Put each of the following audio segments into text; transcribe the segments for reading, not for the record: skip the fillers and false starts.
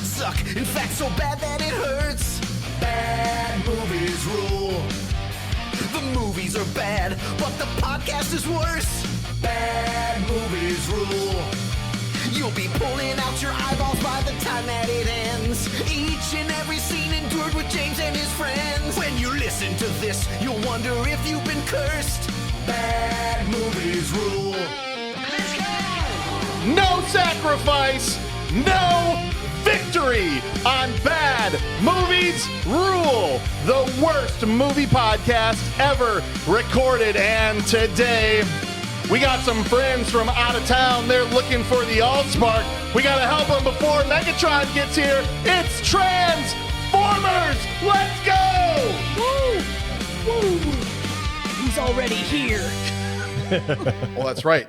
suck. In fact, so bad that it hurts. Bad movies rule. The movies are bad, but the podcast is worse. Bad movies rule. You'll be pulling out your eyeballs by the time that it ends. Each and every scene endured with James and his friends. When you listen to this, you'll wonder if you've been cursed. Bad movies rule. Let's go! No sacrifice, no victory on Bad Movies Rule, the worst movie podcast ever recorded. And today, we got some friends from out of town. They're looking for the Allspark. We got to help them before Megatron gets here. It's Transformers. Let's go! Woo! Woo! He's already here. Well, that's right.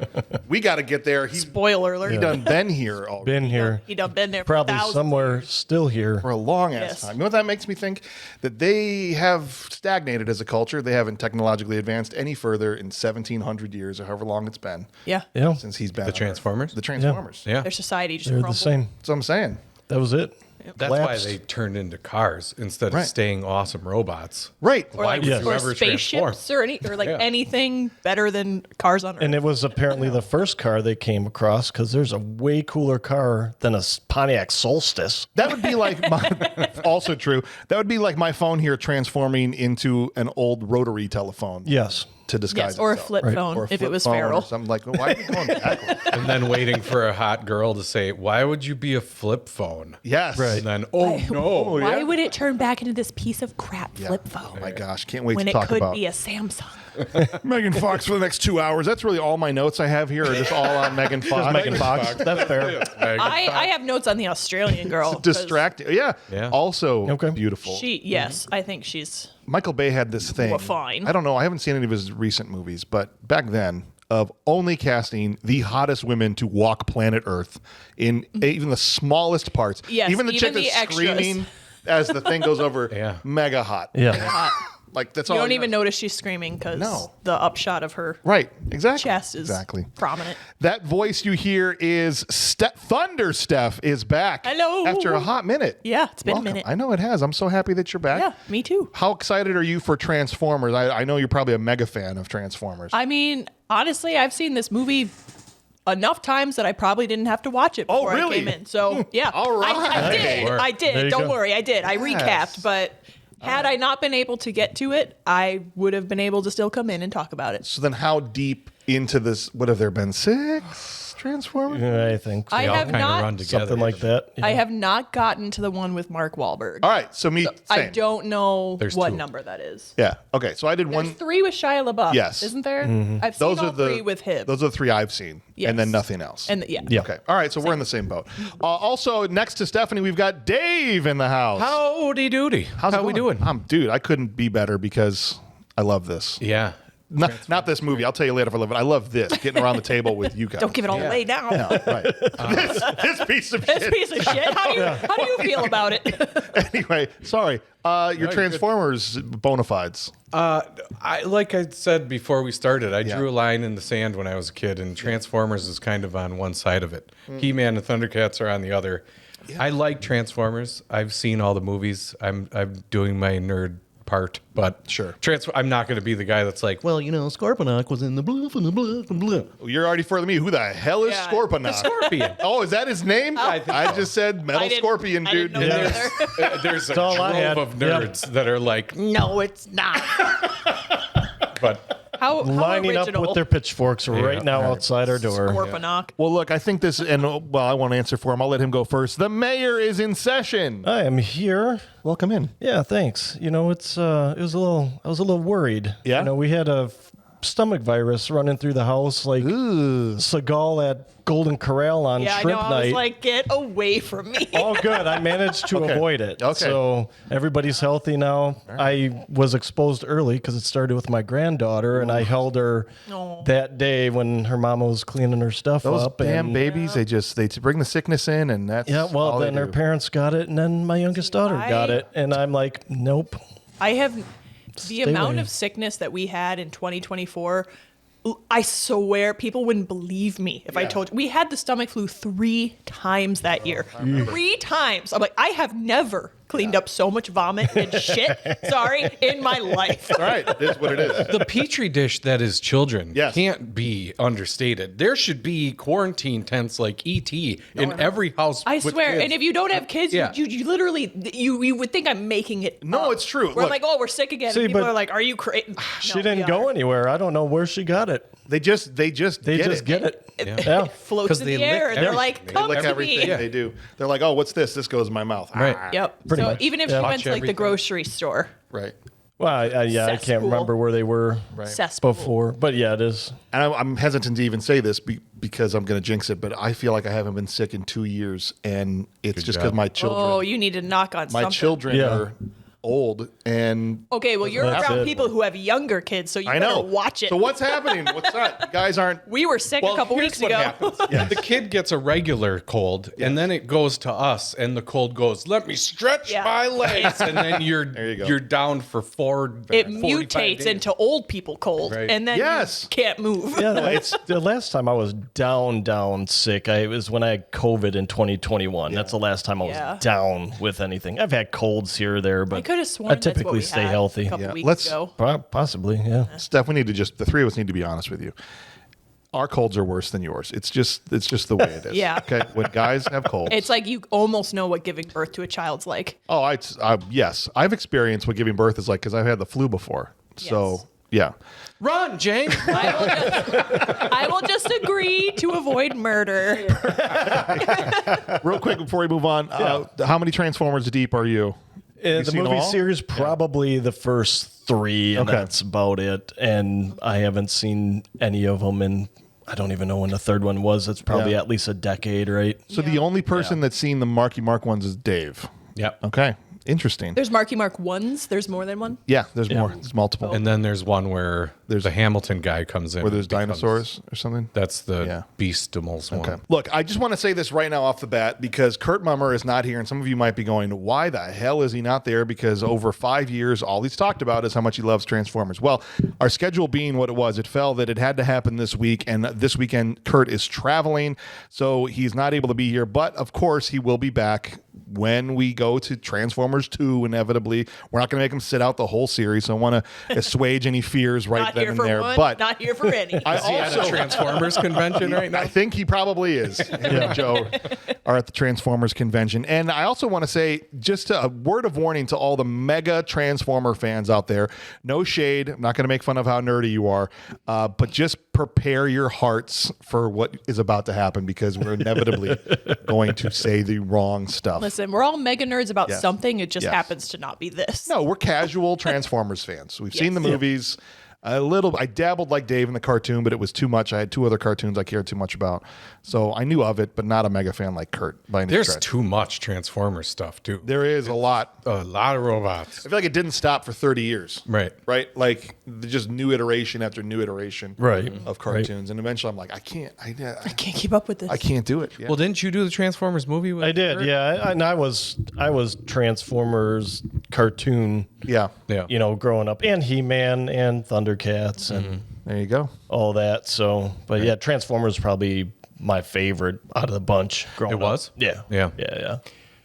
We got to get there. Spoiler alert. He done been here already. Been here. He done been there for Probably thousands. somewhere still here. For a long ass Yes. time. You know what that makes me think? That they have stagnated as a culture. They haven't technologically advanced any further in 1,700 years or however long it's been Yeah. Yeah, since he's been The on Earth. Transformers? The Transformers. Yeah. Their society just they're crumbled. the same. That's what I'm saying. That was it. That's why Collapsed. they turned into cars instead Right. of staying awesome robots. Right. Or Why like would Yes. you or ever transform? spaceships or like Yeah. anything better than cars on Earth. And it was apparently the first car they came across because there's a way cooler car than a Pontiac Solstice. That would be like my, also true. That would be like my phone here transforming into an old rotary telephone. Yes. To disguise yes, or a itself. flip phone Or a if it flip was phone feral. Or something like, why are you going backwards? And then waiting for a hot girl to say, why would you be a flip phone? Yes. Right. And then, oh no. Why would it turn back into this piece of crap flip phone Oh my gosh. Can't wait when to it talk could about be a Samsung? Megan Fox for the next 2 hours. That's really all my notes I have here are just all on Megan Fox. Megan Fox. That's fair. I have notes on the Australian girl. 'cause Distracting. Yeah. Yeah. Also Okay. beautiful. Yes, I think she's. Michael Bay had this thing. Well, fine. I don't know. I haven't seen any of his recent movies, but back then, of only casting the hottest women to walk planet Earth in even the smallest parts. Yes, even the even chick the that's extras. screaming as the thing goes over. Yeah. Mega hot. Yeah. Like that's You all. don't even notice she's screaming because No. the upshot of her Right. Exactly. chest is exactly. prominent. That voice you hear is Thunder Steph is back. Hello. After a hot minute. Yeah, it's been Welcome. a minute. I know it has. I'm so happy that you're back. Yeah, me too. How excited are you for Transformers? I know you're probably a mega fan of Transformers. I mean, honestly, I've seen this movie enough times that I probably didn't have to watch it before really? I came in. So yeah, All right. I did. Work. I There did. you Don't go. worry, I did. I recapped, but had I not been able to get to it, I would have been able to still come in and talk about it. So then how deep into this, what have there been, 6 Transformers? I think so. I They all have kind of run not. together. Something like that. I have not gotten to the one with Mark Wahlberg. All right, so me, I same. don't know There's what 2. number that is. Yeah, okay, so I did There's one. 3 with Shia LaBeouf. Yes. Isn't there? I've seen Those all are the 3 with him. Those are the 3 I've seen, and then Yes. nothing else. And yeah. Yeah. Okay, all right, so we're in the same boat. Also, next to Stephanie, we've got Dave in the house. Howdy doody. How's it How we going? doing? Dude, I couldn't be better because I love this. Yeah. Not this movie. I'll tell you later if I love it. I love this, getting around the table with you guys. Don't give it all away now. Right. this pice of This shit. piece of shit. How do you feel about it? Anyway, sorry. Your you're Transformers bona fides. Like I said before we started, I Yeah. drew a line in the sand when I was a kid, and Transformers is kind of on one side of it. He-Man and Thundercats are on the other. I like Transformers. I've seen all the movies. I'm doing my nerd part, but Sure. I'm not going to be the guy that's like, well, Scorponok was in the blue and the blue and blue. You're already further than me. Who the hell is Yeah. Scorponok? Scorpion. Oh, is that his name? I just said Metal Scorpion, I dude. didn't know Yeah. either. There's a all I had. drove of Yep. nerds that are like, No, it's not. but How Lining up original. with their pitchforks right now outside our door. Scorponok. Well, look, I think this, and well, I won't answer for him. I'll let him go first. The mayor is in session. I am here. Welcome in. Yeah, thanks. I was a little worried. Yeah? We had a stomach virus running through the house like Seagal at Golden Corral on Yeah, I shrimp know. I night. was like, get away from me. All good. I managed to avoid it. Okay. So everybody's healthy now. I was exposed early because it started with my granddaughter, and I held her that day when her mama was cleaning her stuff Those up. damn and, babies, they bring the sickness in, and that's Yeah, well, all they then her do. parents got it, and then my youngest daughter got it. And I'm like, nope. I have the Stay amount away. of sickness that we had in 2024. I swear people wouldn't believe me if I told you. We had the stomach flu 3 times that year. 3 times. I'm like, I have never cleaned up so much vomit and shit, in my life. All right, it is what it is. The petri dish that is children Yes. can't be understated. There should be quarantine tents like ET in every house. I with swear. kids. And if you don't have kids, Yeah. you literally, you would think I'm making it No, up. it's true. We're Look. like, oh, we're sick again. See, and people but are like, are you crazy? She didn't go anywhere. I don't know where she got it. They just They get just it. get it. It floats 'Cause in they the air, lick and they're everything. like, They come lick to everything. me. They do. They're like, oh, what's this? This goes in my mouth. Right. Ah. Yep. Pretty so much. even if Yeah. she went Watch to like the everything. grocery store, Right. Well, I can't Cesspool. remember where they were cesspool. before, but yeah, it is. And I'm hesitant to even say this because I'm going to jinx it, but I feel like I haven't been sick in 2 years, and it's just because job. my children, Oh, you need to knock on my something. children Yeah. are old, and Okay, well, you're That's around it. people who have younger kids, so you I better know. watch it. So what's happening? What's that? You guys aren't. We were sick Well, a couple here's weeks what ago. happens. The kid gets a regular cold, and then it goes to us, and the cold goes, let me stretch Yeah. my legs, and then you go. you're down for It 45 mutates days. into old people cold, Right. and then Yes. you can't move. Yeah, it's the last time I was down sick. It was when I had COVID in 2021. That's the last time I was Yeah. down with anything. I've had colds here or there, but I could have sworn I that's what typically we stay had healthy. a couple Yeah. weeks Let's- ago. Possibly, yeah. Steph, we need to the 3 of us need to be honest with you. Our colds are worse than yours. It's just the way it is. Yeah. Okay. When guys have colds, It's like you almost know what giving birth to a child's like. oh, yes, I've experienced what giving birth is like because I've had the flu before. So Yes. yeah. Run, Jane. I will just agree to avoid murder. Real quick before we move on, how many Transformers deep are you? The seen movie all? series, probably the first 3, and Okay. that's about it. And I haven't seen any of them, and I don't even know when the third one was. It's probably Yeah. at least a decade, right? So the only person that's seen the Marky Mark ones is Dave. Yep. Okay. Interesting. There's Marky Mark ones. There's more than one. Yeah, there's more. There's multiple. And then there's one where there's a Hamilton guy comes in. Where there's and becomes- dinosaurs or something. That's the Yeah. Beastimals one. Okay. Look, I just want to say this right now off the bat because Kurt Mummer is not here, and some of you might be going, why the hell is he not there? Because over 5 years, all he's talked about is how much he loves Transformers. Well, our schedule being what it was, it fell that it had to happen this week, and this weekend, Kurt is traveling, so he's not able to be here. But, of course, he will be back when we go to Transformers 2, inevitably. We're not going to make him sit out the whole series, so I want to assuage any fears right Not then here and for there. one. But Not here for any. I Is he at a also... Transformers convention right now? I think he probably is. Him and Joe are at the Transformers convention. And I also want to say just a word of warning to all the mega Transformer fans out there. No shade. I'm not going to make fun of how nerdy you are, but just prepare your hearts for what is about to happen because we're inevitably going to say the wrong stuff. Listen, we're all mega nerds about Yes. something. It just Yes. happens to not be this. No, we're casual Transformers fans. We've seen the Yes. movies. A little. I dabbled like Dave in the cartoon, but it was too much. I had 2 other cartoons I cared too much about, so I knew of it, but not a mega fan like Kurt by any There's stretch. too much Transformers stuff, too. There is a lot. A lot of robots. I feel like it didn't stop for 30 years. Right. Right. Like just new iteration after new iteration. Right. Of cartoons, and eventually I'm like, I can't. I Can't keep up with this. can't do it. Yeah. Well, didn't you do the Transformers movie? With I did, Kurt? yeah. And I was Transformers cartoon, yeah. Yeah. you know, growing up, and He-Man and Thundercats and There you go. all that. So, but yeah, Transformers probably my favorite out of the bunch. Growing It was? up. Yeah, Yeah. yeah.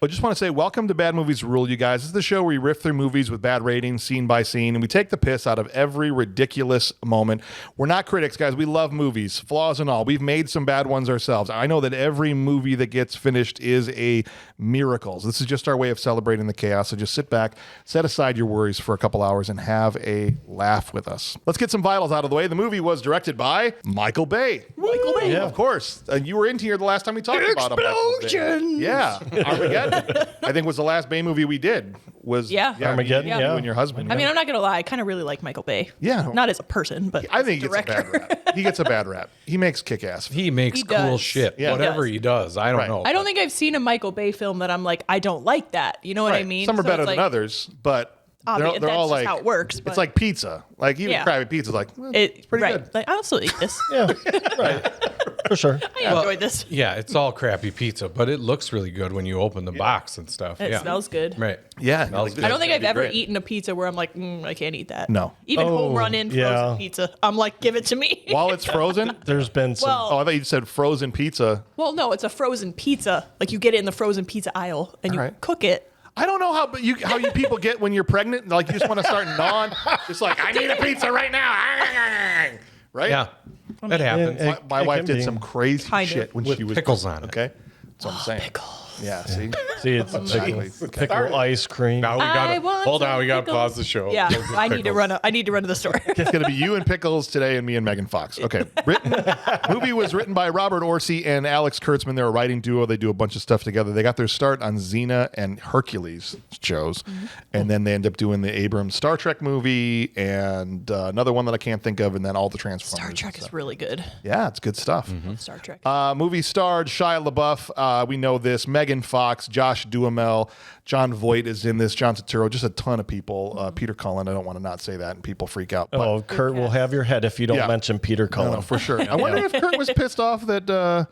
I just want to say welcome to Bad Movies Rule, you guys. This is the show where we riff through movies with bad ratings, scene by scene, and we take the piss out of every ridiculous moment. We're not critics, guys. We love movies, flaws and all. We've made some bad ones ourselves. I know that every movie that gets finished is a miracle. This is just our way of celebrating the chaos. So just sit back, set aside your worries for a couple hours, and have a laugh with us. Let's get some vitals out of the way. The movie was directed by Michael Bay. Michael Bay. Yeah, of course. You were in here the last time we talked about him. Explosions! Yeah, Armageddon. I think was the last Bay movie we did. Was Yeah. Armageddon, You yeah. and your husband. I mean, I'm not gonna lie. I kind of really like Michael Bay. Yeah. Not as a person, but I think he as a gets a director. bad rap. He gets a bad rap. He makes kick-ass. He makes He cool does. shit. Yeah. Whatever He he does. I don't Right. know. I don't think I've seen a Michael Bay film that I'm like, I don't like that. You know what I Right. mean? Some are So better it's than like, others, but they're Obvious, all that's just like how it works, It's but- like pizza. Like even Yeah. crappy pizza's like it's pretty right. good. Like, I also eat this. Yeah, right. For sure. I enjoyed this. Yeah, it's all crappy pizza, but it looks really good when you open the box and stuff. It yeah. smells good. Right. Yeah. Smells good. I don't think I've ever great. eaten a pizza where I'm like, I can't eat that. No. Even home run in frozen yeah. pizza. I'm like, give it to me. While it's frozen? There's been some. Well- Oh, I thought you said frozen pizza. Well, no, it's a frozen pizza. Like you get it in the frozen pizza aisle and you All right. cook it. I don't know how you people get when you're pregnant. Like you just want to start gnawing. Just like, I need a pizza right now. Right? Yeah. That happens. My It wife can did be. some crazy Kind of. shit when With she was pickles on it. Okay. That's what I'm saying. Pickles. Yeah, see? See, it's Exactly. pickle ice cream. Now we I gotta want hold on. some We gotta pickles. pause the show. Yeah, Go get I need to pickles. run. I need to run to the store. It's going to be you and Pickles today and me and Megan Fox. Okay. Movie was written by Robert Orsi and Alex Kurtzman. They're a writing duo. They do a bunch of stuff together. They got their start on Xena and Hercules shows. And then they end up doing the Abrams Star Trek movie and another one that I can't think of, and then all the Transformers. Star Trek is really good. Yeah, it's good stuff. Star Trek. Movie starred Shia LaBeouf. We know this. Megan Fox, Josh Duhamel, John Voight is in this. John Turturro, just a ton of people. Peter Cullen. I don't want to not say that and people freak out. But Oh, Kurt will have your head if you don't Yeah. mention Peter Cullen. no, for sure. I wonder if Kurt was pissed off that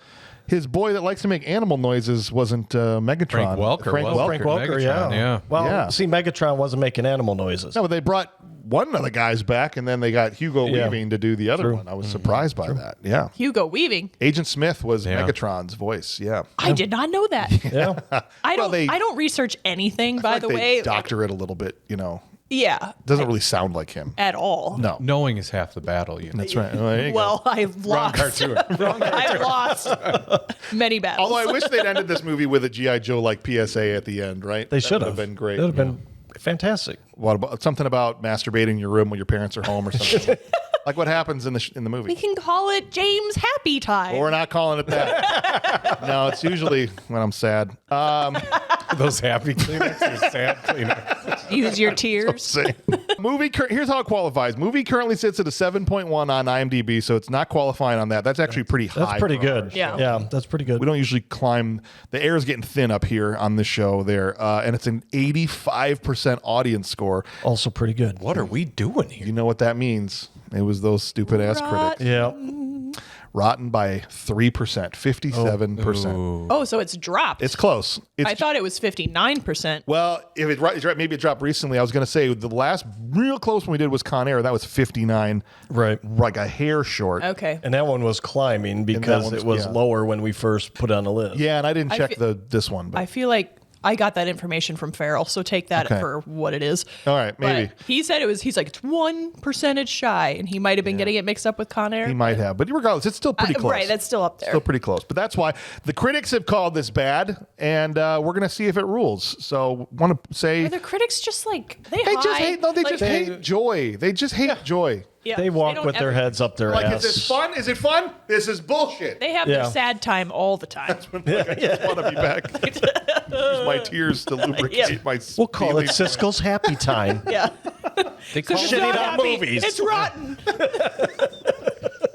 his boy that likes to make animal noises wasn't Megatron. Frank Welker. Frank was Welker. Frank Welker, Megatron, yeah. Well, Yeah. see, Megatron wasn't making animal noises. No, but they brought one of the guys back, and then they got Hugo Yeah. Weaving to do the other one. I was surprised by that. Yeah. Hugo Weaving. Agent Smith was Yeah. Megatron's voice. Yeah. I did not know that. Yeah. I don't. they- I don't research anything. By Like the they way, doctor it a little bit, yeah, Doesn't really sound like him. at all. No. Knowing is half the battle. You know. That's right. Well, there you go. Well, I've lost. cartoon. I've lost many battles. Although I wish they'd ended this movie with a G.I. Joe like PSA at the end, right? They That should would have been great. That would have been fantastic. What about something about masturbating in your room when your parents are home or something? Like what happens in the we movie? can call it James Happy Time. Well, we're not calling it that. No, it's usually when I'm sad. Those happy Kleenex or sad Kleenex. Use your tears. Say. Here's how it qualifies. Movie currently sits at a 7.1 on IMDb, so it's not qualifying on that. That's actually pretty high. That's pretty for good. our Yeah. show. Yeah, that's pretty good. We don't usually climb. The air is getting thin up here on the show there, and it's an 85% audience score. Also pretty good. What are we doing here? You know what that means? It was those stupid ass critics. Yeah. Rotten by 3%, 57%. Oh, so it's dropped. It's close. I thought it was 59%. Well, if maybe it dropped recently. I was going to say the last real close one we did was Con Air. That was 59, Right. like a hair short. Okay. And that one was climbing because one's- it was yeah. lower when we first put it on the list. Yeah, and I didn't check fe- this one. But I feel like I got that information from Farrell, so take that Okay. for what it is. All right, maybe. But he said he's like, it's 1% shy, and he might have been getting it mixed up with Con Air. he might have. But regardless, it's still pretty close. Right, that's still up there. Still pretty close. But that's why the critics have called this bad, and we're going to see if it rules. So want to say... Are the critics just like, They just hate. No, they like, just hate joy. They just hate joy. yeah, They walk don't with their ever- heads up their Like, ass. is this fun? Is it fun? This is bullshit. They have Yeah. their sad time all the time. I just want to be back. Use my tears to lubricate Yeah. my. We'll call it feelings. Siskel's happy time. Yeah. They call It's it, not on happy. movies. It's rotten.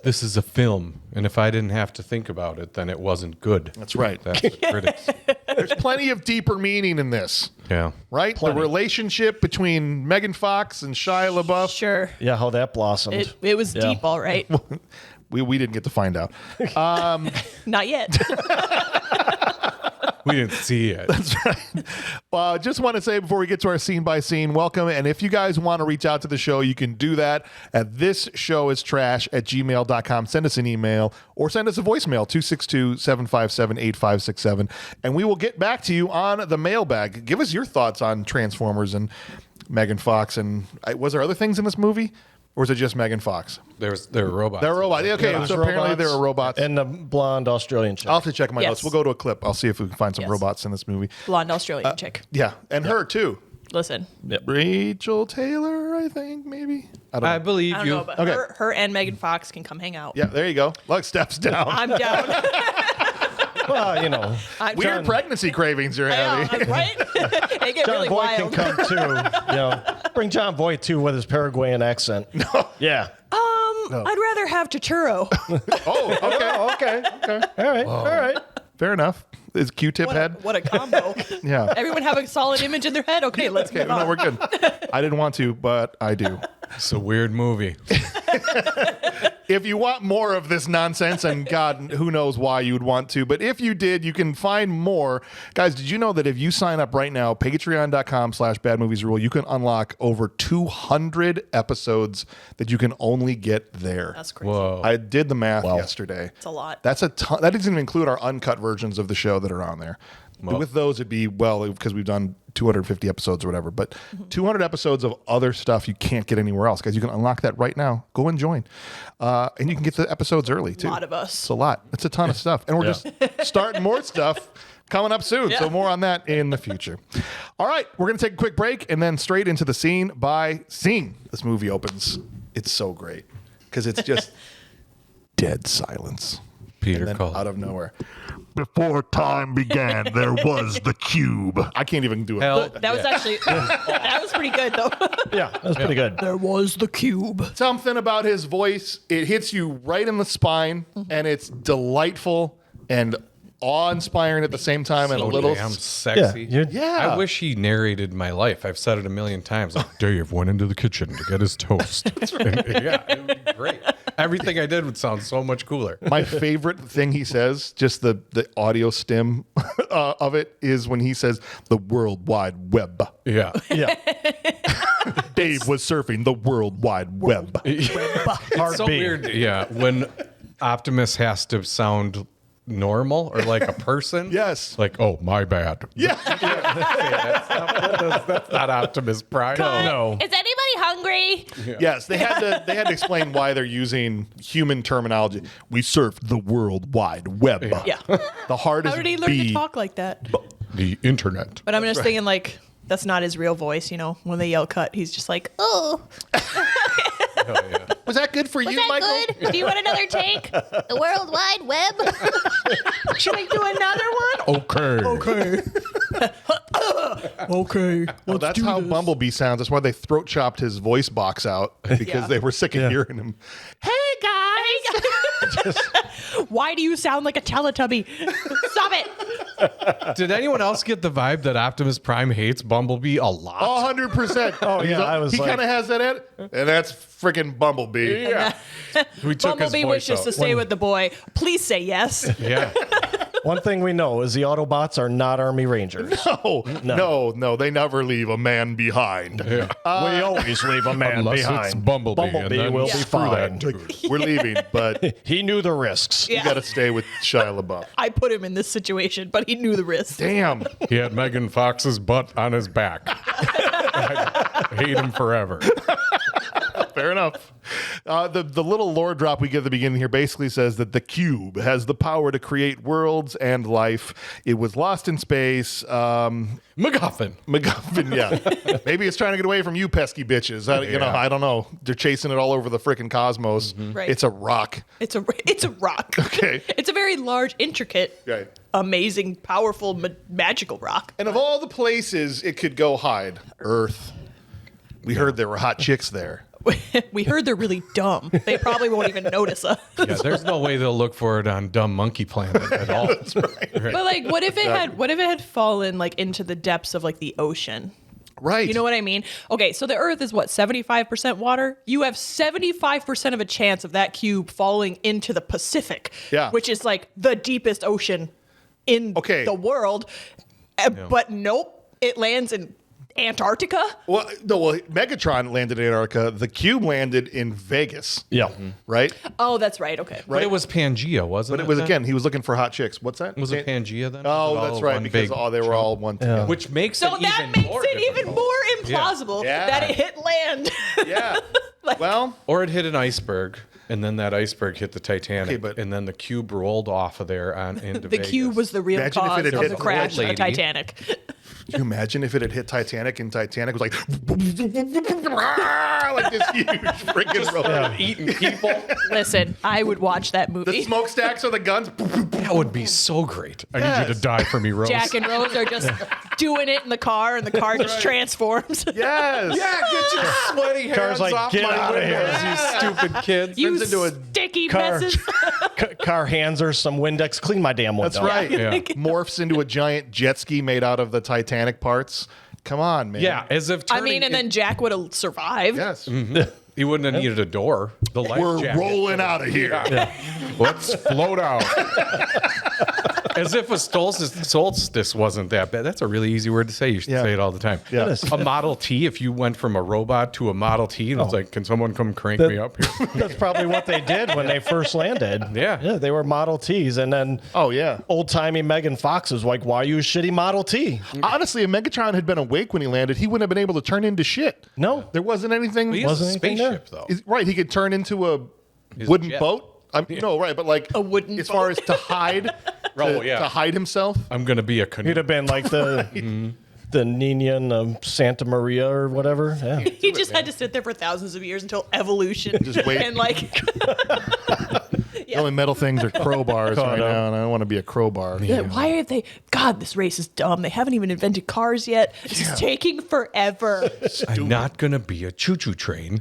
this is a film, and if I didn't have to think about it, then it wasn't good. That's right. That's the critics. There's plenty of deeper meaning in this, Yeah. right? Plenty. The relationship between Megan Fox and Shia LaBeouf. Sure. Yeah, how that blossomed. It was Yeah. deep, all right. We didn't get to find out. Not yet. We didn't see it. Just want to say before we get to our scene by scene, welcome. And if you guys want to reach out to the show, you can do that at thisshowIstrash@gmail.com. Send us an email or send us a voicemail, 262-757-8567. And we will get back to you on the mailbag. Give us your thoughts on Transformers and Megan Fox. And was there other things in this movie? Or was it just Megan Fox? There were robots. There were robots. Okay, There's so apparently robots there were robots. And the blonde Australian chick. I'll have to check my Yes. notes. We'll go to a clip. I'll see if we can find some Yes. robots in this movie. Blonde Australian chick. Yeah, and her too. Listen, Rachel Taylor, I think, maybe. I don't I know. believe I don't you. know, but Okay. her and Megan Fox can come hang out. Yeah, there you go. Look, steps down. I'm down. Well, you know, I'm Weird down. pregnancy cravings you're I know, having. right? They get John really Voight wild. can come too. You know, bring John Voight too with his Paraguayan accent. No. Yeah. I'd rather have Totoro. Oh, okay. Okay. All right. All right. Fair enough. Is Q-tip head? What a combo. Yeah. Everyone have a solid image in their head? Okay, let's Okay, move no, on. we're good. I didn't want to, but I do. It's a weird movie. If you want more of this nonsense, and God, who knows why you would want to, but if you did, you can find more. Guys, did you know that if you sign up right now, patreon.com/badmoviesrule, you can unlock over 200 episodes that you can only get there. That's crazy. Whoa. I did the math yesterday. It's a lot. That's a ton. That doesn't even include our uncut versions of the show that are on there. With those, it'd be, because we've done 250 episodes or whatever, but 200 episodes of other stuff you can't get anywhere else. Guys, you can unlock that right now. Go and join. And you can get the episodes early, too. A lot of us. It's a lot. It's a ton of stuff. And we're just starting more stuff coming up soon. So more on that in the future. All right, we're going to take a quick break and then straight into the scene by scene. This movie opens. It's so great because it's just dead silence. Peter And then called. out of nowhere. Before time began, there was the cube. I can't even do it. Hell, That was actually that was pretty good though. Yeah, that was pretty good. There was the cube. Something about his voice, it hits you right in the spine, and it's delightful and awe-inspiring at the same time, and a little. damn sexy. Yeah. I wish he narrated my life. I've said it a million times. Like, Dave went into the kitchen to get his toast. And, yeah, it would be great. Everything I did would sound so much cooler. My favorite thing he says, just the audio stem of it, is when he says the World Wide Web. Yeah. Yeah. Dave was surfing the World Wide Web. Hard So B. weird. Yeah. When Optimus has to sound normal or like a person. Yes. Like, oh, my bad. Yeah. That's not Optimus Prime. No. Is anybody hungry? Yes, they had to explain why they're using human terminology. We surfed the World Wide Web. Yeah. The hardest How did he learn B. to talk like that? The internet. But I'm just thinking like that's not his real voice, you know. When they yell cut, he's just like, oh. Oh, yeah. Was that good for you, Michael? Good? Do you want another take? The World Wide Web? Should I do another one? Okay. Okay. Well, that's how Bumblebee sounds. That's why they throat chopped his voice box out because Yeah. they were sick of hearing him. Hey guys! Why do you sound like a Teletubby? Stop it. Did anyone else get the vibe that Optimus Prime hates Bumblebee a lot? 100%. Oh, yeah, I was he like- kind of has that in it, and that's freaking Bumblebee. Yeah. We took his Bumblebee voice wishes out. to stay with the boy. Please say yes. Yeah. One thing we know is the Autobots are not Army Rangers. No, they never leave a man behind. Yeah. We always leave a man Unless behind. it's Bumblebee, and then will be screw fine. that. We're leaving, but He knew the risks. you got to stay with Shia LaBeouf. I put him in this situation, but he knew the risk. Damn. He had Megan Fox's butt on his back. I hate him forever. Fair enough. The little lore drop we get at the beginning here basically says that the cube has the power to create worlds and life. It was lost in space. MacGuffin. MacGuffin, yeah. Maybe it's trying to get away from you pesky bitches. I don't know. They're chasing it all over the freaking cosmos. Right. It's a rock. It's a rock. Okay. It's a very large, intricate, Right. amazing, powerful, magical rock. And of all the places it could go hide, Earth. We heard there were hot chicks there. We heard they're really dumb. They probably won't even notice us. Yeah, there's no way they'll look for it on Dumb Monkey Planet at all. That's right. But like, what if it had fallen like into the depths of like the ocean? Right. You know what I mean? Okay, so the Earth is what, 75% water? You have 75% of a chance of that cube falling into the Pacific, Yeah. which is like the deepest ocean in Okay. the world. But nope, it lands in Antarctica. Well, Megatron landed in Antarctica. The cube landed in Vegas. Yeah. Right? Oh, that's right. Okay. But it was Pangea, wasn't it? But it was, then? again, he was looking for hot chicks. What's that? Was it Pangea then? Oh, Was it that's all right. one Because big they were all one together. Which makes So it that even makes more it even difficult. more implausible Yeah. that it hit land. Yeah. Well, Or it hit an iceberg, and then that iceberg hit the Titanic, Okay, but- and then the cube rolled off of there on into The Vegas. cube was the real Imagine if cause it had of hit the the crash of the lady. Titanic. can you imagine if it had hit Titanic and Titanic was like this huge freaking roller. eating people. Listen, I would watch that The movie. smokestacks or the guns. That would be so great. I need you to die for me, Rose. Jack and Rose are just doing it in the car, and the car just transforms. Yes. Yeah, get your sweaty hands Car's like, off "Get my outta here." windows, you stupid kids. You Turns into a sticky car. messes. Car hands her some Windex. Clean my damn window. That's right. Yeah. Morphs into a giant jet ski made out of the Titanic parts. Come on, man. Yeah, as if I turning mean, and then Jack would have survived. Yes. He wouldn't have needed a door. The life We're jacket. rolling out of here. Let's float out. As if a solstice wasn't that bad. That's a really easy word to say. You should say it all the time. Yeah. A Model T, if you went from a robot to a Model T, and it's like, can someone come crank me up here? That's probably what they did when they first landed. Yeah. They were Model Ts. And then old-timey Megan Fox was like, why are you a shitty Model T? Honestly, if Megatron had been awake when he landed, he wouldn't have been able to turn into shit. No. There wasn't anything. He Wasn't has a anything spaceship, though. Right, he could turn into a He's wooden jet. boat. No, right, but like A wooden as far boat. as to hide, to hide himself. I'm going to be a canoe. He'd have been like the Nina in Santa Maria or whatever. Yeah. He just had to sit there for thousands of years until evolution. Just wait. And like, The only metal things are crowbars right now, and I don't want to be a crowbar. yeah, why are they? God, this race is dumb. They haven't even invented cars yet. This is taking forever. I'm not going to be a choo-choo train.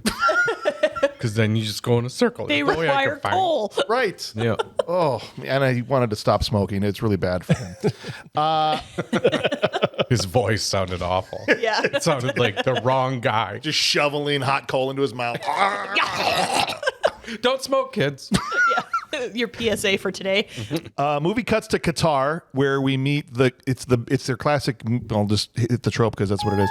Because then you just go in a circle. They There's no way I require can find- coal. Right. Yeah. Oh, and I wanted to stop smoking. It's really bad for him. His voice sounded awful. Yeah. It sounded like the wrong guy. Just shoveling hot coal into his mouth. Don't smoke, kids. Your PSA for today. Movie cuts to Qatar, where we meet it's their classic. I'll just hit the trope because that's what it is.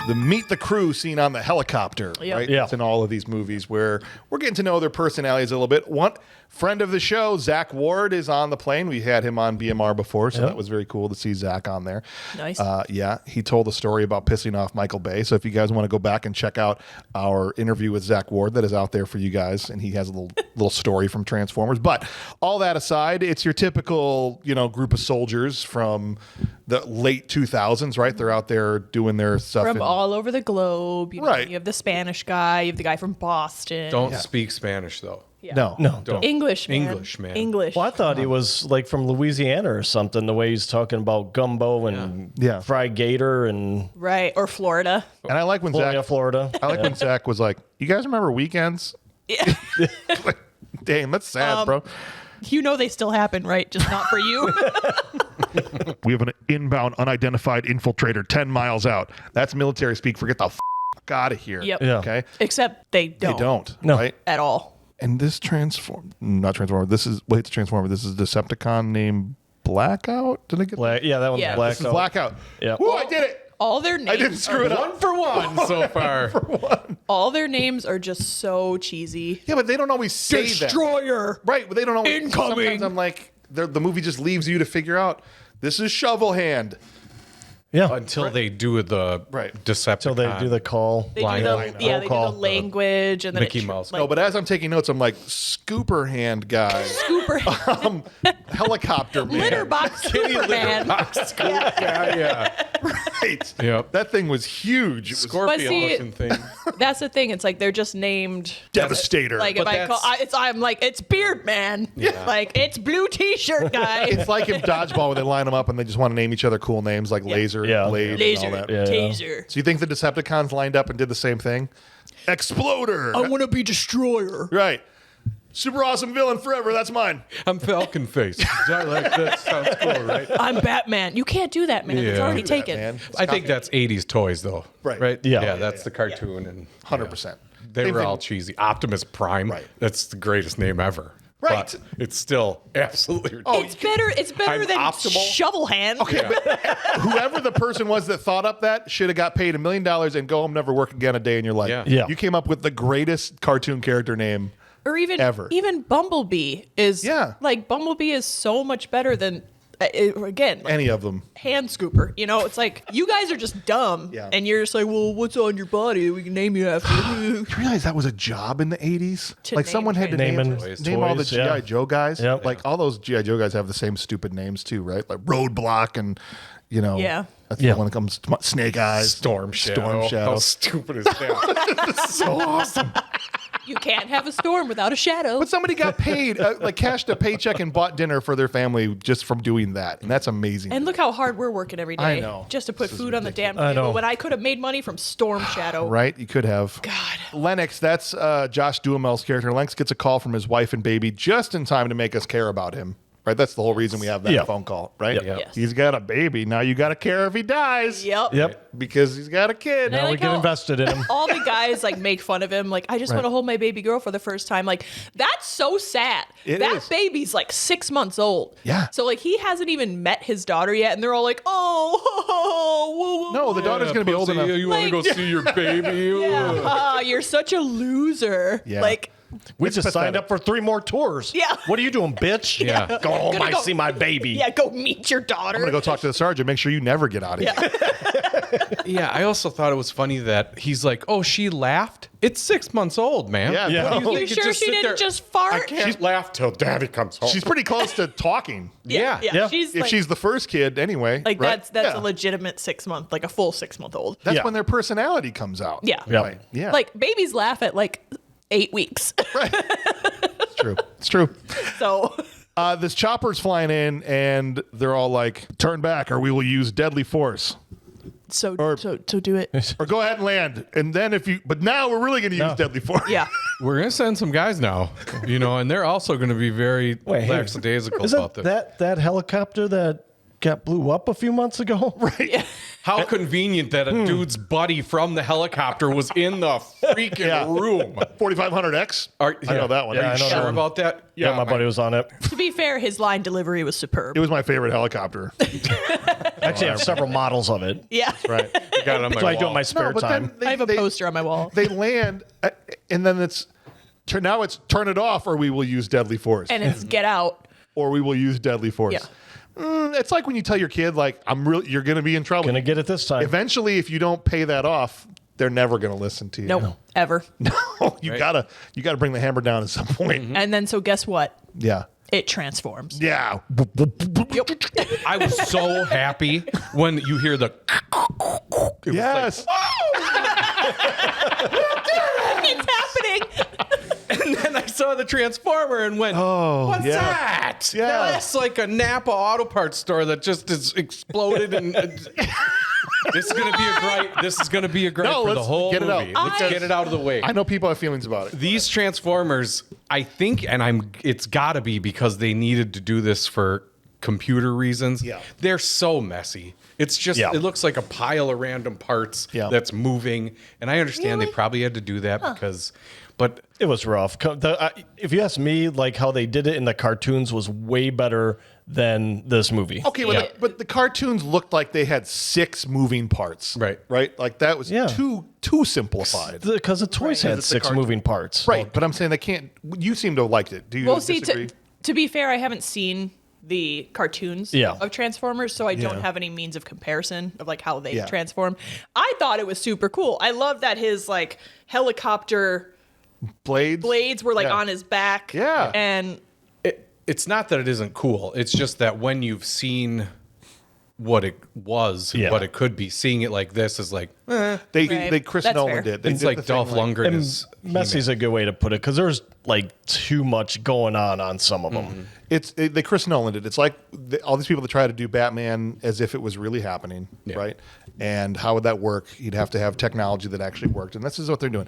The meet the crew scene on the helicopter, Yep. right? Yeah. It's in all of these movies where we're getting to know their personalities a little bit. One friend of the show, Zach Ward, is on the plane. We had him on BMR before, so that was very cool to see Zach on there. Nice. Yeah, he told a story about pissing off Michael Bay. So if you guys want to go back and check out our interview with Zach Ward, that is out there for you guys, and he has a little story from Transformers. But all that aside, it's your typical group of soldiers from the late 2000s, right? They're out there doing their stuff From all over the globe. You know, Right. You have the Spanish guy. You have the guy from Boston. Don't speak Spanish, though. Yeah. No. Don't. English, man. English, man. English. Well, I thought he was like from Louisiana or something, the way he's talking about gumbo and Yeah. fried gator and Right. Or Florida. And I like when Florida, Florida. I like when Zach was like, "You guys remember Weekends?" Yeah. Like, damn, that's sad, bro. You know they still happen, right? Just not for you. We have an inbound unidentified infiltrator 10 miles out. That's military speak for get the out of here. Yep. Yeah. Okay. Except they don't. They don't. No. Right. At all. And this not Transformer. This is it's Transformer. This is Decepticon named Blackout. Did I get Black. Yeah, that one's Yeah. black. This is Blackout. Yeah. Woo, I did it. All their names I didn't screw it up. 1 for 1 so far. All their names are just so cheesy. Yeah, but they don't always say that. Destroyer. Right, but they don't always. Incoming. Sometimes I'm like, the movie just leaves you to figure out. This is Shovel Hand. Yeah. Until they do the Right. Decepticon. Until they do the call. They do Line the line. they do the call. language and then Mickey it, Mouse. Like, No, but as I'm taking notes, I'm like, Scooper Hand guy. Scooper Helicopter man. litter box Superman. yeah. Right. Yep. That thing was huge. It was Scorpion see- looking thing. That's the thing. It's like they're just named Devastator. like if But I call I'm like it's Beard Man. Yeah. Like it's Blue T-shirt guy. It's like in dodgeball when they line them up and they just want to name each other cool names like Laser, Yeah. Blade, Laser, and all that. Yeah. Taser. So you think the Decepticons lined up and did the same thing? Exploder. I want to be Destroyer. Right. Super awesome villain forever. That's mine. I'm Falcon Face. That sounds cool, right? I'm Batman. You can't do that, man. It's Yeah. already taken. Man. I think that's 80s toys, though. Right. Right? Yeah. Yeah, that's the cartoon. And 100%. They Same were thing. all cheesy. Optimus Prime. Right. That's the greatest name ever. Right. But it's still absolutely It's better. It's better I'm than optimal. Shovel Hand. Okay. Whoever the person was that thought up that should have got paid $1 million and go home, never work again a day in your life. Yeah. Yeah. You came up with the greatest cartoon character name. Or even Ever. even Bumblebee is Yeah. like Bumblebee is so much better than again like, Any of them. hand scooper. You know, it's like you guys are just dumb, Yeah. and you're just like, well, what's on your body? We can name you after. You realize that was a job in the 80s? To Like name someone had to Naming name all the toys, yeah. G.I. Joe guys. Yep. Like all those G.I. Joe guys have the same stupid names too, right? Like Roadblock and, Yeah. That's Yeah. the one that comes Snake Eyes. Storm Shadow. Storm Shadow. How stupid is that? so awesome. You can't have a storm without a shadow. But somebody got paid, like cashed a paycheck and bought dinner for their family just from doing that. And that's amazing. And look how hard we're working every day I know. just to put This is food on the damn I know. table when I could have made money from Storm Shadow. Right? You could have. God. Lennox, that's Josh Duhamel's character. Lennox gets a call from his wife and baby just in time to make us care about him. right? That's the whole reason we have that Yeah. phone call, right? Yep. Yes. He's got a baby. Now you got to care if he dies. Yep. Because he's got a kid. I Now we like get how invested in him. All the guys like make fun of him. Like, I just want to hold my baby girl for the first time. Like, that's so sad. That is. baby's like 6 months old. Yeah. So like he hasn't even met his daughter yet, and they're all like, oh, No, the daughter's going to be old enough. You want to Like- go see your baby? yeah, you're such a loser. Yeah. Like, We It's just signed pathetic. up for 3 more tours. Yeah. What are you doing, bitch? Yeah. Go home. Gonna I go- see my baby. yeah, go meet your daughter. I'm going to go talk to the sergeant, make sure you never get out of here. Yeah, I also thought it was funny that he's like, "Oh, she laughed. It's 6 months old, man. Yeah. Yeah. What do You think? sure she sit didn't there- just fart? I can't laugh till Daddy comes home. She's pretty close to talking. yeah. Yeah. She's If like, she's the first kid, anyway. like right? that's Yeah. a legitimate 6 month, like a full 6 month old. That's Yeah. when their personality comes out. Yeah. Yeah. Right. Yeah. Like babies laugh at like 8 weeks. it's true. It's true. So This chopper's flying in, and they're all like, "Turn back, or we will use deadly force." so Or- do it. Or go ahead and land. And then but now we're really going to use No. deadly force. Yeah. We're gonna send some guys now, and they're also gonna be very Wait, hey, lackadaisical Isn't about this. that helicopter that got blew up a few months ago? Right. How convenient that a dude's buddy from the helicopter was in the freaking Yeah. room. 4500X? Are- I know that one. Yeah, Are I you know that sure? Sure one. about that? Yeah, my buddy was on it. To be fair, his line delivery was superb. It was my favorite helicopter. I actually have several models of it. Yeah. Right. I got it on my So I do it in wall. my spare time. I have a poster on my wall. They land, and then now it's turn it off, or we will use deadly force. And it's get out. Or we will use deadly force. Yeah. It's like when you tell your kid, like, you're going to be in trouble. Gonna get it this time. Eventually, if you don't pay that off, they're never going to listen to you. Nope. Ever. You gotta bring the hammer down at some point. And then so guess what? Yeah. It transforms. Yeah. Yep. I was so happy when you hear the. It was Yes. It's happening. And then I saw the Transformer and went, Oh, what's yeah. that? Yeah. That's like a Napa auto parts store that just is exploded. And this is gonna be a gripe. This is gonna be a gripe No, for the let's whole get it movie. out. Let's I- get it out of the way. I know people have feelings about it. These Transformers, I think, it's got to be because they needed to do this for computer reasons. Yeah. They're so messy. It's just, Yeah. it looks like a pile of random parts Yeah. that's moving. And I understand Really? they probably had to do that because, but It was rough. If you ask me, like how they did it in the cartoons was way better than this movie. Okay, but the cartoons looked like they had 6 moving parts. Right. Right? Like that was Yeah. too simplified. Because the toys had It's the 6 cartoon. moving parts. Right, but I'm saying they can't. You seem to have liked it. Do you Well, see, disagree? to be fair, I haven't seen the cartoons Yeah. of Transformers, so I don't Yeah. have any means of comparison of like how they Yeah. transform. I thought it was super cool. I love that his like helicopter blades were like Yeah. on his back. Yeah. And it's not that it isn't cool. It's just that when you've seen what it was, and Yeah. what it could be, seeing it like this is like, They Chris That's Nolan fair. did. They it's did like the thing Dolph Lundgren is Messy's a good way to put it because there's like too much going on some of them. They Chris Nolan did. It's like all these people that try to do Batman as if it was really happening, Yeah. right? And how would that work? You'd have to have technology that actually worked, and this is what they're doing.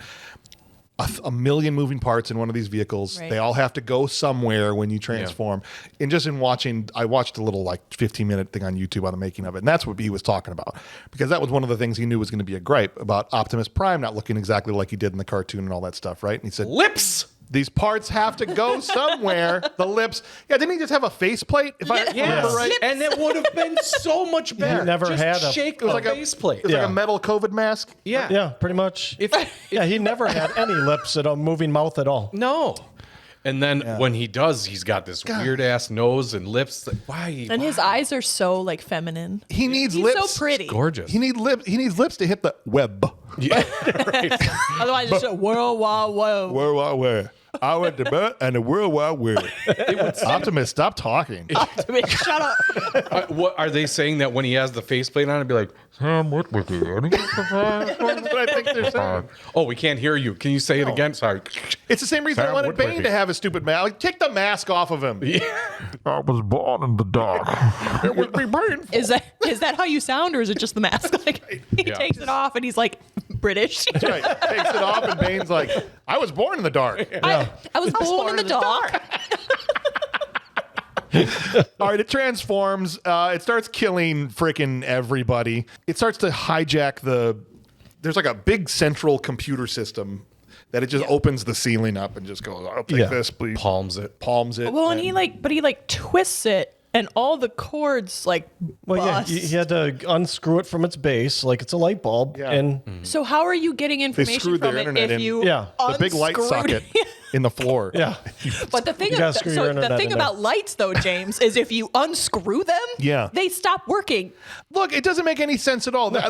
A million moving parts in one of these vehicles. Right. They all have to go somewhere when you transform. And just in watching, I watched a little like 15-minute thing on YouTube on the making of it, and that's what he was talking about because that was one of the things he knew was going to be a gripe about Optimus Prime not looking exactly like he did in the cartoon and all that stuff, right? And he said, lips. these parts have to go somewhere. The lips. Yeah, didn't he just have a faceplate? If I remember right. And it would have been so much better. He never Just had a- shake It was the like a faceplate. It was like a metal COVID mask. Yeah. Yeah, pretty much. If Yeah, he never had any lips at a moving mouth at all. no. And then when he does, he's got this weird ass nose and lips. Like, why? and his eyes are so like feminine. He needs He's lips. so pretty. Gorgeous. He needs lips to hit the web. Otherwise, it's a world wide whoa. World Wide Web. I went to bed and the World Wide Web. Optimus, stop talking. Shut up. What are they saying that when he has the faceplate on, it'd be like, That's what I think they're saying. oh, we can't hear you. Can you say it again? Sorry. It's the same reason I wanted Bane to have a stupid mask. Like, take the mask off of him. I was born in the dark. It would be painful. Is that how you sound, or is it just the mask? Like he Yeah. takes it off and he's like British. That's right. Takes it off and Bane's like, I was born in the dark. I was born in the dark. All right, it transforms. It starts killing freaking everybody. It starts to hijack there's like a big central computer system that it just opens the ceiling up and just goes, I'll take this, please. Palms it. and Well, and he twists it, and all the cords bust. he had to unscrew it from its base, like it's a light bulb, and So how are you getting information screwed from their it internet if in. you the big light unscrewed socket in the floor. yeah, But the thing, You gotta screw your internet in there. about lights, though, James, is if you unscrew them, they stop working. Look, it doesn't make any sense at all. They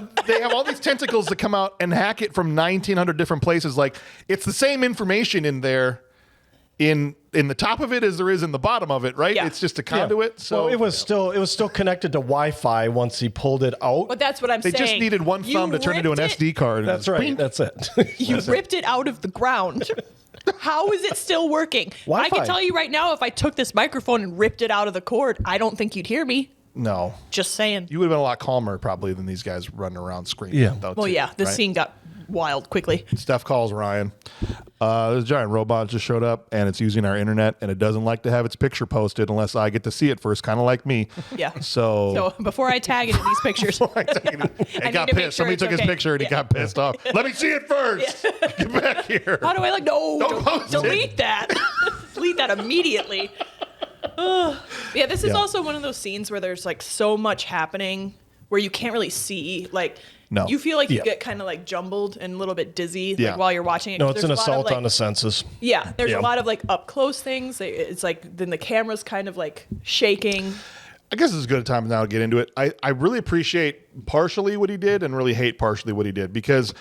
have all these tentacles that come out and hack it from 1,900 different places. Like, it's the same information in there in the top of it as there is in the bottom of it, right? Yeah. It's just a conduit. So well, it was still connected to Wi-Fi once he pulled it out. But that's what I'm they saying. just needed one thumb to turn into an ripped SD card. That's right. That's it. You ripped it out of the ground. How is it still working? I Wi-Fi. can tell you right now, if I took this microphone and ripped it out of the cord, I don't think you'd hear me. No. Just saying. You would have been a lot calmer probably than these guys running around screaming. Yeah. Though, Well, too, yeah, the right? scene got wild quickly. Steph calls Ryan. This giant robot just showed up and it's using our internet and it doesn't like to have its picture posted unless I get to see it first, kind of like me. Yeah. So before I tag it in these pictures, and I got need to make pissed. sure Somebody it's took his okay. picture and he Yeah. got pissed off. Let me see it first. Get back here. How do I no? Don't post it. Delete that. Delete that immediately. Ugh. Yeah, this is also one of those scenes where there's so much happening where you can't really see. No. You feel like you get kind of jumbled and a little bit dizzy Yeah. while you're watching it. No, 'cause it's an there's a lot of, assault on the senses. Yeah, there's Yeah. a lot of up close things. It's then the camera's kind of shaking. I guess it's a good time now to get into it. I really appreciate partially what he did and really hate partially what he did because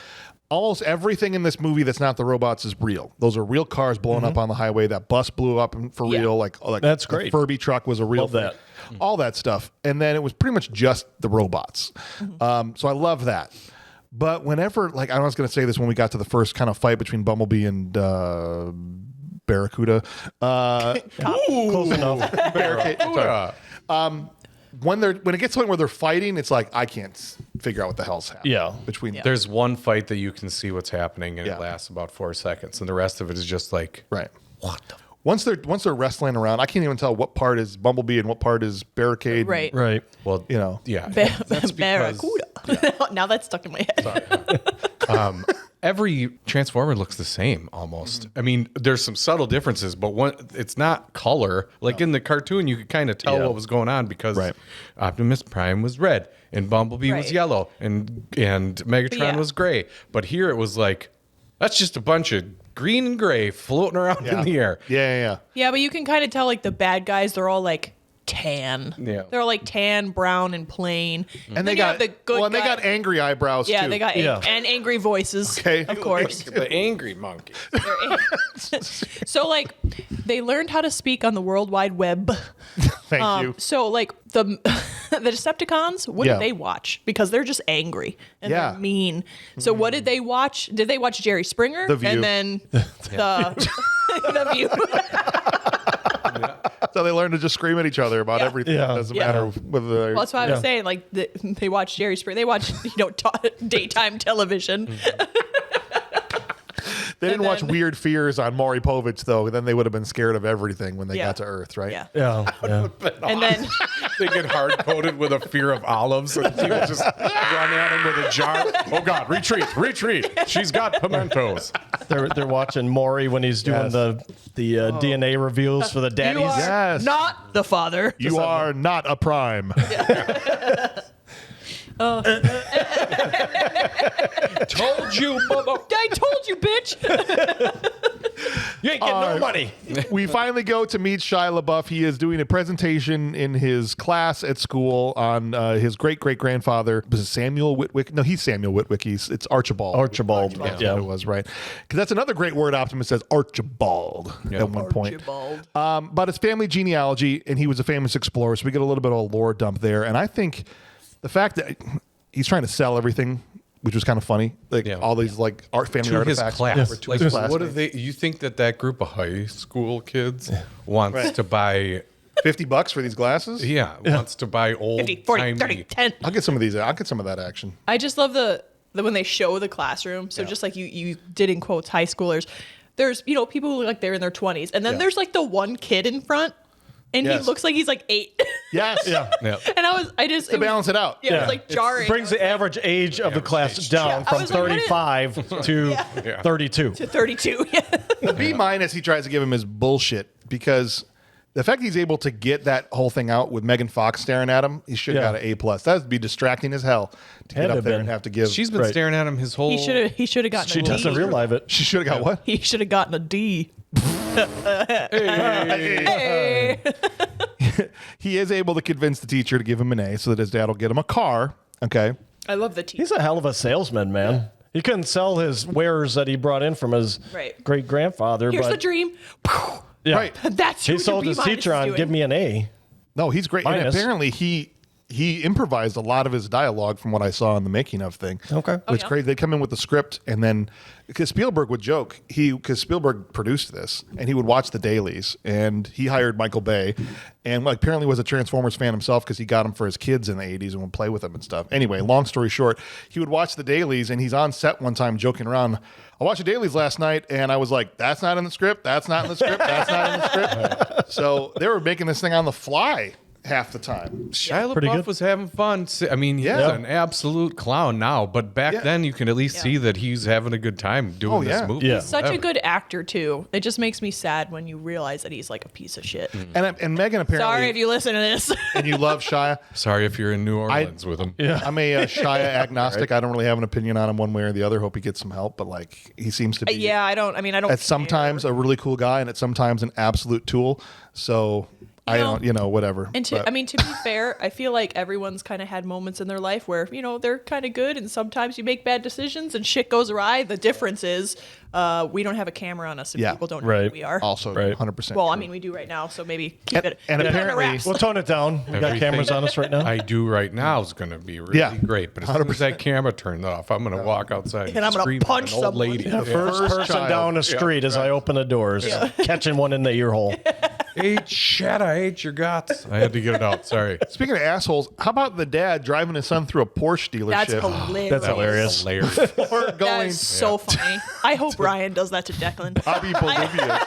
almost everything in this movie that's not the robots is real. Those are real cars blowing up on the highway. That bus blew up for Yeah. real. Like That's the great. Furby truck was a real Love thing. that. All that stuff. And then it was pretty much just the robots. So I love that. But whenever, I was going to say this when we got to the first kind of fight between Bumblebee and Barracuda. Close enough. Barricade. Sorry. When it gets to the point where they're fighting, it's like I can't figure out what the hell's happening. Yeah. Between There's one fight that you can see what's happening, and Yeah. it lasts about 4 seconds, and the rest of it is just right. What the? Once they're wrestling around, I can't even tell what part is Bumblebee and what part is Barricade. Right. Right. well, Yeah. that's because Barracuda. Now that's stuck in my head. every Transformer looks the same almost. I mean, there's some subtle differences, but it's not color. In the cartoon, you could kind of tell what was going on because Right. Optimus Prime was red and Bumblebee was Right. yellow and Megatron Yeah. was gray. But here it was that's just a bunch of green and gray floating around in the air. Yeah. Yeah, but you can kind of tell the bad guys, they're all tan. Yeah. They're all tan, brown, and plain. And they then you have got the good they got guy- angry eyebrows Yeah, too. they got Yeah. and angry voices. Okay. Of course. The angry monkey. So they learned how to speak on the World Wide Web. Thank you. So the the Decepticons, what Yeah. did they watch? Because they're just angry and Yeah. they're mean. So what did they watch? Did they watch Jerry Springer? The View. And then the View. So they learned to just scream at each other about Yeah. everything. Yeah. It doesn't Yeah. matter whether Well, that's why I was saying they watch Jerry Springer. They watch daytime television. they didn't watch then- Weird Fears on Maury Povich though. Then they would have been scared of everything when they Yeah. got to Earth, right? Yeah. Yeah. And then They get hard coded with a fear of olives, and people just run at him with a jar. Oh God, retreat! She's got pimentos. They're watching Maury when he's doing the DNA reveals for the you daddies. are Yes. not the father. You are not a prime. Told you, Bubba. I told you, bitch. You ain't getting no money. We finally go to meet Shia LaBeouf. He is doing a presentation in his class at school on his great-great-grandfather. Was it Samuel Witwick? No, he's Samuel Witwick. It's Archibald. Archibald. That's Yeah. what it was, right? Because that's another great word Optimus says, Archibald, at one point. Archibald. About his family genealogy, and he was a famous explorer, so we get a little bit of a lore dump there. And I think the fact that he's trying to sell everything, which was kind of funny, all these family To his artifacts. class. were to his classmates. What do they? You think that group of high school kids wants to buy? $50 for these glasses? Wants to buy old 50, 40, timey- 30, 10. I'll get some of these. I'll get some of that action. I just love the when they show the classroom. So just like you did in quotes, high schoolers. There's people who look like they're in their 20s, and then there's the one kid in front And Yes. he looks like he's like 8. Yes. Yeah. Yep. And I just To balance it out. Yeah, it was like jarring. Brings the average age of the class down I from was like, what is- 35 to 32. to 32. Yeah. The B- he tries to give him is bullshit because the fact he's able to get that whole thing out with Megan Fox staring at him, he should have got an A+. That would be distracting as hell to Had get to up have there been. and have to give. She's been Right. staring at him his whole. He should have gotten She a doesn't D. realize it. She should have got what? He should have gotten a D. He is able to convince the teacher to give him an A so that his dad will get him a car. Okay. I love the teacher. He's a hell of a salesman, man. He couldn't sell his wares that he brought in from his Right. great grandfather. Here's but the dream. Yeah. Right. That's He what sold your his B-minus teacher is on doing. give me an A. No, he's great. And Minus. apparently he improvised a lot of his dialogue from what I saw in the making of thing. Okay. It's yeah? crazy. They come in with the script and then because Spielberg would joke, because Spielberg produced this and he would watch the dailies and he hired Michael Bay and apparently was a Transformers fan himself because he got him for his kids in the 80s and would play with them and stuff. Anyway, long story short, he would watch the dailies and he's on set one time joking around. I watched the dailies last night and I was like, that's not in the script. That's not in the script. That's not in the script. So they were making this thing on the fly half the time. Shia Pretty LaBeouf good. was having fun. I mean, he's Yeah. an absolute clown now, but back Yeah. then you can at least see that he's having a good time doing Oh, yeah. this movie. Yeah. Such a good actor too. It just makes me sad when you realize that he's like a piece of shit. And Megan apparently, Sorry if you listen to this. and you love Shia. Sorry if you're in New Orleans with him. I'm a Shia agnostic. I don't really have an opinion on him one way or the other. Hope he gets some help, but like he seems to be Yeah, I don't at care. sometimes a really cool guy and at sometimes an absolute tool. So I know, don't, whatever. And But- to be fair, I feel like everyone's kind of had moments in their life where, they're kind of good and sometimes you make bad decisions and shit goes awry. The difference is we don't have a camera on us and Yeah. people don't know Right. who we are. also Right. 100%. Well, I true. mean, we do right now, so maybe keep it. and keep it under apparently- wraps. We'll tone it down. We got Everything cameras on us right now. I do right now is going to be really Yeah. great, but as soon as that camera turned off, I'm going to walk outside And I'm gonna scream at punch an old someone. lady. The first person child. down the street as I open the doors, catching one in the ear hole. I hate your guts. I had to get it out. Sorry. Speaking of assholes, how about the dad driving his son through a Porsche dealership? That's hilarious. That's hilarious. Hilarious. Or That going is so funny. I hope Ryan does that to Declan. Bobby Bolivia.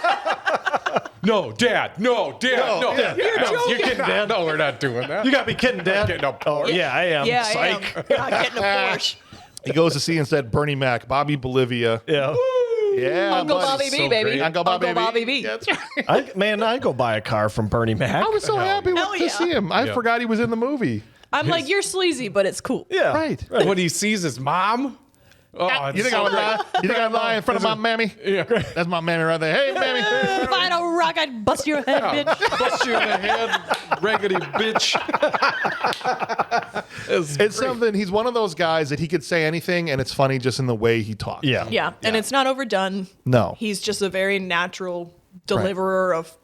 No, Dad. No, Dad. No. yeah. You're joking. You're kidding, Dad. No, we're not doing that. You got to be kidding, Dad. getting a Oh, yeah, I am. Yeah, I Psych. am. You're not getting a Porsche. He goes to see instead Bernie Mac, Bobby Bolivia. Yeah. Yeah, Uncle buddy. Bobby B, so baby. great. Uncle Bobby B. B. Yeah, that's right. I go buy a car from Bernie Mac. I was so happy Hell to yeah. see him. I Yeah. forgot he was in the movie. I'm like, you're sleazy, but it's cool. Yeah. Right. When he sees his mom. Oh, You think I would lie? You think I'd lie in front of my mammy? Yeah. That's my mammy right there. Hey, mammy. If I had a rock, I'd bust your head, bitch. Bust you in the head, raggedy bitch. It's something. He's one of those guys that he could say anything, and it's funny just in the way he talks. Yeah. Yeah, and it's not overdone. No. He's just a very natural deliverer of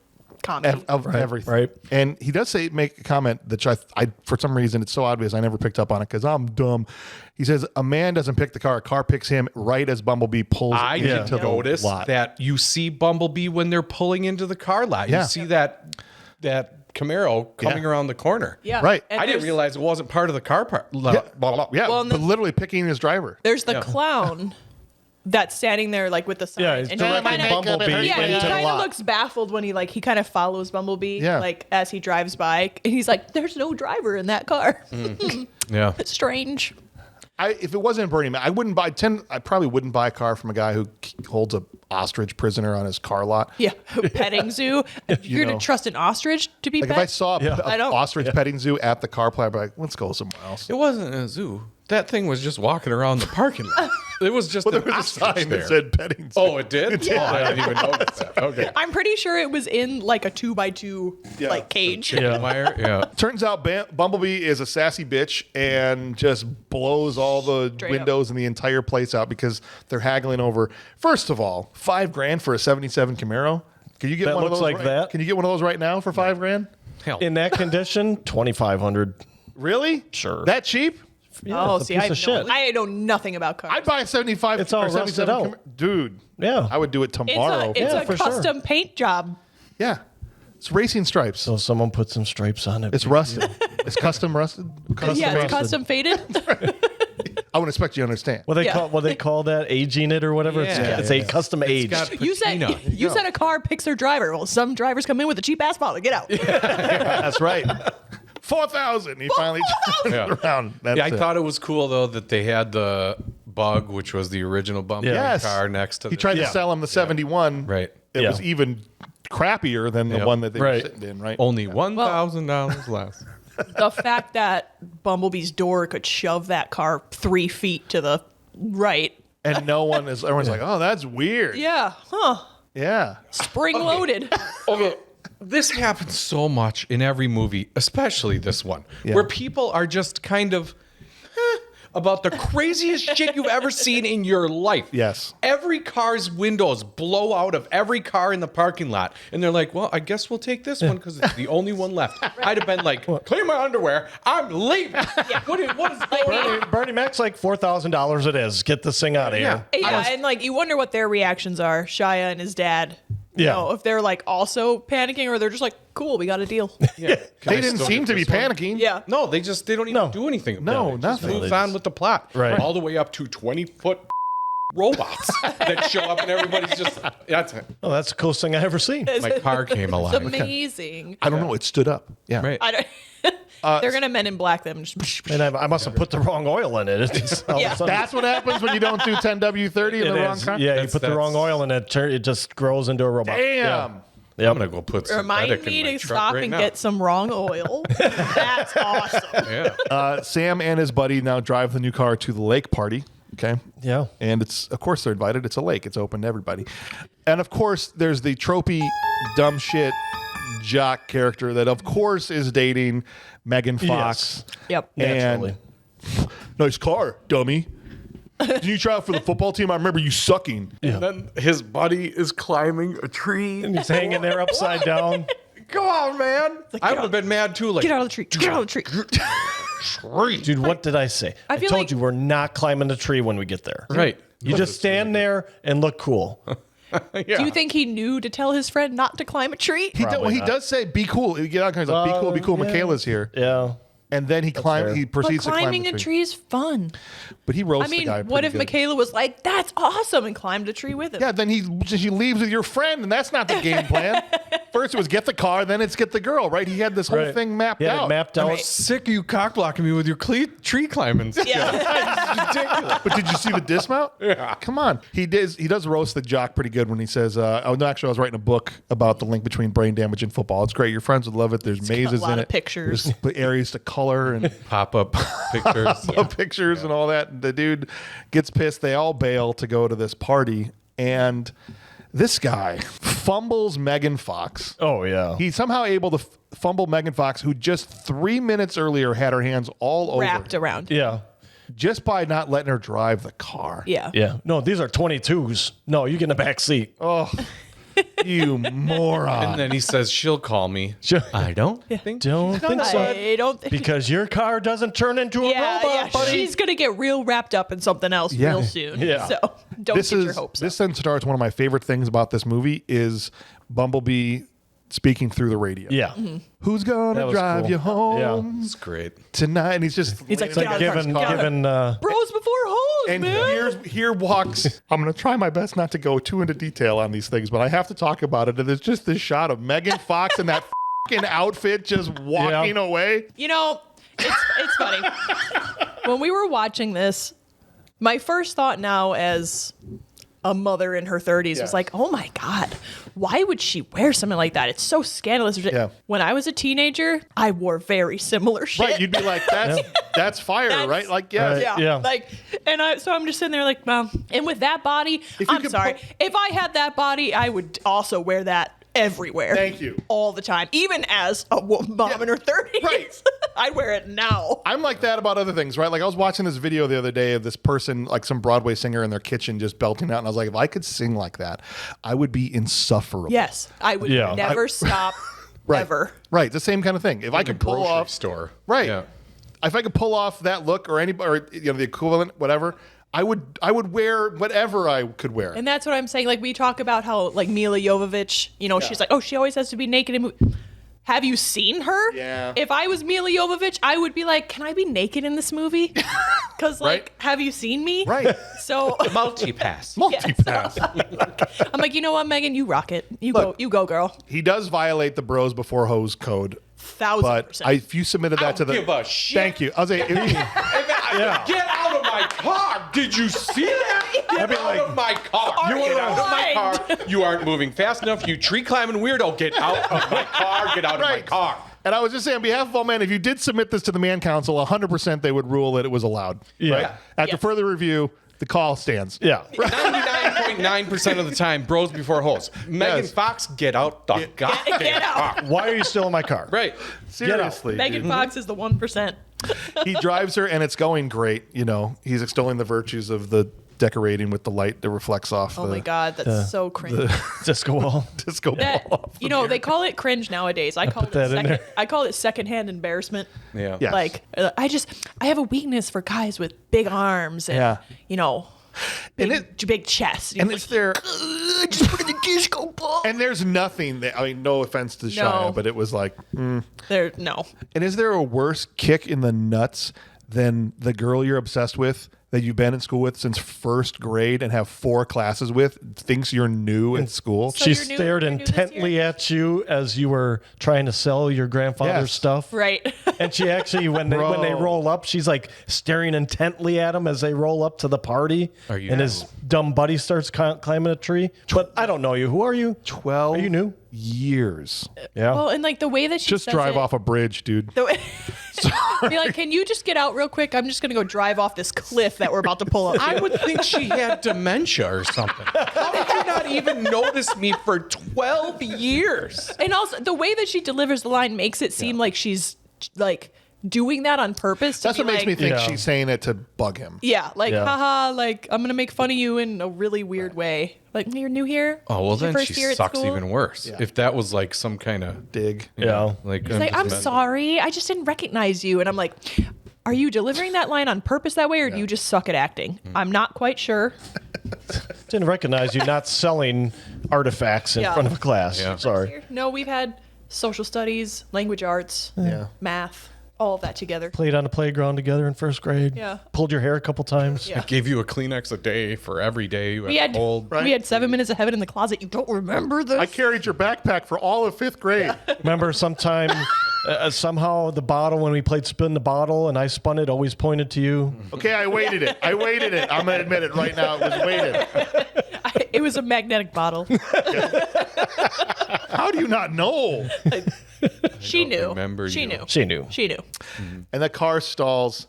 comedy. Of everything. right. And he does make a comment that I for some reason it's so obvious I never picked up on it because I'm dumb. He says a man doesn't pick the car; a car picks him right as Bumblebee pulls I into did the notice lot. that you see Bumblebee when they're pulling into the car lot. Yeah. You see that Camaro coming Yeah. around the corner. Yeah, Right. and I didn't there's- realize it wasn't part of the car part. Yeah, Well, and but the- literally picking his driver. There's the clown that's standing there like with the sign. Yeah, he's and he directing kinda- Bumblebee Yeah, he into the kind of lot. looks baffled when he kind of follows Bumblebee, Yeah. like as he drives by, and he's like, "There's no driver in that car." Yeah. It's strange. If it wasn't Bernie Mac, I probably wouldn't buy a car from a guy who holds a ostrich prisoner on his car lot. Yeah, petting zoo. You're know. gonna trust an ostrich to be Like pet? if I saw I a don't. ostrich petting zoo at the car plant, I'd be like, let's go somewhere else. It wasn't a zoo. That thing was just walking around the parking lot. It was just Well, an there was a ostrich sign there. that said petting zoo. Oh, it did? Oh, I didn't even notice that. Okay. I'm pretty sure it was in like a 2x2 like cage. Chicken wire? Yeah. Turns out Bumblebee is a sassy bitch and just blows all the Straight windows in the entire place out because they're haggling over, first of all, $5,000 for a 77 Camaro. Can you get That one of looks those like right? that? Can you get one of those right now for $5,000? Hell. In that condition, 2,500. Really? Sure. That cheap? Oh, it's a see, piece I of shit. know nothing about cars. I'd buy a 75. It's all or rusted 77 out. Dude. Yeah. I would do it it's tomorrow. a Yeah, for sure. custom paint job. Yeah. It's racing stripes. So someone put some stripes on it. It's rusted. It's custom rusted. Custom Yeah, rusted. it's custom faded. I wouldn't expect you to understand. What they call that, aging it or whatever. Yeah. It's a custom age. got You said a car picks their driver. Well, some drivers come in with a cheap ass model. Get out. That's right. 4,000. He finally turned it around. That's I it. thought it was cool though that they had the Bug, which was the original Bumblebee Yes. car, next to. He tried to sell him the 71. Right. It Yeah. was even crappier than the one that they were sitting in, right? Only $1,000 less. The fact that Bumblebee's door could shove that car 3 feet to the right. And everyone's like, oh, that's weird. Yeah. Huh. Yeah. Spring loaded. Okay. This happens so much in every movie, especially this one, where people are just kind of about the craziest shit you've ever seen in your life. Yes. Every car's windows blow out of every car in the parking lot. And they're like, well, I guess we'll take this one because it's the only one left. I'd have been like, clean my underwear. I'm leaving. What is going on? Bernie Mac's like $4,000 it is. Get this thing out of here. Yeah, and like you wonder what their reactions are, Shia and his dad. You Yeah. know, if they're like also panicking or they're just like, cool, we got a deal. Yeah. They didn't seem to be panicking. Yeah. No, they don't even do anything about No, it. It just nothing. moves on with the plot. Right. All the way up to 20-foot robots that show up and everybody's just, that's it. Oh, that's the coolest thing I ever seen. My car came It's alive. amazing. I don't know. It stood up. Yeah. Right. I don't, they're gonna Men in Black them. And I must have put the wrong oil in it. It's just, all of a Yeah. sudden- That's what happens when you don't do 10W30 in it the wrong is. car? Yeah, you That's- put the wrong that's- oil in it, it just grows into a robot. Damn. Yeah. I'm going to go put some Remind me to stop and get some wrong oil. That's awesome. Yeah. Sam and his buddy now drive the new car to the lake party. Okay. Yeah. And of course, they're invited. It's a lake. It's open to everybody. And of course, there's the tropey, dumb shit jock character that, of course, is dating Megan Fox. Yes. Yep. Naturally. And nice car, dummy. Did you try out for the football team? I remember you sucking. And then his buddy is climbing a tree. And he's hanging there upside down. Come on, man. I would have been mad too. Like, Get out of the tree. Get out of the tree. Dude, what did I say? I feel told like- you we're not climbing the tree when we get there. Right. You just stand there and look cool. Do you think he knew to tell his friend not to climb a tree? He does say, be cool. You get out he's like, be cool, yeah. Michaela's here. Yeah. And then he fair. he But proceeds to climb climbing the a tree. tree is fun. But he I roasts mean, the guy what pretty if good. Michaela was like, "That's awesome," and climbed a tree with him? Yeah, then he leaves with your friend, and that's not the game plan. First it was get the car, then it's get the girl, right? He had this whole Right. thing mapped Yeah, out. mapped I'm out. sick of you cock blocking me with your tree climbing. Yeah. But did you see the dismount? Yeah. Come on. He does roast the jock pretty good when he says, oh, no, actually, I was writing a book about the link between brain damage and football. It's great. Your friends would love it. There's mazes a lot in of it. pictures. There's areas to color and Pop-up pictures. pictures and all that. The dude gets pissed. They all bail to go to this party. And this guy fumbles Megan Fox. Oh, yeah. He's somehow able to fumble Megan Fox, who just 3 minutes earlier had her hands all Wrapped over around. Yeah. just by not letting her drive the car. Yeah. Yeah. No, these are 22s. No, you get in the back seat. Oh, you moron. And then he says, she'll call me. Sure. I don't think. Don't think so. I don't think. Because your car doesn't turn into a Yeah, robot, buddy. she's gonna get real wrapped up in something else Yeah. real soon. Yeah. So don't This get your is hopes this up. then starts one of my favorite things about this movie is Bumblebee speaking through the radio. Yeah. Mm-hmm. Who's gonna That was drive cool. you home It's great. tonight? And he's just He's like, It's like Get out of the car. giving Bros before hoes, and man. here walks. I'm gonna try my best not to go too into detail on these things, but I have to talk about it. And there's just this shot of Megan Fox in that fucking outfit just walking away. You know, it's funny. When we were watching this, my first thought now as a mother in her 30s was like, oh my God, why would she wear something like that? It's so scandalous. Yeah. When I was a teenager, I wore very similar shit. Right, you'd be like, that's fire, That's- right? Like, yeah. Right. Yeah. Yeah. Like, so I'm just sitting there like, Mom, and with that body, you I'm could sorry. put- If I had that body, I would also wear that everywhere. Thank you. All the time. Even as a mom in her 30s. right. I'd wear it now. I'm like that about other things, right? Like I was watching this video the other day of this person, like some Broadway singer in their kitchen just belting out. And I was like, if I could sing like that, I would be insufferable. Yes. I would Yeah. never stop Right. ever. Right. It's the same kind of thing. If I could pull Grocery off, store. right. Yeah. If I could pull off that look or the equivalent, whatever, I would wear whatever I could wear. And that's what I'm saying. Like, we talk about how, like, Mila Jovovich, she's like, oh, she always has to be naked in movies. have you seen her? Yeah. If I was Mila Jovovich, I would be like, can I be naked in this movie? Because, like, Right. have you seen me? Right. So Multi-pass. Multipass. I'm like, you know what, Megan? You rock it. You go, girl. He does violate the bros before hose code. 1000%. But if you submitted that to the, give a shit. Thank you. I'll say, Get out of my car! Did you see that? Get out of my car! Get out of my car! You aren't moving fast enough. You tree climbing weirdo! Get out of my car! Get out of my Right. car! and I was just saying, on behalf of all men, if you did submit this to the Man Council, 100% they would rule that it was allowed. Yeah. Right? After Yes. further review, the call stands. Yeah. 99.9% of the time, bros before hoes. Megan Yes. Fox, get out the goddamn Get out. car. Why are you still in my car? Right. Seriously. Megan Fox is the 1%. He drives her, and it's going great. You know, he's extolling the virtues of the decorating with the light that reflects off Oh the my God, that's so cringe. Disco wall. disco That, ball. you know, they call it cringe nowadays. I call that in there. it secondhand embarrassment. Yeah. Yes. Like, I have a weakness for guys with big arms and, Yeah. you know, And big chest. And it's there. just look at the disco ball. And there's nothing that, I mean, no offense to Shia, but it was like, No. and is there a worse kick in the nuts than the girl you're obsessed with that you've been in school with since first grade and have 4 classes with thinks you're new in school? So She you're new- stared you're new this intently year? at you as you were trying to sell your grandfather's Yes. stuff. Right. And she actually, when they roll up, she's like staring intently at him as they roll up to the party. Are you and his dumb buddy starts climbing a tree. But I don't know you. Who are you? 12 Are you new? years. Yeah. Well, and like the way that she Just says drive it, off a bridge, dude. the way, be like, can you just get out real quick? I'm just gonna go drive off this cliff that we're about to pull up. I would think she had dementia or something. How did you not even notice me for 12 years? And also the way that she delivers the line makes it seem like she's like doing that on purpose. That's to what be makes me like- think Yeah. she's saying it to bug him. Yeah, like Yeah. haha, like I'm gonna make fun of you in a really weird way. Like you're new here. Oh, well, It's your then first she year at sucks school?" even worse. If that was like some kind of, Dig. Yeah. like, She's like, I'm sorry, I just didn't recognize you, and I'm like, are you delivering that line on purpose that way, or do you just suck at acting? I'm not quite sure. Didn't recognize you not selling artifacts in Yeah. front of a class. Yeah. Sorry. No, we've had social studies, language arts, math, all of that together. Played on the playground together in first grade. Yeah. Pulled your hair a couple times. Yeah. Gave you a Kleenex a day for every day you We had had cold. we had 7 minutes of heaven in the closet. You don't remember this? I carried your backpack for all of 5th grade. Remember sometime, somehow the bottle, when we played spin the bottle and I spun it, always pointed to you. Okay, I waited it. I'm going to admit it right now. It was weighted. It was a magnetic bottle. How do you not know? She knew. remember She you. knew. She knew. She knew. And the car stalls.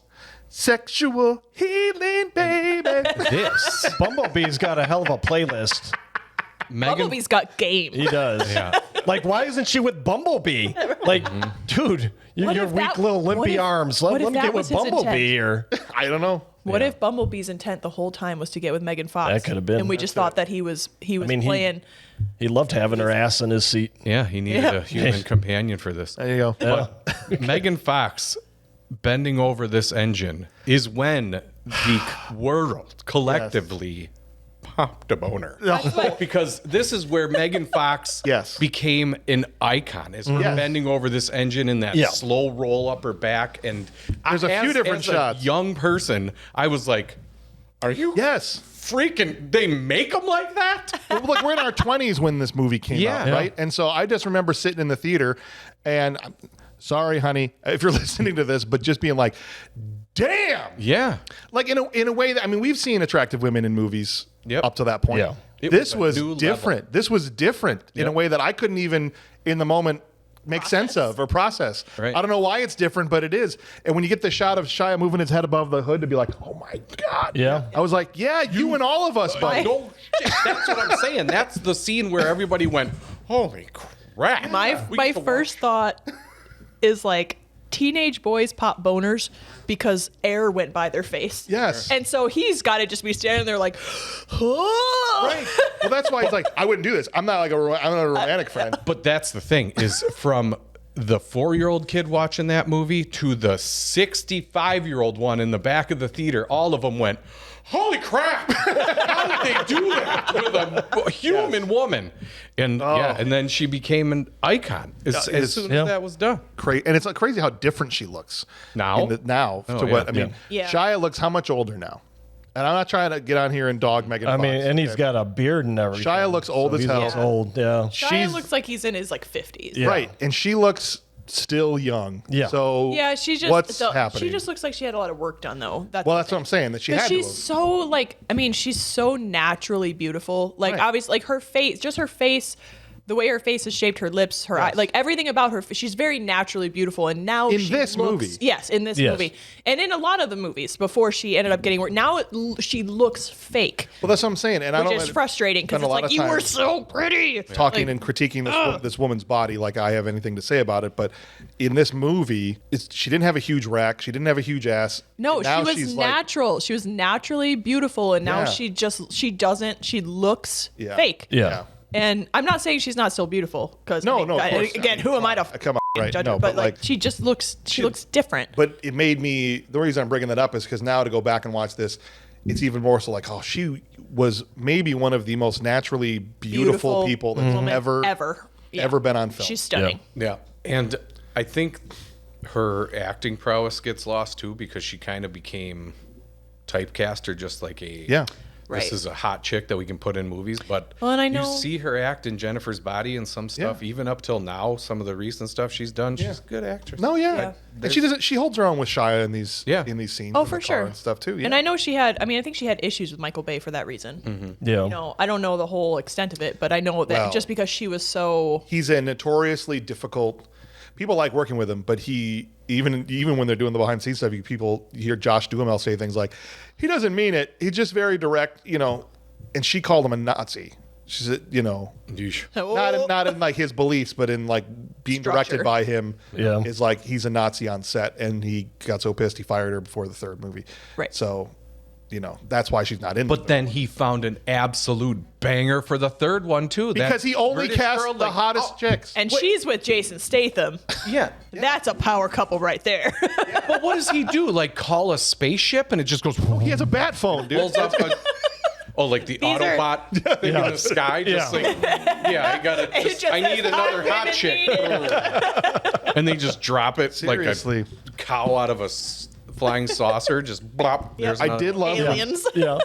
Sexual healing, baby. This. Bumblebee's got a hell of a playlist. Megan, Bumblebee's got game. He does. Yeah. Like, why isn't she with Bumblebee? Like, dude, What your if weak that- little what limpy if- arms. what Let if me that get was with his Bumblebee intent? here. I don't know. What if Bumblebee's intent the whole time was to get with Megan Fox? That could have been. And we just thought that he was mean, playing. He loved having her ass in his seat. Yeah, he needed Yeah. a human companion for this. There you go. Megan Fox bending over this engine is when the world collectively popped a boner. Because this is where Megan Fox Yes. became an icon, is Yes. bending over this engine in that Yeah. slow roll up her back. And There's a few different as shots. A young person, I was like, are you Yes. freaking, they make them like that? Well, look, we're in our 20s when this movie came Yeah. out, right? And so I just remember sitting in the theater and sorry, honey, if you're listening to this, but just being like, damn. Yeah. Like in a way that, I mean, we've seen attractive women in movies Yep. up to that point. Yeah. It This was a was new different. level. This was different in a Yep. way that I couldn't even in the moment make sense of or process. Right. I don't know why it's different, but it is. And when you get the shot of Shia moving his head above the hood to be like, oh my God. Yeah. I was like, yeah, you and all of us, buddy. No shit. That's what I'm saying. That's the scene where everybody went, holy crap. My We my get to first watch. thought is like teenage boys pop boners because air went by their face. Yes. And so he's got to just be standing there like, oh. Right. Well, that's why he's like, I wouldn't do this. I'm not like I'm not a romantic friend. But that's the thing is from the 4-year-old kid watching that movie to the 65-year-old one in the back of the theater, all of them went, holy crap! How did they do that with a human woman? And and then she became an icon as soon as that was done. And it's crazy how different she looks Now? what I mean. Yeah. Shia looks how much older now? And I'm not trying to get on here and dog Megan I Fox. mean, and he's got a beard and everything. Shia looks old as he hell. looks old, yeah. Shia looks like he's in his like 50s. Yeah. right, and she looks still young. Yeah. So Yeah, she just what's happening? She just looks like she had a lot of work done though. Well, that's what I'm saying. That she had she's to. so like she's so naturally beautiful. Like Right. obviously like her face, the way her face is shaped, her lips, her eye, like everything about her, she's very naturally beautiful. And now In she this looks, movie. yes, in this Yes. movie, and in a lot of the movies before she ended up getting work. Now she looks fake, Well, that's what I'm saying, and I which don't is frustrating because spend a it's lot like of you time were so pretty. talking Like, and critiquing this woman's body like I have anything to say about it. But in this movie, she didn't have a huge rack. She didn't have a huge ass. No, and now she was she's like- natural. She was naturally beautiful, and now Yeah. she looks Yeah. fake. Yeah. And I'm not saying she's not still beautiful because No, of course. again, who am I to Come on, right? judge No, her? But like like she just looks looks different. But it made me. The reason I'm bringing that up is because now to go back and watch this, it's even more so like, oh, she was maybe one of the most naturally beautiful people that's woman ever Yeah. been on film. She's stunning. Yeah, and I think her acting prowess gets lost too because she kind of became typecast or just like a Yeah. Right. This is a hot chick that we can put in movies, but Well, and I know- you see her act in Jennifer's Body and some stuff, even up till now, some of the recent stuff she's done. She's a good actress. No, yeah. Yeah. And she doesn't. She holds her own with Shia in these scenes. Oh, in for the car sure. and stuff too. Yeah. And I know she had. I mean, I think she had issues with Michael Bay for that reason. Mm-hmm. Yeah. You know, I don't know the whole extent of it, but I know that Well- just because she was so. He's a notoriously difficult. People like working with him, but he even when they're doing the behind the scenes stuff, you hear Josh Duhamel say things like, "He doesn't mean it. He's just very direct." You know, and she called him a Nazi. She said, you know, Yeesh. not in like his beliefs, but in like being Structure. directed by him. Yeah. Is like he's a Nazi on set, and he got so pissed he fired her before the third movie. Right. So, you know, that's why she's not in. But then he found an absolute banger for the third one too. because he only cast the hottest chicks. And she's with Jason Statham. Yeah. That's a power couple right there. But what does he do? Like call a spaceship and it just goes. He has a bat phone, dude. Pulls up like the These are- Autobot thing in the sky, just like I gotta. It Just, just I says need another hot women chick, needed. and they just drop it Seriously. like a cow out of a flying saucer. Just blop. There's I another did love Aliens. Yeah.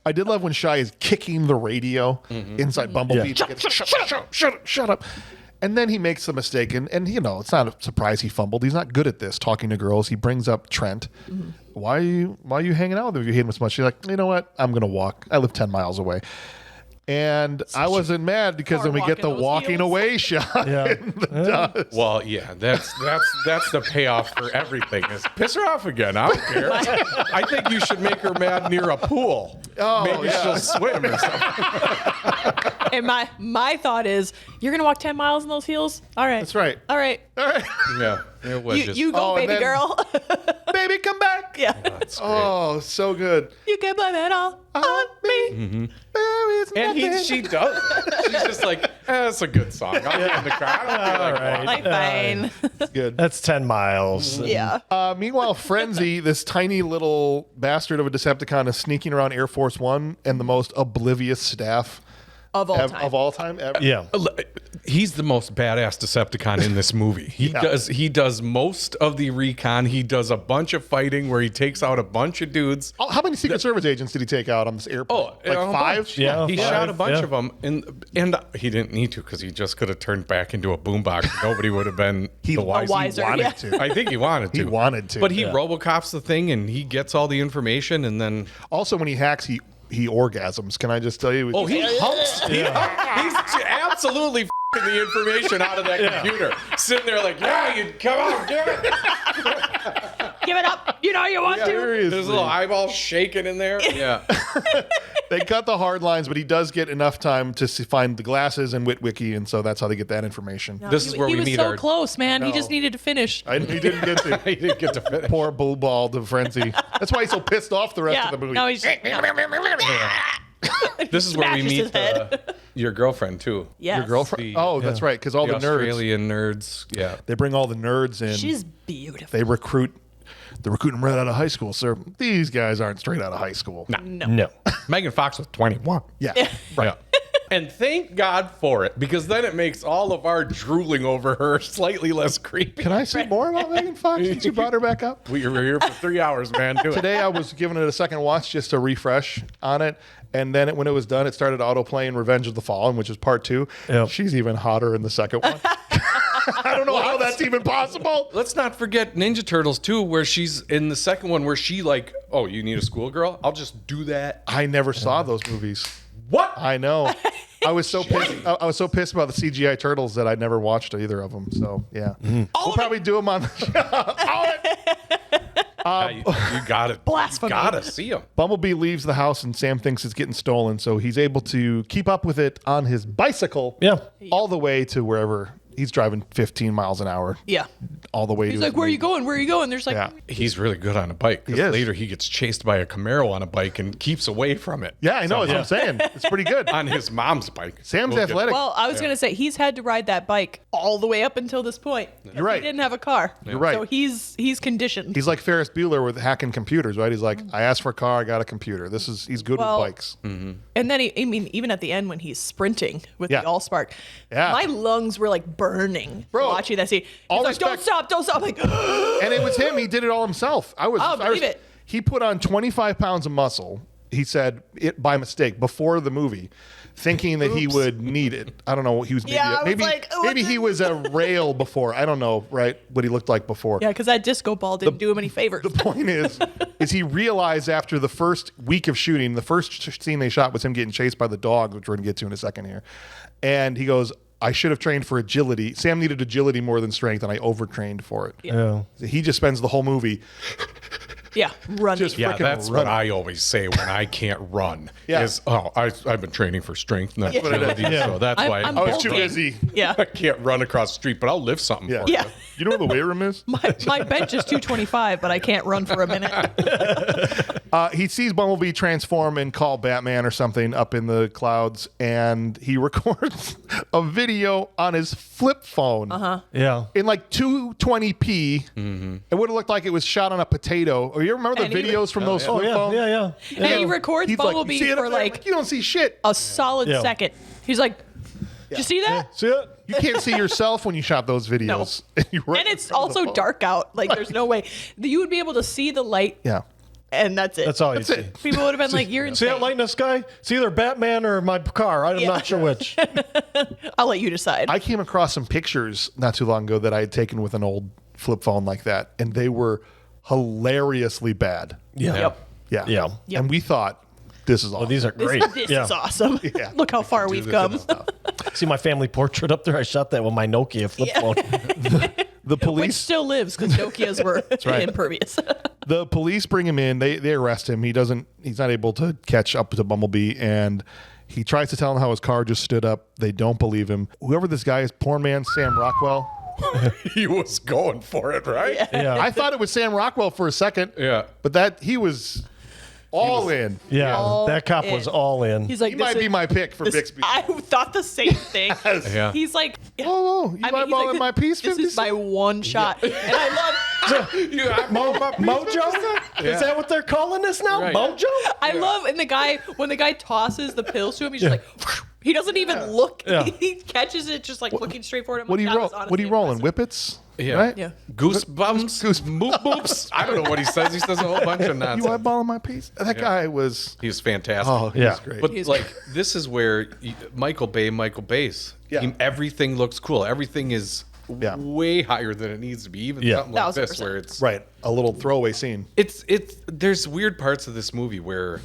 I did love when Shia is kicking the radio inside Bumblebee. Yeah. To get, shut up. And then he makes the mistake, and you know, it's not a surprise he fumbled. He's not good at this, talking to girls. He brings up Trent. Why are you hanging out with him if you hate him so much? She's like, you know what? I'm going to walk. I live 10 miles away. And I wasn't mad because then we get the walking those walking heels. away shot Yeah. in the dust. Well, yeah, that's the payoff for everything. Is piss her off again. I don't care. I think you should make her mad near a pool. Maybe she'll swim or something. And my thought is, you're gonna walk 10 miles in those heels? All right. That's right. All right. Yeah, it was just. You go, Oh, and baby then- girl. Baby, come back. Yeah. That's great. Oh, so good. You can blame it all on me. There is And nothing. she does. She's just like, that's a good song. I'll get in the car. I don't feel like walking. Like, fine. Good. That's 10 miles. Yeah. Meanwhile, Frenzy, this tiny little bastard of a Decepticon, is sneaking around Air Force One and the most oblivious staff Of all time. of all time ever. Yeah. He's the most badass Decepticon in this movie. He does most of the recon. He does a bunch of fighting where he takes out a bunch of dudes. Oh, how many Secret Service agents did he take out on this airplane? Like a 5? bunch. Yeah. He Five, shot a bunch yeah. of them, and he didn't need to because he just could have turned back into a boombox. Nobody would have been the wise. wiser, He wanted yeah. to. I think he wanted to. He wanted to. But he Robocops the thing, and he gets all the information, and then Also, when he hacks, he orgasms. Can I just tell you? he humps. He's absolutely f***ing the information out of that computer. Sitting there like, yeah, you come on, give it. Give it up. You know you want to. Seriously. There's a little eyeball shaking in there. Yeah. They cut the hard lines, but he does get enough time to find the glasses and Witwicky, and so that's how they get that information. This is where he we was meet so our. close, man. He just needed to finish. He didn't get to. He didn't get to finish. Poor Blue Ball to Frenzy. That's why he's so pissed off the rest Yeah. of the movie. No, he's This is where we Smashes his meet head. your girlfriend too. Yes. Your girlfriend? The- Oh, that's right, because all the nerds. Australian nerds. Yeah. They bring all the nerds in. She's beautiful. They recruit they're recruiting them right out of high school, sir. These guys aren't straight out of high school. No. Megan Fox was 21. Yeah. Right. And thank God for it, because then it makes all of our drooling over her slightly less creepy. Can I say more about Megan Fox since you brought her back up? We were here for 3 hours, man. Do it. Today I was giving it a second watch just to refresh on it. And then when it was done, it started auto-playing Revenge of the Fallen, which is part 2. Yep. She's even hotter in the second one. I don't know how that's even possible. Let's not forget Ninja Turtles too, where she's in the second one where she like, oh, you need a schoolgirl? I'll just do that. I never saw those movies. What? I know. I was so pissed. I was so pissed about the CGI turtles that I never watched either of them. So yeah, we'll probably do them on the show. You got it. Blasphemy. You gotta see them. Bumblebee leaves the house and Sam thinks it's getting stolen, so he's able to keep up with it on his bicycle. Yeah. All the way to wherever he's driving 15 miles an hour. Yeah. All the way. He's to like, where are you going? Where are you going? There's like, Yeah. He's really good on a bike. 'Cause He is. later he gets chased by a Camaro on a bike and keeps away from it. Yeah, I know. That's what I'm saying. It's pretty good. On his mom's bike. Sam's We'll get- athletic. well, I was going to say he's had to ride that bike all the way up until this point. You're right. He didn't have a car. You're right. So he's conditioned. He's like Ferris Bueller with hacking computers, right? He's like, I asked for a car, I got a computer. He's good Well, with bikes. And then, I mean, even at the end when he's sprinting with Yeah. the Allspark, Yeah. my lungs were like burning Bro, watching that scene. He's all like, don't respect- stop. I'm like, And it was him. He did it all himself. I'll believe it. He put on 25 pounds of muscle, he said, it by mistake, before the movie, thinking that he would need it. I don't know. He was maybe, Yeah, I was maybe, like, oh, maybe what's he it? was a rail before. I don't know, right? What he looked like before. yeah, because that disco ball didn't do him any favors. The point is he realized after the first week of shooting, the first scene they shot was him getting chased by the dog, which we're going to get to in a second here. And he goes, I should have trained for agility. Sam needed agility more than strength, and I overtrained for it. Yeah. He just spends the whole movie yeah, running. just Yeah, freaking that's running. what I always say when I can't run. Yeah. Is, I've been training for strength, not Yeah. agility, so that's why I'm I was too bulking. busy. Yeah. I can't run across the street, but I'll lift something Yeah. for Yeah. you. You know where the weight room is? My bench is 225, but I can't run for a minute. He sees Bumblebee transform and call Batman or something up in the clouds, and he records a video on his flip phone Yeah. in like 220p. It would have looked like it was shot on a potato. Or you remember the And he- videos from those Oh, flip yeah. phones? Yeah. And he records He's like, Bumblebee "You see it up for there?" I'm like you don't see shit. a solid Yeah. second. He's like, did you see that? See it? You can't see yourself when you shot those videos. And, you're right And it's in front of the also phone. dark out. Like, there's no way. You would be able to see the light, Yeah. and that's it. That's all you see. it. People would have been like, you're See insane. that light in the sky? It's either Batman or my car. I'm not sure which. I'll let you decide. I came across some pictures not too long ago that I had taken with an old flip phone like that, and they were hilariously bad. Yeah. Yep. Yeah. Yeah. Yep. And we thought, this is awesome. Well, these are This, great. this yeah. is awesome. Yeah. Look how far we've come. See my family portrait up there? I shot that with my Nokia flip phone. The Which police still lives because Nokias were right. impervious. the police bring him in. They arrest him. He's not able to catch up to Bumblebee, and he tries to tell them how his car just stood up. They don't believe him. Whoever this guy is, porn man Sam Rockwell. He was going for it, right? Yeah. I thought it was Sam Rockwell for a second. Yeah. But he was all in. Yeah. All That cop was in. all in. He's like, He this might is- be my pick for this- Bixby. I thought the same thing. Yeah. He's like, Oh, you I mean, he's eyeballing like, my piece, This 50 is my one shot, and I love. Mojo? Is that what they're calling this now? Right. Mojo? I love, and when the guy tosses the pills to him, he's just like, he doesn't even look. Yeah. He catches it just like looking straight for him. What are you That was What are honestly you rolling? impressive. Whippets? Yeah. Right? Yeah. Goosebumps, moop boops. I don't know what he says. He says a whole bunch of You nonsense. eyeballing my piece? That guy was. He was fantastic. Oh, he Yeah. was great. But He's- like this is where Michael Bay's. Yeah. Everything looks cool. Everything is Yeah. way higher than it needs to be. Even Yeah. something like this 1000%. where it's Right. A little throwaway scene. it's there's weird parts of this movie where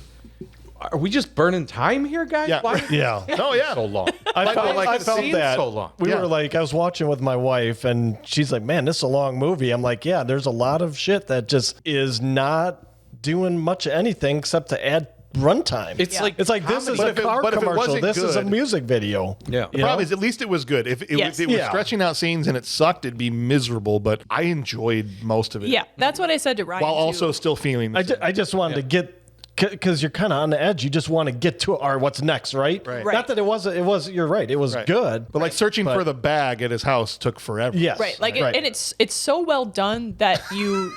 are we just burning time here, guys? Yeah. Why Yeah. Oh, yeah. so long? I felt, like I the felt scene that. so long. We Yeah. were like, I was watching with my wife, and she's like, "Man, this is a long movie." I'm like, "Yeah, there's a lot of shit that just is not doing much of anything except to add runtime." It's Yeah. like It's like this is But a if it- car but if it commercial. wasn't This is a good- music video. Yeah. The problem is, at least it was good. If it, Yes. it was Yeah. stretching out scenes and it sucked, it'd be miserable. But I enjoyed most of it. Yeah, that's what I said to Ryan. While too. also still feeling. I just wanted to get, because you're kind of on the edge. You just want to get to what's next, right? Right. Right. Not that it was. You're right. It was Right. good. But like searching for the bag at his house took forever. Yes. right, like, Right. and it's so well done that you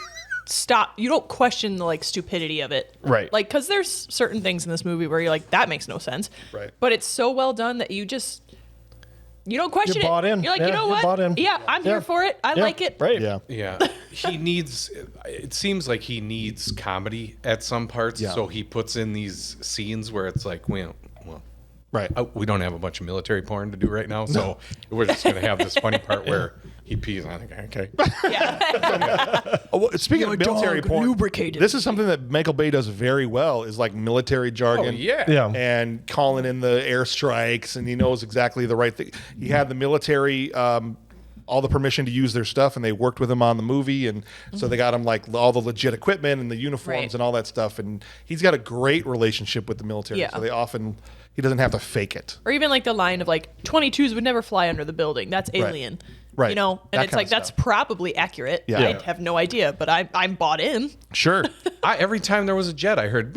stop. You don't question the like stupidity of it, Right. Like, because there's certain things in this movie where you're like, that makes no sense, Right. But it's so well done that you don't question You're bought it. in. You're like, Yeah, you know you're what? bought in. Yeah, I'm here for it. I like it. Right. Yeah. Yeah, he needs. It seems like he needs comedy at some parts, Yeah. so he puts in these scenes where it's like, well, Right. we don't have a bunch of military porn to do right now, so we're just gonna have this funny part where he pees. I think, okay, Oh, well, speaking of military dog porn, lubricated this is something that Michael Bay does very well. Is like military jargon. oh yeah, Yeah. And calling in the airstrikes, and he knows exactly the right thing. He had the military all the permission to use their stuff, and they worked with him on the movie, and so they got him like all the legit equipment and the uniforms Right. and all that stuff. And he's got a great relationship with the military, Yeah. so he doesn't have to fake it. Or even like the line of like 22s would never fly under the building. That's alien. Right. You know, and That it's kind like of that's stuff. probably accurate. Yeah. I Yeah. have no idea, but I'm bought in. Sure. every time there was a jet, I heard.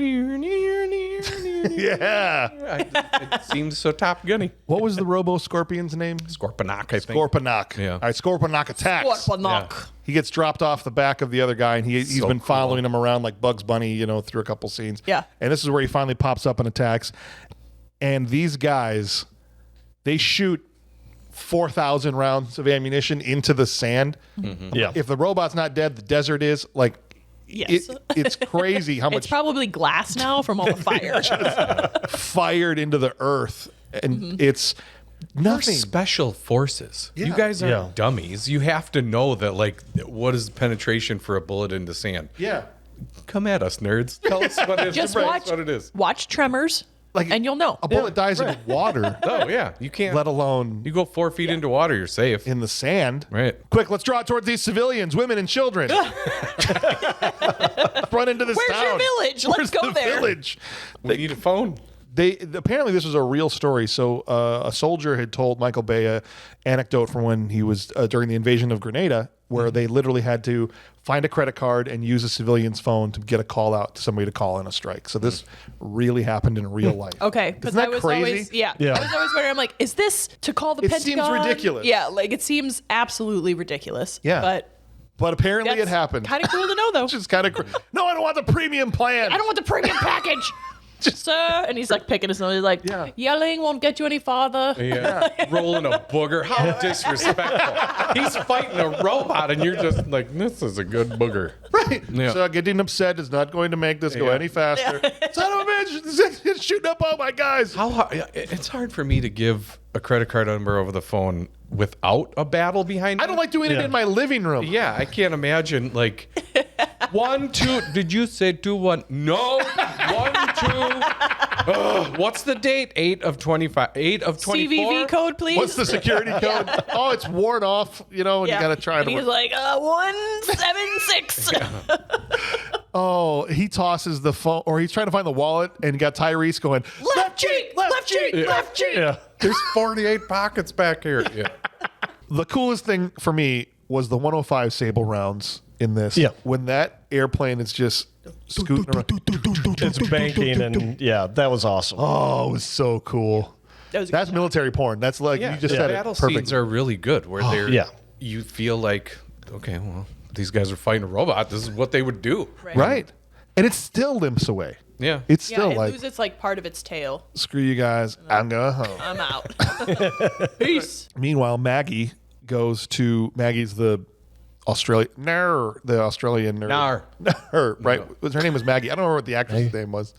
Yeah. It seemed so Top Gunny. What was the Robo Scorpion's name? Scorponok, I think. Scorponok. Yeah. All right, Scorponok attacks. What knock? He gets dropped off the back of the other guy, and he's So been cool. following him around like Bugs Bunny, through a couple scenes. Yeah. And this is where he finally pops up and attacks. And these guys, they shoot 4,000 rounds of ammunition into the sand. Yeah. If the robot's not dead, the desert is. Like, Yes. it's crazy how It's much probably glass now from all the fire. fired into the earth. And Mm-hmm. it's We're nothing. special forces. Yeah. You guys aren't Yeah. dummies. You have to know that, like, what is penetration for a bullet into sand? Yeah. Come at us, nerds. Tell us what it is. Just Tell us watch what it is. Watch Tremors, Like, and you'll know. A bullet dies in water, Oh, yeah. You can't. let alone You go 4 feet into water, you're safe. in the sand. Right. Quick, let's draw towards these civilians, women and children. Run into this Where's town. your village? Let's Where's go the there. village? We need a phone. They apparently this was a real story. So a soldier had told Michael Bay an anecdote from when he was during the invasion of Grenada, where they literally had to find a credit card and use a civilian's phone to get a call out to somebody to call in a strike. So this really happened in real life. Okay, because Isn't I that was crazy? always Yeah. I was always wondering. I'm like, is this to call the It seems Pentagon? ridiculous. Yeah, like it seems absolutely ridiculous. Yeah. but But apparently it that's happened. Kind of cool to know, though. Which is kind of no, I don't want the premium plan. I don't want the premium package, sir. And he's like picking his nose. He's like, Yeah. yelling won't get you any farther. Yeah. Rolling a booger. How disrespectful. He's fighting a robot, and you're just like, this is a good booger. Right. Yeah. So getting upset is not going to make this go Yeah. any faster. Son of a bitch, it's shooting up all my guys. How hard, it's hard for me to give a credit card number over the phone without a battle behind me. I don't like doing it in my living room. Yeah, I can't imagine, like, 1, 2. Did you say 2, 1? No. 1, 2. What's the date? 8 of 25. 8 of 24. CVV code, please. What's the security code? Oh, it's worn off, and you got to try and to he's like, 176. Oh, he tosses the phone, or he's trying to find the wallet, and you got Tyrese going, left cheek, left cheek, left cheek. Yeah. There's 48 pockets back here. Yeah. The coolest thing for me was the 105 Sable rounds in this. Yeah. When that airplane is just scooting around. It's banking, and yeah, that was awesome. Oh, it was so cool. That's military porn. That's like, you just the said battle it perfect. scenes are really good, where they're yeah. you feel like, okay, well, these guys are fighting a robot. This is what they would do. Right. And it still limps away. Yeah. It's Yeah, still it like, loses like part of its tail. screw you guys, I'm going home. I'm out. Peace. Meanwhile, Maggie's the Australian nerd. Nar. Right. Her name was Maggie. I don't remember what the actress's name was.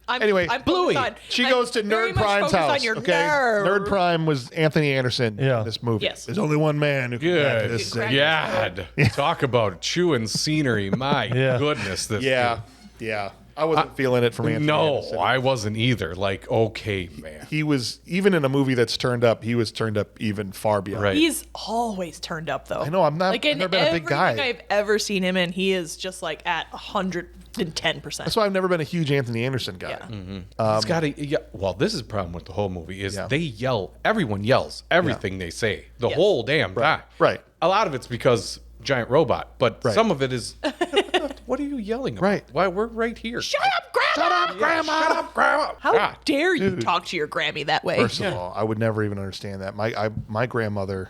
Anyway, I'm Bluey. focused on- She I'm goes to very Nerd much Prime's focused house. On your Okay, nerd. Nerd Prime was Anthony Anderson Yeah. in this movie. Yes. There's only one man who can crack Good. this thing. God. Talk about chewing scenery. My Yeah. goodness. This Yeah, yeah. I wasn't feeling it from Anthony No, Anderson. I wasn't either. Like, okay, man. He was, even in a movie that's turned up, he was turned up even far beyond. Right. He's always turned up though. I know, I'm not- Like I've in never been a big guy. everything I've ever seen him in, he is just like at 110%. That's why I've never been a huge Anthony Anderson guy. Yeah. He's got to. Yeah, well, this is the problem with the whole movie is Yeah. they yell. Everyone yells everything they say the whole damn time. Right. A lot of it's because giant robot, but Right. some of it is. What are you yelling about? Right. Why we're right here. Shut up, Grandma! Shut up, Grandma. How God. dare you talk to your Grammy that way? First of all, I would never even understand that. My grandmother,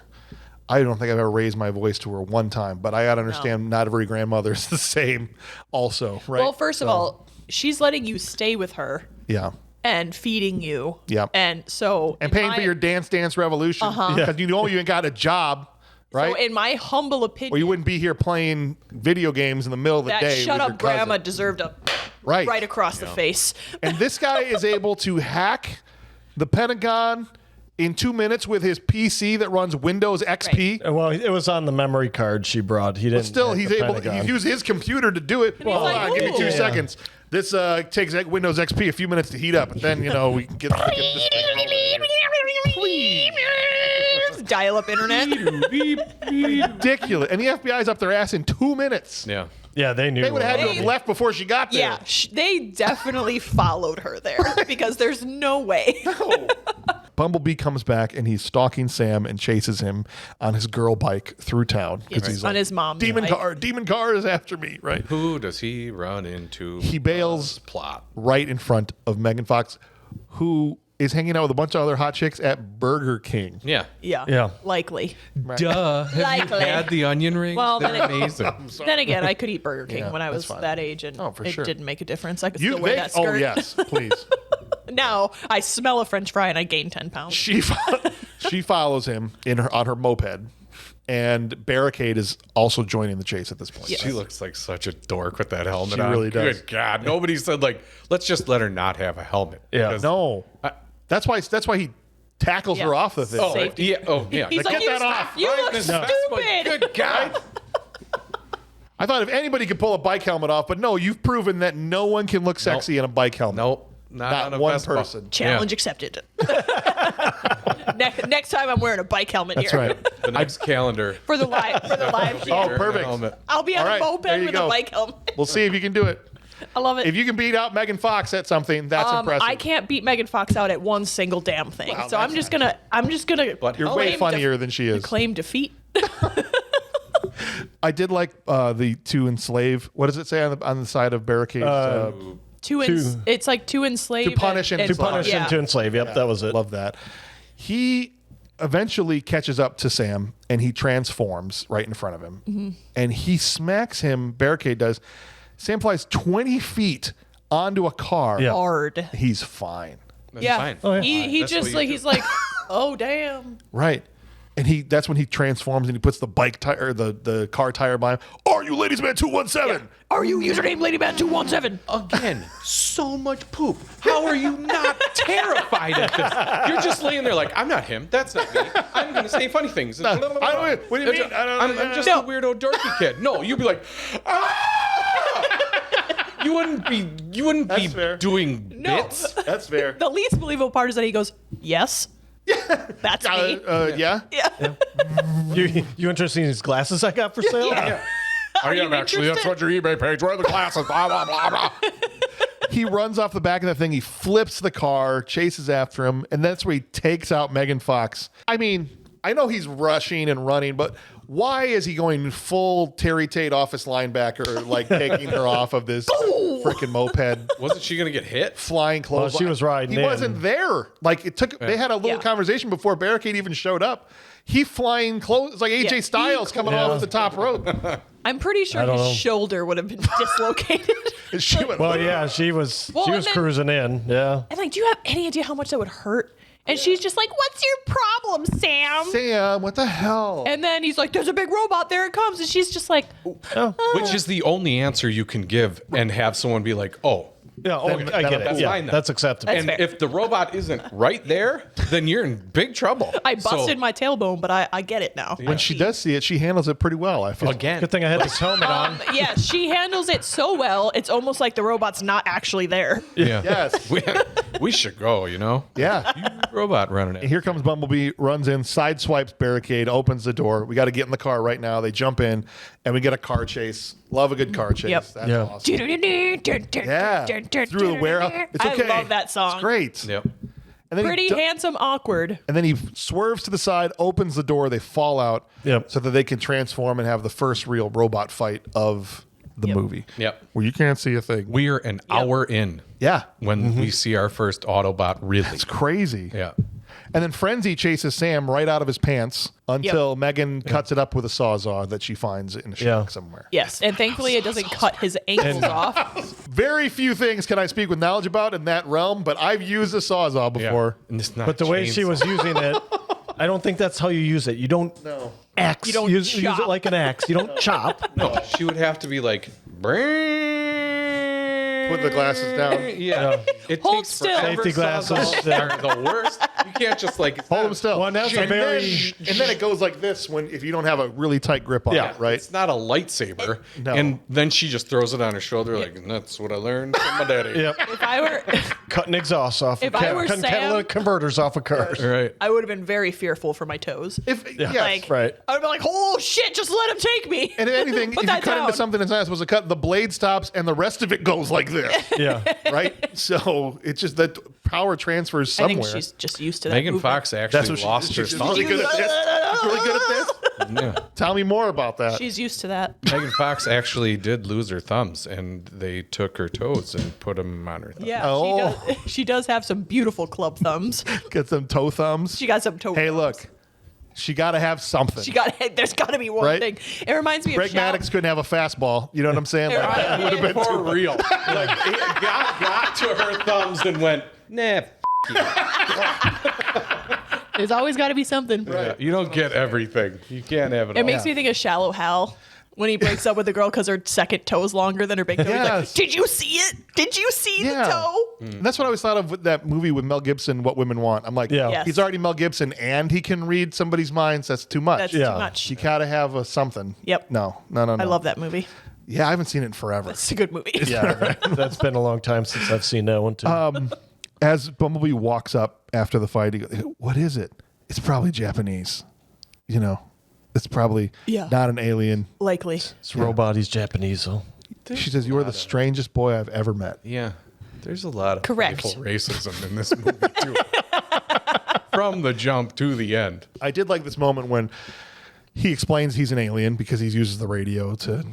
I don't think I've ever raised my voice to her one time, but I got to understand not every grandmother is the same also, right? Well, first of all, she's letting you stay with her yeah. and feeding you. Yep. And so. And paying for your Dance Revolution because you know you ain't got a job, right? So in my humble opinion. Or you wouldn't be here playing video games in the middle of the that day. shut with up your cousin. grandma deserved a Right. across the face. And this guy is able to hack the Pentagon in 2 minutes with his PC that runs Windows XP. Well, it was on the memory card she brought. He didn't. But still, hack he's the able. Pentagon. He used his computer to do it. Hold like, on, give me "Ooh." 2 Yeah. seconds. This takes Windows XP a few minutes to heat up, and then we can get this thing rolling. Dial up internet. Ridiculous. And the FBI's up their ass in 2 minutes. Yeah. Yeah, they knew. They would have had to have left before she got there. Yeah, they definitely followed her there because there's no way. Bumblebee comes back and he's stalking Sam and chases him on his girl bike through town because he's on like, his mom's demon bike. demon car is after me, right? Who does he run into? He bails Plot. right in front of Megan Fox, who is hanging out with a bunch of other hot chicks at Burger King. Yeah. Yeah, likely. Duh. Have Likely. you had the onion rings? Well, They're then amazing. Then again, I could eat Burger King Yeah, when I was that's fine. that age, and for it sure. didn't make a difference. I could You still wear they, that skirt. oh yes, please. Now I smell a French fry and I gain 10 pounds. She follows him on her moped, and Barricade is also joining the chase at this point. She looks like such a dork with that helmet She on. really does. Good God. Nobody said, let's just let her not have a helmet. Yeah. Because- No, that's why he tackles her off the thing. Oh, Safety. yeah. Oh, yeah. He's like, get you, that off. you look Brightness vest, but stupid. Good God. I thought if anybody could pull a bike helmet off, but no, you've proven that no one can look sexy in a bike helmet. Nope. Not on a one Vespa. person. Challenge accepted. Next time I'm wearing a bike helmet That's here. right. The next calendar. For the live show. Oh, Wearing a perfect. helmet. I'll be on All right, a moped there you with go. a bike helmet. We'll see if you can do it. I love it. If you can beat out Megan Fox at something, that's impressive. I can't beat Megan Fox out at one single damn thing. Wow, so I'm that's just gonna You're way funnier than she is. claim defeat. I did like the to enslave. What does it say on the side of Barricade? It's like to enslave. To punish and and to To punish yeah. and to enslave. Yep, that was it. Love that. He eventually catches up to Sam and he transforms right in front of him. Mm-hmm. And he smacks him, Barricade does. Sam flies 20 feet onto a car. Yeah. Hard. He's fine. That's Yeah. fine. Oh, yeah. He That's just what you like do. he's like, oh damn. Right. And that's when he transforms and he puts the bike tire, the car tire by him. Are you Ladies Man 217? Are you username LadyMan217? Again, so much poop. How are you not terrified at this? You're just laying there like, I'm not him. That's not me. I'm going to say funny things. I don't- what do you mean? I'm just a weirdo dorky kid. No, you'd be like, ah! You wouldn't be That's fair. doing No. bits. That's fair. The least believable part is that he goes, yes. That's me. Yeah. Yeah. You interested in these glasses I got for sale? Yeah. I am actually. That's interested? on your eBay page. Where are the glasses? Blah, blah, blah, blah. He runs off the back of that thing. He flips the car, chases after him, and that's where he takes out Megan Fox. I mean, I know he's rushing and running, but why is he going full Terry Tate office linebacker, like taking her off of this freaking moped? Wasn't she going to get hit? Flying clothes. Well, she was riding He in. wasn't there. Like it took. They had a little Yeah. conversation before Barricade even showed up. He flying clothes. It's like AJ Yeah. Styles coming Yeah. off the top rope. I'm pretty sure I don't his know. shoulder would have been dislocated. She went, Well, yeah, she was Well, she and was then- cruising in. Yeah. I'm like, do you have any idea how much that would hurt? And she's just like, what's your problem, Sam? Sam, what the hell? And then he's like, there's a big robot, there it comes. And she's just like, Which is the only answer you can give and have someone be like, oh. Yeah, I get it. That's Yeah, fine then. that's acceptable. And fair. if the robot isn't right there, then you're in big trouble. I busted my tailbone, but I get it now. when she does see it, she handles it pretty well. I feel. Again. Good thing I had this helmet on. Yeah, she handles it so well, it's almost like the robot's not actually there. Yeah. Yes. We should go, you know? Yeah. Robot running And it. here comes Bumblebee, runs in, sideswipes Barricade, opens the door. We got to get in the car right now. They jump in, and we get a car chase. Love a good car chase. Yep. That's Yeah. awesome. Yeah. Through the warehouse. It's okay. I love that song. It's great. Yep. And then Pretty handsome, awkward. And then he swerves to the side, opens the door. They fall out Yep. so that they can transform and have the first real robot fight of the movie. Yep. Where you can't see a thing. We are an hour in Yeah. when we see our first Autobot really. It's crazy. Yeah. And then Frenzy chases Sam right out of his pants until Megan cuts it up with a sawzall that she finds in a shack somewhere. Yes, and thankfully it doesn't cut his ankles off. Very few things can I speak with knowledge about in that realm, but I've used a sawzall before. And it's not But the way she was using it, I don't think that's how you use it. You don't axe. You don't use it chop. like an axe. You don't chop. No, she would have to be like, Put the glasses down. yeah. It Hold takes still. forever. Safety glasses. Sawzalls are the worst. You can't just like Hold them still. Well, that's a and, very- then it goes like this if you don't have a really tight grip on it, right? It's not a lightsaber. No. And then she just throws it on her shoulder like, that's what I learned from my daddy. Yep. If I were, Cutting exhausts off. If of I were Sam- catalytic converters off of cars. Right. I would have been very fearful for my toes. Yes. Like, right. I would be like, oh shit, just let him take me. And if anything, Put if you that cut down. into something that's not supposed to cut, the blade stops and the rest of it goes like this, Yeah. right? So it's just that power transfers I somewhere. think she's just used to that. Megan movement. Fox actually lost her she's thumb. really good at this. She's really good at this. Yeah. Tell me more about that. She's used to that. Megan Fox actually did lose her thumbs, and they took her toes and put them on her thumbs. Yeah, Oh. she does have some beautiful club thumbs. Get some toe thumbs. She got some toe. Hey, thumbs. look, she got to have something. There's got to be one Right? thing. It reminds me Greg of Shallow. Maddox couldn't have a fastball. You know what I'm saying? Like, that would have been For too real. Like, it got to her thumbs and went, nah, There's always got to be something. yeah, you don't get everything. You can't have it all. It makes me think of Shallow Hal when he breaks up with the girl because her second toe is longer than her big toe. He's like, Yes. did you see it? Did you see the toe? That's what I always thought of with that movie with Mel Gibson, What Women Want. I'm like, Yeah. Yes. he's already Mel Gibson and he can read somebody's minds. That's too much. That's Yeah. too much. You gotta have a something. Yep. No. I love that movie. Yeah, I haven't seen it in forever. It's a good movie. Yeah. That's been a long time since I've seen that one, too. As Bumblebee walks up after the fight, he goes, what is it? It's probably Japanese. You know, it's probably not an alien. Likely. This robot, he's Japanese, so. She says, you are the strangest boy I've ever met. Yeah. There's a lot of Correct. playful racism in this movie, too. From the jump to the end. I did like this moment when he explains he's an alien because he uses the radio to,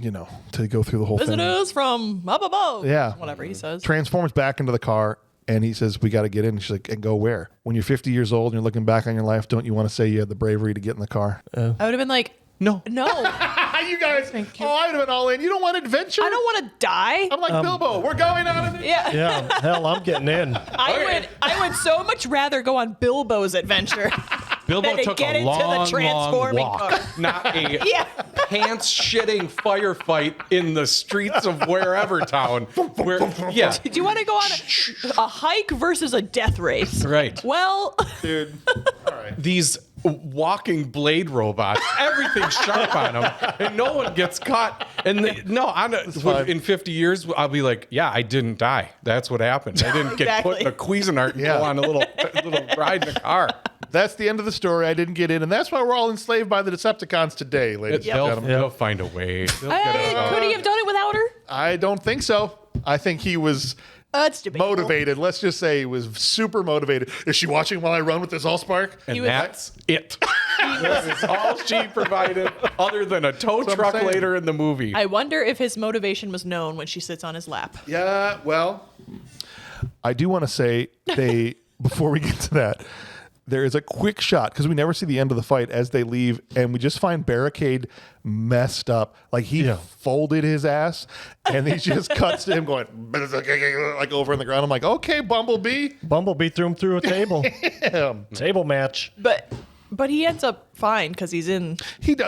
to go through the whole thing. Visitors from up above. Yeah. Whatever he says. Transforms back into the car and he says, we got to get in. She's like, and go where? When you're 50 years old and you're looking back on your life, don't you want to say you had the bravery to get in the car? I would have been like, No. no. You guys, I would have been all in. You don't want adventure? I don't want to die. I'm like, Bilbo, we're going on it. Yeah. Yeah, hell, I'm getting in. I would so much rather go on Bilbo's adventure Bilbo than to took get a into the long transforming walk, car. not a Yeah. pants-shitting firefight in the streets of wherever town. Where, yeah, Do you want to go on a hike versus a death race? right. Well, Dude. All right. These walking blade robots, everything's sharp on them, and no one gets caught. And in 50 years, I'll be like, yeah, I didn't die. That's what happened. I didn't get put in a Cuisinart and go on a little ride in a car. That's the end of the story. I didn't get in. And that's why we're all enslaved by the Decepticons today, ladies and gentlemen. They'll find a way. They'll get us out. could he have done it without her? I don't think so. I think he was It's debatable. motivated. Let's just say he was super motivated. Is she watching while I run with this Allspark? And was- that's it. That's all she provided, other than a tow what I'm truck saying. later in the movie. I wonder if his motivation was known when she sits on his lap. Yeah, well, I do want to say before we get to that, there is a quick shot because we never see the end of the fight as they leave, and we just find Barricade messed up. Like he folded his ass, and he just cuts to him going like over in the ground. I'm like, okay, Bumblebee. Bumblebee threw him through a table. Table match. But he ends up fine because he's in.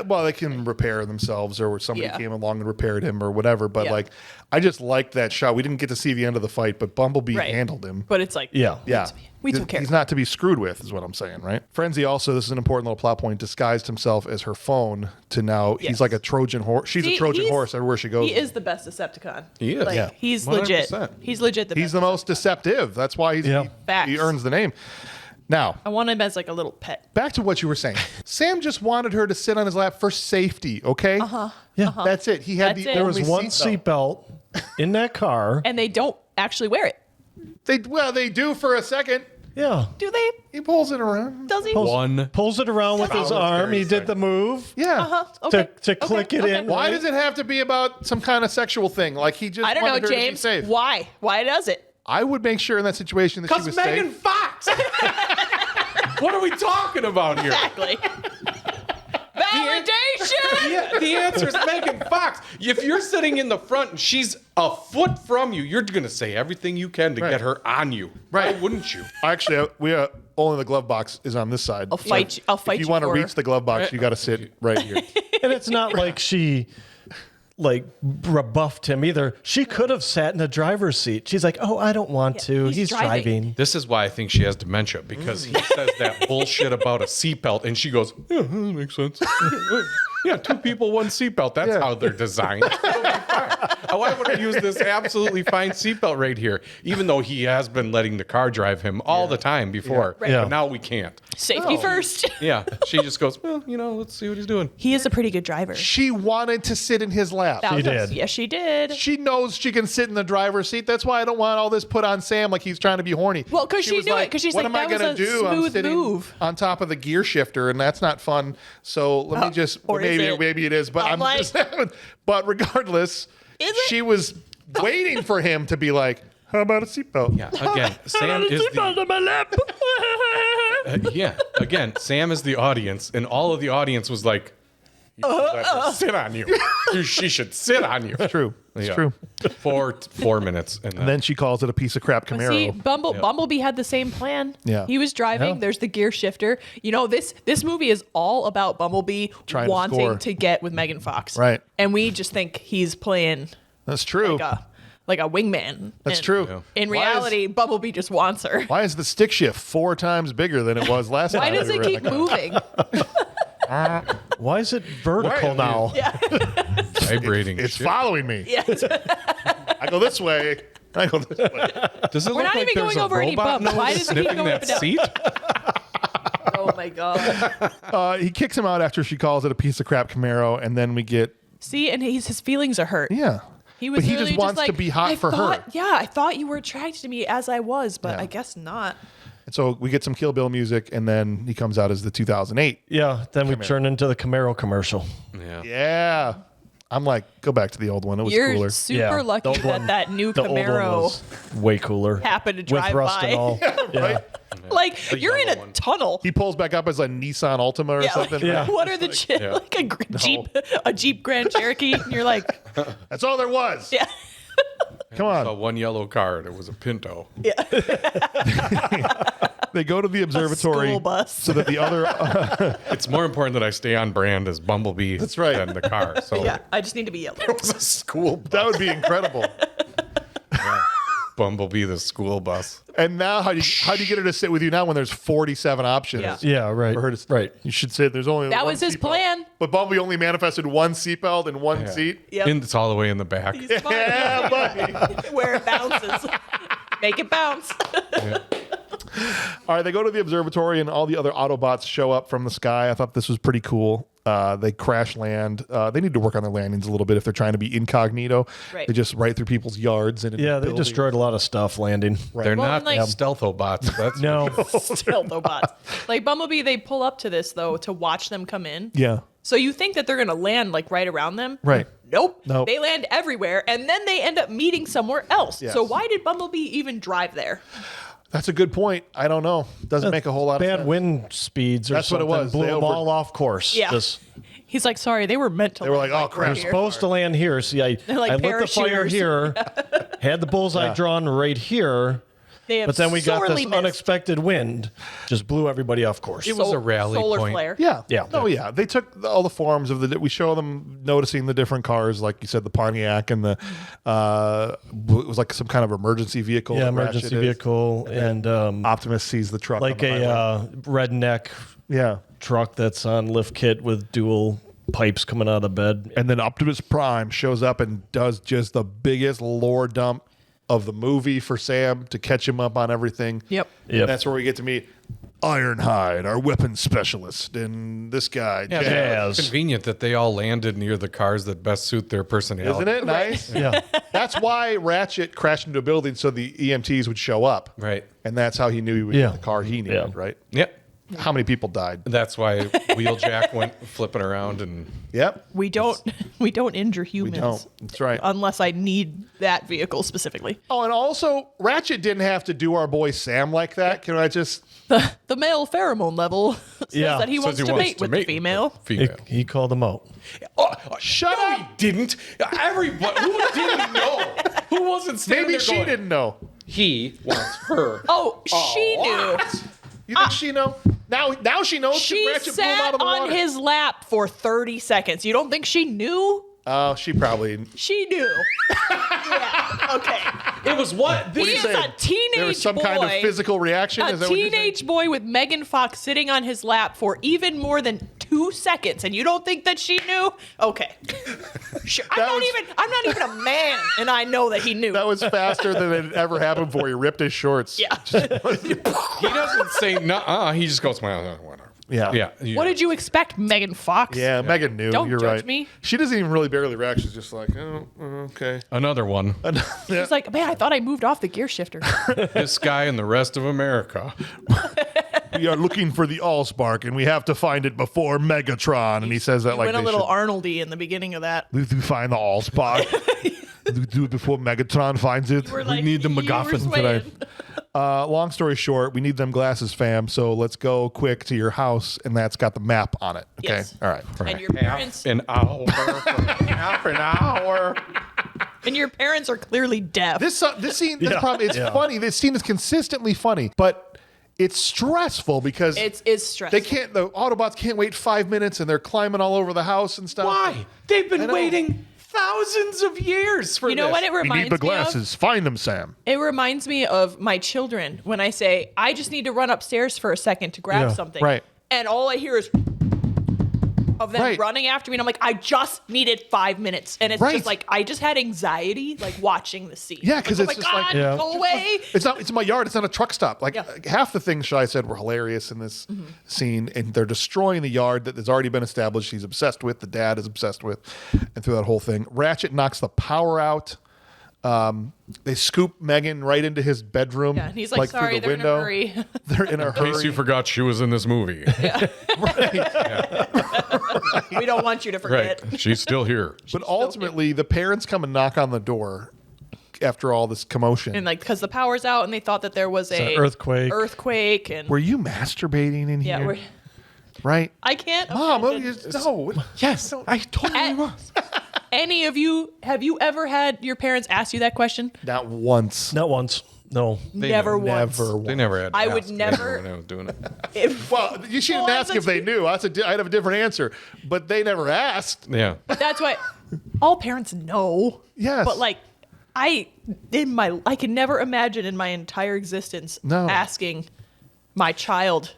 Well, they can repair themselves, or somebody Yeah. came along and repaired him, or whatever. But Yeah. I just liked that shot. We didn't get to see the end of the fight, but Bumblebee Right. handled him. But it's like, Yeah. we took care He's of not to be screwed with, is what I'm saying, right? Frenzy also, this is an important little plot point, disguised himself as her phone to now, Yes. he's like a Trojan horse. She's a Trojan horse everywhere she goes. He is the best Decepticon. He is. Like, Yeah. he's legit. 100%. He's legit the He's best. the most deceptive. That's why Facts. he earns the name. Now, I want him as like a little pet. back to what you were saying. Sam just wanted her to sit on his lap for safety, okay? Yeah. That's it. He had That's the it. There only was one seatbelt. seatbelt in that car. And they don't actually wear it. They do for a second. Yeah. Do they? He pulls it around. Does he? Pulls it around with his arm. He did the move Yeah. Okay. to click it in. Why does it have to be about some kind of sexual thing? Like he just I don't know, wanted her to be James. safe. Why? Why does it? I would make sure in that situation that she was Megan safe. Fox. What are we talking about here? Exactly. Validation. Yeah, the answer is Megan Fox. If you're sitting in the front and she's a foot from you, you're going to say everything you can to get her on you. Right. Why wouldn't you? Actually, only the glove box is on this side. I'll fight you. I'll fight If you you want to for reach her. the glove box, you got to sit right here. And it's not like she rebuffed him either. She could have sat in the driver's seat. She's like, oh, I don't want to. he's He's driving. driving. This is why I think she has dementia, because he says that bullshit about a seatbelt, and she goes, yeah, that makes sense. Yeah, 2 people, 1 seatbelt. That's how they're designed. It'll be fine. Why would I use this absolutely fine seatbelt right here? Even though he has been letting the car drive him all the time before. Right. Yeah. But now we can't. Safety first. Yeah. She just goes, well, let's see what he's doing. He is a pretty good driver. She wanted to sit in his lap. She did. Yes, she did. She knows she can sit in the driver's seat. That's why I don't want all this put on Sam like he's trying to be horny. Well, 'cause she was knew it, 'cause she's what like, am I that was gonna a do? I'm smooth sitting move. on top of the gear shifter, and that's not fun. So let me just or is it? maybe it is, but I'm like- just but regardless, Is it? she was waiting for him to be like, how about a seatbelt? Yeah. Again, Sam is Again, Sam is the audience, and all of the audience was like, you should let her sit on you. She should sit on you. True. It's Yeah. true. For 4 minutes. And And then she calls it a piece of crap Camaro. See, Bumblebee had the same plan. Yeah. He was driving. Yeah. There's the gear shifter. This movie is all about Bumblebee Trying to wanting score. to get with Megan Fox. Right. And we just think he's playing That's true. like a wingman. That's And true. In Why is- reality, Bumblebee just wants her. Why is the stick shift 4 times bigger than it was last Why time? does we it were in keep the car? moving? Why is it vertical Why- now? vibrating. It's shit. following me. Yes. I go this way. I go this way. Does it We're look not like even there's going a over any robot bumps. Why nose does it keep sniffing going that up and seat? Oh my god. He kicks him out after she calls it a piece of crap Camaro, and then we get See, and his feelings are hurt. yeah. He was But he literally just wants like, to be hot I for thought, her. Yeah, I thought you were attracted to me as I was, but Yeah. I guess not. And so we get some Kill Bill music, and then he comes out as the 2008. Yeah, then we turn into the Camaro commercial. Yeah. Yeah. I'm like, go back to the old one. It was You're cooler. super Yeah, lucky the old that one- that new The old one Camaro was way cooler. happened to drive with rust by. and all. Yeah. Like you're in a yellow one. tunnel. He pulls back up as a Nissan Altima or Yeah, something. Yeah. What are the like a Jeep Grand Cherokee? And you're like, That's all there was. yeah, Come on. One yellow car. It was a Pinto. They go to the observatory school bus. so that the other It's more important that I stay on brand as Bumblebee That's right. than the car. So yeah. I just need to be yellow. it was a school bus. that would be incredible. Bumblebee, the school bus. And now how do you get her to sit with you now when there's 47 options? Yeah. Yeah, right. For her to, right. You should say there's only That one was his seatbelt. plan. But Bumblebee only manifested one seatbelt in one seat. Yep. And it's all the way in the back. He's smart. Yeah, buddy. Where it bounces. Make it bounce. All right, they go to the observatory and all the other Autobots show up from the sky. I thought this was pretty cool. They crash land. They need to work on their landings a little bit if they're trying to be incognito. Right. They just right through people's yards and into Yeah, they buildings. destroyed a lot of stuff landing. They're Well, not and, like- stealthobots. That's No. Still no bots. Like Bumblebee, they pull up to this though to watch them come in. Yeah, So you think that they're gonna land like right around them? right. Nope. Nope. They land everywhere and then they end up meeting somewhere else. Yes. So why did Bumblebee even drive there? That's a good point. I don't know. Doesn't make a whole lot of Bad sense. wind speeds or That's what it something. was. Blew They them over- all off course. Yeah. Just- He's like, sorry, they were meant to. They were land like, oh, right crap. here. supposed to land here. See, I like lit the fire parachuters. here, had the bullseye drawn right here, They have but then we got sorely this missed. unexpected wind, just blew everybody off course. It was a rally solar point. flare. Yeah. Yeah. Oh, yeah. They took all the forms of the. We show them noticing the different cars, like you said, the Pontiac and the. It was like some kind of emergency vehicle. Yeah, that emergency Ratchet is. vehicle and Optimus sees the truck. like on the highway. a redneck Yeah. truck that's on lift kit with dual pipes coming out of the bed. And then Optimus Prime shows up and does just the biggest lore dump of the movie for Sam to catch him up on everything. Yep. Yep. And that's where we get to meet Ironhide, our weapons specialist, and this guy. Yeah, Jazz. Jazz. convenient that they all landed near the cars that best suit their personality. Isn't it nice? Yeah. That's why Ratchet crashed into a building so the EMTs would show up. Right. And that's how he knew he would Yeah. get the car he needed, Yeah. right? Yep. how many people died. That's why Wheeljack went flipping around and Yep. We don't injure humans. We don't. That's right. Unless I need that vehicle specifically. Oh, and also, Ratchet didn't have to do our boy Sam like that. Can I just... The male pheromone level says that he wants to mate with the female. He called him out. Oh, shut up! He didn't. Everybody who didn't know, who wasn't standing Maybe there she going, didn't know. He wants her. Oh, she knew. You think she know? Now she knows. She Ratchet blew him out sat of the on water. his lap for 30 seconds. You don't think she knew? Oh, she probably... She knew. Yeah, okay. It was what? He is a teenage There was some boy. kind of physical reaction? A Is that what you're saying? teenage boy with Megan Fox sitting on his lap for even more than 2 seconds, and you don't think that she knew? Okay. Sure. I'm not even a man, and I know that he knew. That was faster than it ever happened before. He ripped his shorts. Yeah. He doesn't say no. He just goes, well, whatever. Yeah. Yeah. What did you expect, Megan Fox? Yeah, Megan knew. Don't You're judge right. me. She doesn't even really barely react. She's just like, oh, okay. Another one. She's like, man, I thought I moved off the gear shifter. This guy and the rest of America. We are looking for the Allspark, and we have to find it before Megatron. And he says that He like went a they little should. Arnoldy in the beginning of that. We find the Allspark. We do it before Megatron finds it. We're like, need the you were MacGuffin swaying. today. Long story short, we need them glasses, fam. So let's go quick to your house, and that's got the map on it. Okay, Yes. all right. And your parents An hour. Half an hour. and your parents are clearly deaf. This scene, this Yeah. problem, it's Yeah. funny. This scene is consistently funny, but it's stressful because It's stressful. they can't. The Autobots can't wait 5 minutes, and they're climbing all over the house and stuff. Why? They've I been know. waiting thousands of years for You know this. what it We reminds need the me of? glasses. Find them, Sam. It reminds me of my children when I say, I just need to run upstairs for a second to grab Yeah, something. right. And all I hear is of them Right. running after me. And I'm like, I just needed 5 minutes. And it's Right. just like, I just had anxiety, like watching the scene. Yeah, 'cause Like, it's oh just my like- God, Yeah. go away. It's not. It's in my yard. It's not a truck stop. Like Yeah. half the things Shai said were hilarious in this Mm-hmm. scene, and they're destroying the yard that has already been established. He's obsessed with. The dad is obsessed with, and through that whole thing, Ratchet knocks the power out. They scoop Megan right into his bedroom. Yeah, and he's like, through sorry, the they're in a window. hurry. They're in a In case hurry. you forgot she was in this movie. We don't want you to forget. Right. She's still here. But ultimately, the parents come and knock on the door after all this commotion. And like, because the power's out and they thought that there was an a earthquake. and Were you masturbating in yeah, here? Right? I can't Mom, imagine. no. Yes, I totally was. Any of you, have you ever had your parents ask you that question? Not once. Not once. No. Never once. Never. They never had. To I would ask me never- when I was doing it. If, Well, you shouldn't Well, ask if they knew. I'd have a different answer. But they never asked. Yeah. that's why all parents know. Yes. But like, I can never imagine in my entire existence No. asking my child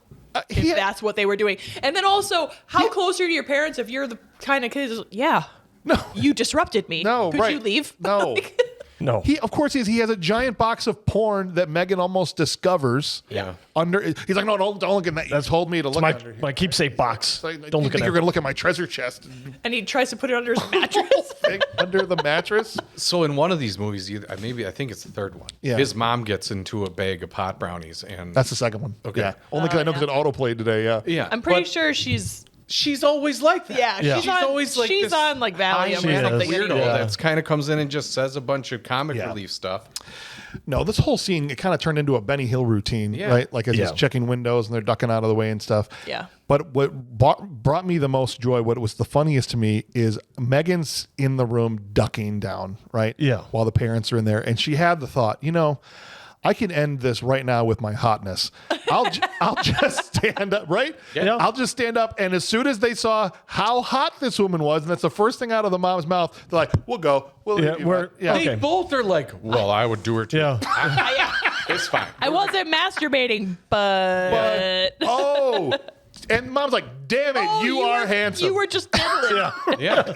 if he- that's what they were doing. And then also, how close are you to your parents if you're the kind of kid who's, yeah, No. you disrupted me. No, Could right. you leave? No. Like, No. Of course, he has a giant box of porn that Megan almost discovers. Yeah. He's like, no, don't look at that. You told me to look my, under here. my keepsake box. Like, Don't you look think at you're that. going to look at my treasure chest and he tries to put it under his mattress. under the mattress? So in one of these movies, I think it's the third one. Yeah. His mom gets into a bag of pot brownies, and That's the second one. Okay. Yeah. Only because I know because it autoplayed today. Yeah. yeah, I'm pretty but sure she's she's always like that. yeah, Yeah. she's, She's on, always like she's this on like Valium She or is. something. weirdo anyway. Yeah. that's kind of comes in and just says a bunch of comic Yeah. relief stuff. No, this whole scene, it kind of turned into a Benny Hill routine, Yeah. right? Like as he's Yeah. checking windows and they're ducking out of the way and stuff. Yeah. But what brought me the most joy, what was the funniest to me, is Megan's in the room ducking down, right? Yeah. While the parents are in there. And she had the thought, I can end this right now with my hotness. I'll just stand up, right? Yeah. I'll just stand up. And as soon as they saw how hot this woman was, and that's the first thing out of the mom's mouth, they're like, we'll go. We'll Yeah, leave you, we're- man." Yeah. okay. They both are like, well, I would do her too. Yeah. It's fine. I wasn't masturbating, but Oh. And mom's like, damn it, Oh, you are handsome. You were just diddling. Yeah.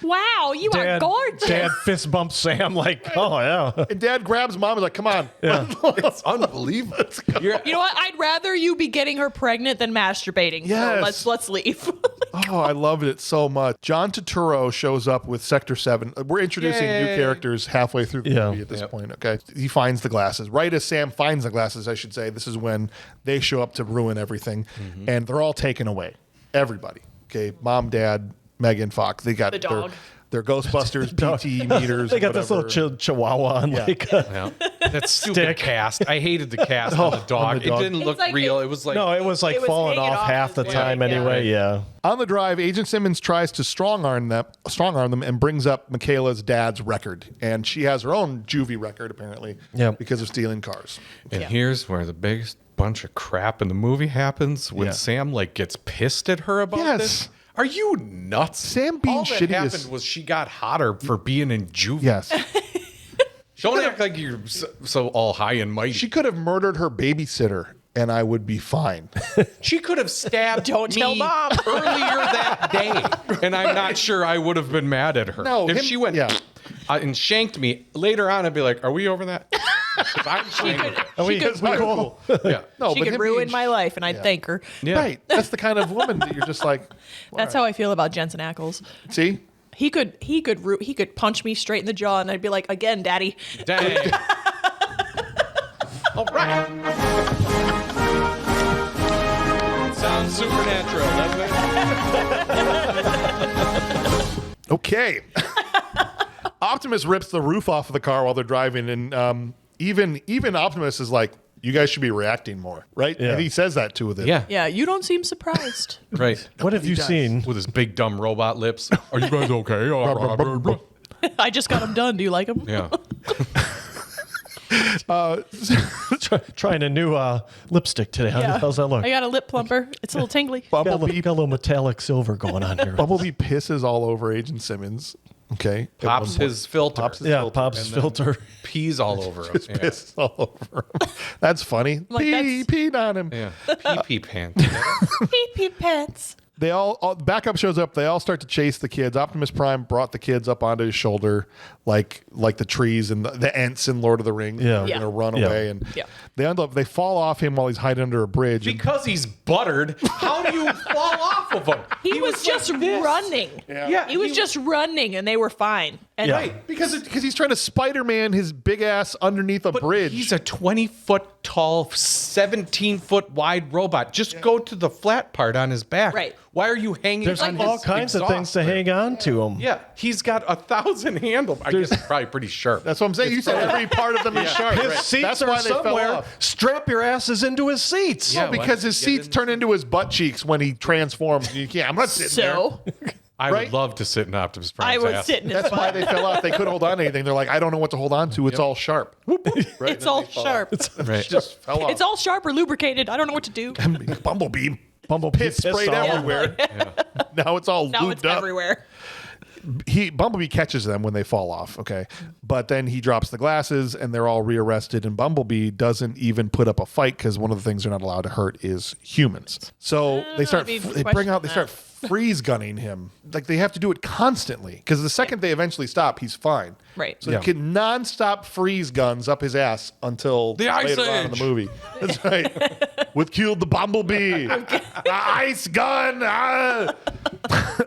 Wow, you are gorgeous. Dad fist bumps Sam like, oh yeah. And dad grabs mom and is like, come on. It's unbelievable. You know what? I'd rather you be getting her pregnant than masturbating. Yes. So let's leave. Oh, I loved it so much. John Turturro shows up with Sector 7. We're introducing new characters halfway through the movie at this point, okay? He finds the glasses. Right as Sam finds the glasses, I should say, this is when they show up to ruin everything. And they're all taken away. Everybody. Okay, Mom, Dad, Megan, Fox. They got The dog. their Ghostbusters PT meters. They got this little chihuahua on like That stupid cast. I hated the cast on the dog. the dog. It didn't look like real. they- It was like no, it was like It was falling hanging off off half his the leg, time anyway. Yeah. On the drive, Agent Simmons tries to strong arm them and brings up Michaela's dad's record. And she has her own juvie record, apparently, because of stealing cars. And here's where the biggest bunch of crap in the movie happens when Sam like gets pissed at her about this. Are you nuts? Sam being all that shitty happened is- was she got hotter for being in juvie. Yes. Don't act like you're so all high and mighty. She could have murdered her babysitter, and I would be fine. She could have stabbed Don't tell me Mom. earlier that day, and I'm not sure I would have been mad at her. No, if she went and shanked me later on, I'd be like, "Are we over that?" If I'm shanked her. She could, Cool. Yeah. No, she but could him ruin being- my life, and I'd thank her. Yeah. Right. That's the kind of woman that you're just like, That's how I feel about Jensen Ackles. see? He could punch me straight in the jaw, and I'd be like, "Again, Daddy." Dang. All right. Sounds supernatural, doesn't it? Okay. Optimus rips the roof off of the car while they're driving, and even Optimus is like, "You guys should be reacting more," right? Yeah. And he says that to them. Yeah. Yeah, you don't seem surprised. Right. What have you seen? With his big dumb robot lips. Are you guys okay? I just got him done. Do you like him? Yeah. Trying a new lipstick today. Yeah. How's that look? I got a lip plumper. It's a little tingly. Got a little metallic silver going on here. Bumblebee pisses all over Agent Simmons. Okay. Pops his filter. Pops his Yeah, filter. pops filter. Pees all over him. Yeah. Pisses all over him. That's funny. Like, Peed on him. Yeah. Pee-pee pants. Pee pants. They all backup shows up. They all start to chase the kids. Optimus Prime brought the kids up onto his shoulder, like the trees and the Ents in Lord of the Rings. Yeah. They're gonna run Yeah. away, and Yeah. they fall off him while he's hiding under a bridge. and- Because he's buttered, how do you fall off of him? He was just like this. running. Yeah. He was just running, and they were fine. And Yeah. Right. because he's trying to Spider-Man his big ass underneath a bridge. He's a 20-foot tall, 17-foot wide robot. Just go to the flat part on his back. Right. Why are you hanging There's on all his kinds of exhaust things to there? hang on to him. Yeah, he's got 1,000 handles. I guess it's probably pretty sharp. That's what I'm saying. You said every part of them is sharp. His Right. seats That's are why they fell somewhere. off. Strap your asses into his seats. Yeah. Because his Get seats in. turn into his butt cheeks when he transforms. I'm not sitting there. so I right? would love to sit in Optimus I Prime's was ass. sitting in his That's why butt. they fell off. They couldn't hold on to anything. They're like, I don't know what to hold on to. It's all sharp. Right? It's all sharp. Right. Just fell off. It's all sharp or lubricated. I don't know what to do. Bumblebee. Bumblebee Piss pissed sprayed off. everywhere. Now it's all Now lubed it's up. everywhere. Bumblebee catches them when they fall off, okay? But then he drops the glasses and they're all rearrested, and Bumblebee doesn't even put up a fight because one of the things they're not allowed to hurt is humans. So they start I'd be they bring out they questioning start freeze gunning him. Like they have to do it constantly because the second they eventually stop, he's fine. Right. So they can nonstop freeze guns up his ass until The Ice later on in the Age. movie. That's right. With killed the Bumblebee. The ice gun. Ah.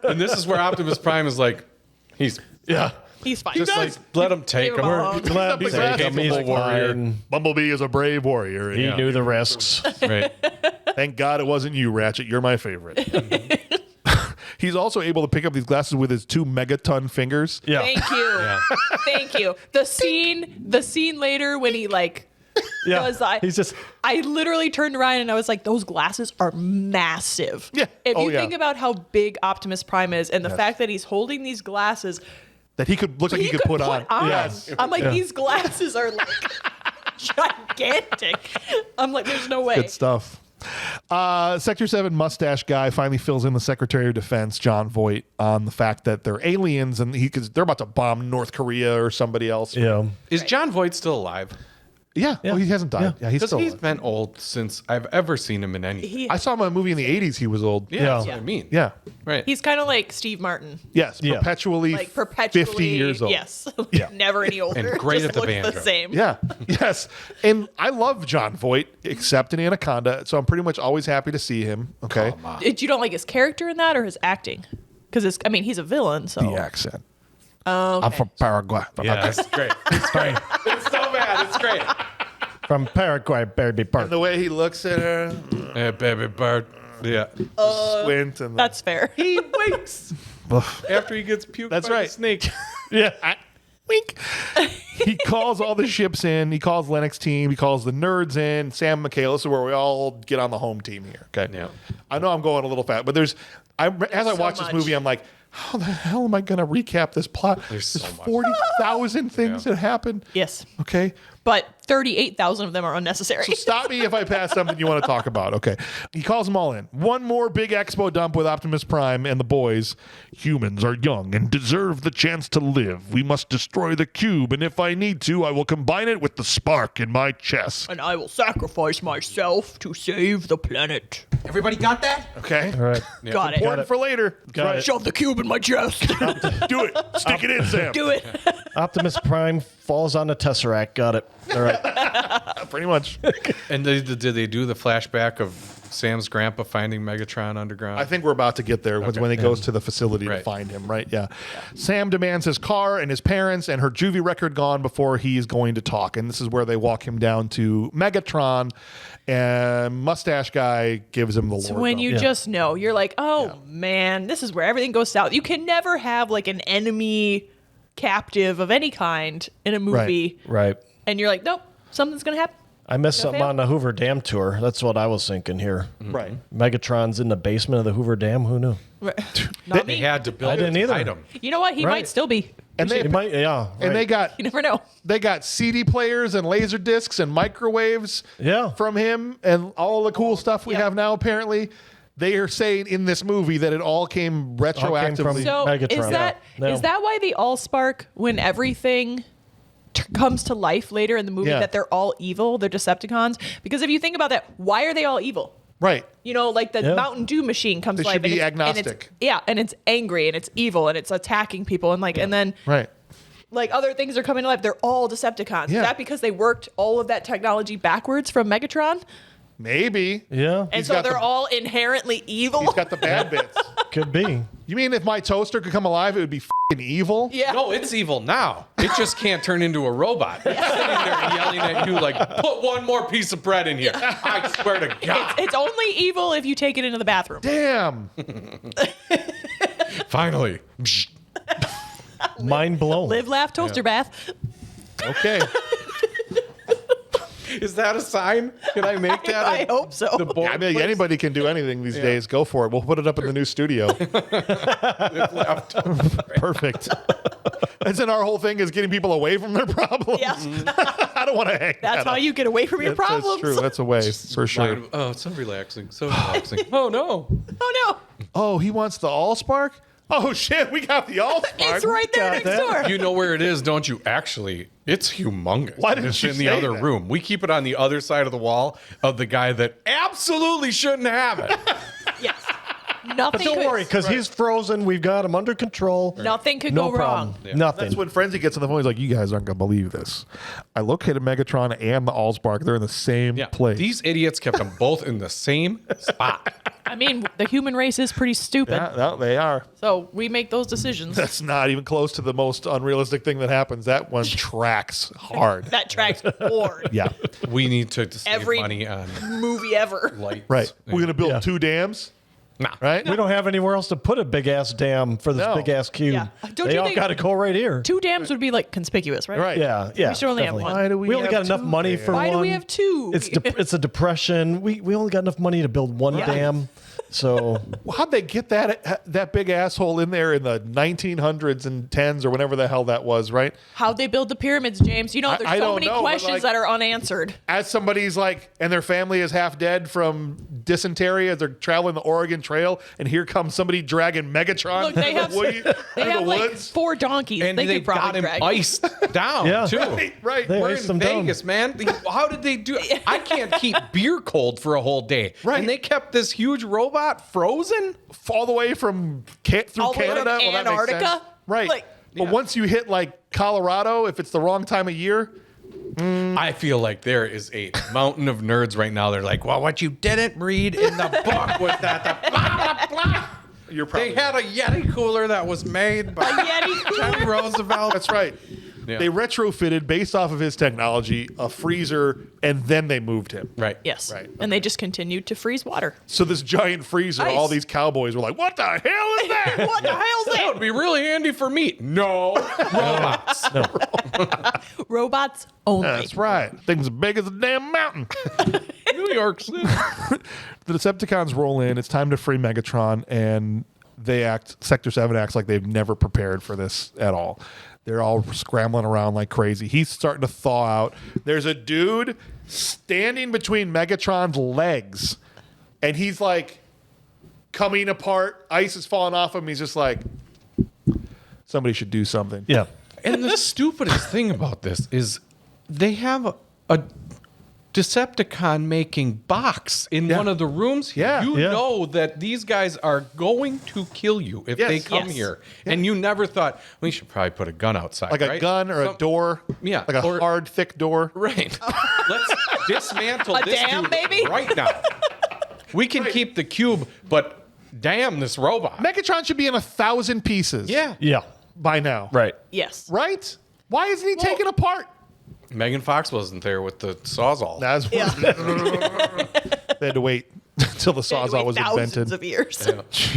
And this is where Optimus Prime is like, he's He's fine. just like, let him take Leave him him. alone. Glad He's to a take him. He's capable warrior. fine. Bumblebee is a brave warrior. and He knew the risks. Right. Thank God it wasn't you, Ratchet. You're my favorite. He's also able to pick up these glasses with his 2 megaton fingers. Yeah. Thank you. Thank you. The scene later when he Yeah. does He's just I literally turned around and I was like, those glasses are massive. Yeah. If Oh, you yeah. think about how big Optimus Prime is and the fact that he's holding these glasses, That he could look like he could put on. Yes. I'm like, these glasses are like gigantic. I'm like, there's no way. Good stuff. Sector 7 mustache guy finally fills in the Secretary of Defense, John Voight, on the fact that they're aliens and because they're about to bomb North Korea or somebody else. yeah. Is John Voight still alive? Yeah. Oh, he hasn't died. Yeah, he's Because still. he's been old since I've ever seen him in anything. I saw him in a movie in the 80s. He was old. Yeah, that's what I mean. Yeah. Right. He's kind of like Steve Martin. Yes. Yeah. Perpetually, Like perpetually 50 years old. Yes. Yeah. Never any older. And great Just at the looks banjo. the same. Yeah. Yes. And I love John Voight, except in Anaconda. So I'm pretty much always happy to see him. Okay. You don't like his character in that or his acting? Because I mean, he's a villain, so. The accent. Oh, I'm from Paraguay. Yeah, that's great. It's great. It's so bad. It's great. From Paraguay, baby bird. The way he looks at her, Hey, baby bird. Yeah. squint, and that's fair. He winks after he gets puked That's by right. the snake. yeah. Wink. He calls all the ships in. He calls Lennox team. He calls the nerds in. Sam Michaelis, is where we all get on the home team here. Okay. Yeah. I know I'm going a little fast, but as I watch this much. movie, I'm like, how the hell am I going to recap this plot? There's so much. 40,000 things that happen. Yes. Okay. But 38,000 of them are unnecessary. So stop me if I pass something you want to talk about. Okay. He calls them all in. One more big expo dump with Optimus Prime and the boys. Humans are young and deserve the chance to live. We must destroy the cube, and if I need to, I will combine it with the spark in my chest. And I will sacrifice myself to save the planet. Everybody got that? Okay. All right. Got it. Important for later. Got it. Shove the cube in my chest. Do it. Stick it in, Sam. Do it. Optimus Prime falls on the Tesseract. Got it. All right. Pretty much. And did they do the flashback of Sam's grandpa finding Megatron underground? I think we're about to get there when he goes to the facility to Right. find him, right? Yeah. Sam demands his car and his parents and her juvie record gone before he's going to talk. And this is where they walk him down to Megatron, and Mustache Guy gives him the lore. When dump. you just know, you're like, oh man, this is where everything goes south. You can never have like an enemy captive of any kind in a movie. Right. And you're like, nope, something's going to happen. I missed Gonna something fail? on the Hoover Dam tour. That's what I was thinking here. Right. Megatron's in the basement of the Hoover Dam. Who knew? Not they me. had to build I didn't it to either. hide him. You know what? He Right. might still be. And they It might, yeah. and they right. got You never know. they got CD players and laser discs and microwaves Yeah. from him and all the cool stuff we Yep. have now. Apparently, they are saying in this movie that it all came retroactively. from- So Megatron. is that Yeah. is that why they all spark when everything comes to life later in the movie Yeah. that they're all evil, they're Decepticons? Because if you think about that, why are they all evil? Right. You know, like the Yeah. Mountain Dew machine comes They to life. should be and it's agnostic. and it's angry and it's evil and it's attacking people and like and then Right. like other things are coming to life. They're all Decepticons. Yeah. Is that because they worked all of that technology backwards from Megatron? Maybe. Yeah. And He's so got they're the- all inherently evil? He's got the bad bits. Could be. You mean if my toaster could come alive, it would be f***ing evil? yeah. No, it's evil now. It just can't turn into a robot. It's sitting there yelling at you like, put one more piece of bread in here. I swear to God. It's only evil if you take it into the bathroom. Damn. Finally. Mind blown. Live, laugh, toaster bath. Okay. Is that a sign? Can I make that? I hope so. The board I mean, anybody can do anything these days. Go for it. We'll put it up in the new studio. Perfect. That's in our whole thing is getting people away from their problems. Yeah. I don't want to hang That's that how up. you get away from your problems. That's true. That's a way for sure. Oh, it's so relaxing. So relaxing. Oh, no. Oh no, Oh, he wants the Allspark? Oh, shit. We got the Allspark. it's right there got next that. door. You know where it is, don't you? Actually, it's humongous. Why didn't it's you in the say other that? room. We keep it on the other side of the wall of the guy that absolutely shouldn't have it. Yes. Nothing. Don't could, worry, because he's frozen. We've got him under control. Nothing could No go problem. wrong. Nothing. That's when Frenzy gets on the phone. He's like, you guys aren't going to believe this. I located Megatron and the Allspark. They're in the same Yeah. place. These idiots kept them both in the same spot. I mean, the human race is pretty stupid. Yeah, no, they are. So we make those decisions. That's not even close to the most unrealistic thing that happens. That one tracks hard. That tracks hard. Yeah. We need to save Every- money on Movie ever. lights. Right. We're going to build Yeah. 2 dams. Nah. Right? We don't have anywhere else to put a big ass dam for this No. big ass cube. Yeah. Don't They you all think- got to go right here. 2 dams would be like conspicuous, right? Right. Yeah, yeah. We should only have definitely. one. Why do we only have got enough 2 money dams? for Why one. do we have 2? It's a depression. We only got enough money to build one Yeah. dam. So How'd they get that big asshole in there in the 1900s and 10s or whenever the hell that was, right? How'd they build the pyramids, James? You know, there's I so don't many know, but, questions like- that are unanswered. As somebody's like, and their family is half dead from dysentery as they're traveling the Oregon Trail, and here comes somebody dragging Megatron Look, they have, through they the have like woods. 4 donkeys. And they they could probably got him drag iced down, Yeah. too. Right. They We're iced in them down. Vegas, man. How did they do it? I can't keep beer cold for a whole day. Right. And they kept this huge robot frozen? All the way from through All the way Canada. from Well, that makes Antarctica? sense. Right. Like- But once you hit like Colorado, if it's the wrong time of year, I feel like there is a mountain of nerds right now. They're like, well, what you didn't read in the book was that the blah, blah, blah. you're probably They had a Yeti cooler that was made by Yeti Teddy Roosevelt. That's right. Yeah. They retrofitted based off of his technology a freezer, and then they moved him. Right. Yes. Right, And they just continued to freeze water. So this giant freezer, Ice. all these cowboys were like, "What the hell is that?" What the hell's That that? would be really handy for meat. No. Robots. Robots only. That's right. Thing's as big as a damn mountain. New York City. The Decepticons roll in. It's time to free Megatron, and Sector 7 acts like they've never prepared for this at all. They're all scrambling around like crazy. He's starting to thaw out. There's a dude standing between Megatron's legs, and he's like coming apart. Ice is falling off him. He's just like, somebody should do something. yeah. And the stupidest thing about this is they have a Decepticon making box in Yeah. one of the rooms here. Yeah. You Yeah. know that these guys are going to kill you if Yes. they come Yes. here. And you never thought, we should probably put a gun outside. Like a right? gun or a Some- door. Yeah, Like a or- hard, thick door. Right. Let's dismantle A this dam, dude baby? right now. We can keep the cube, but damn this robot. Megatron should be in 1,000 pieces. Yeah. Yeah. By now. Right. Yes. Right? Why isn't he taken apart? Megan Fox wasn't there with the Sawzall. That's Yeah. They had to wait until the They had to Sawzall wait was thousands invented. of years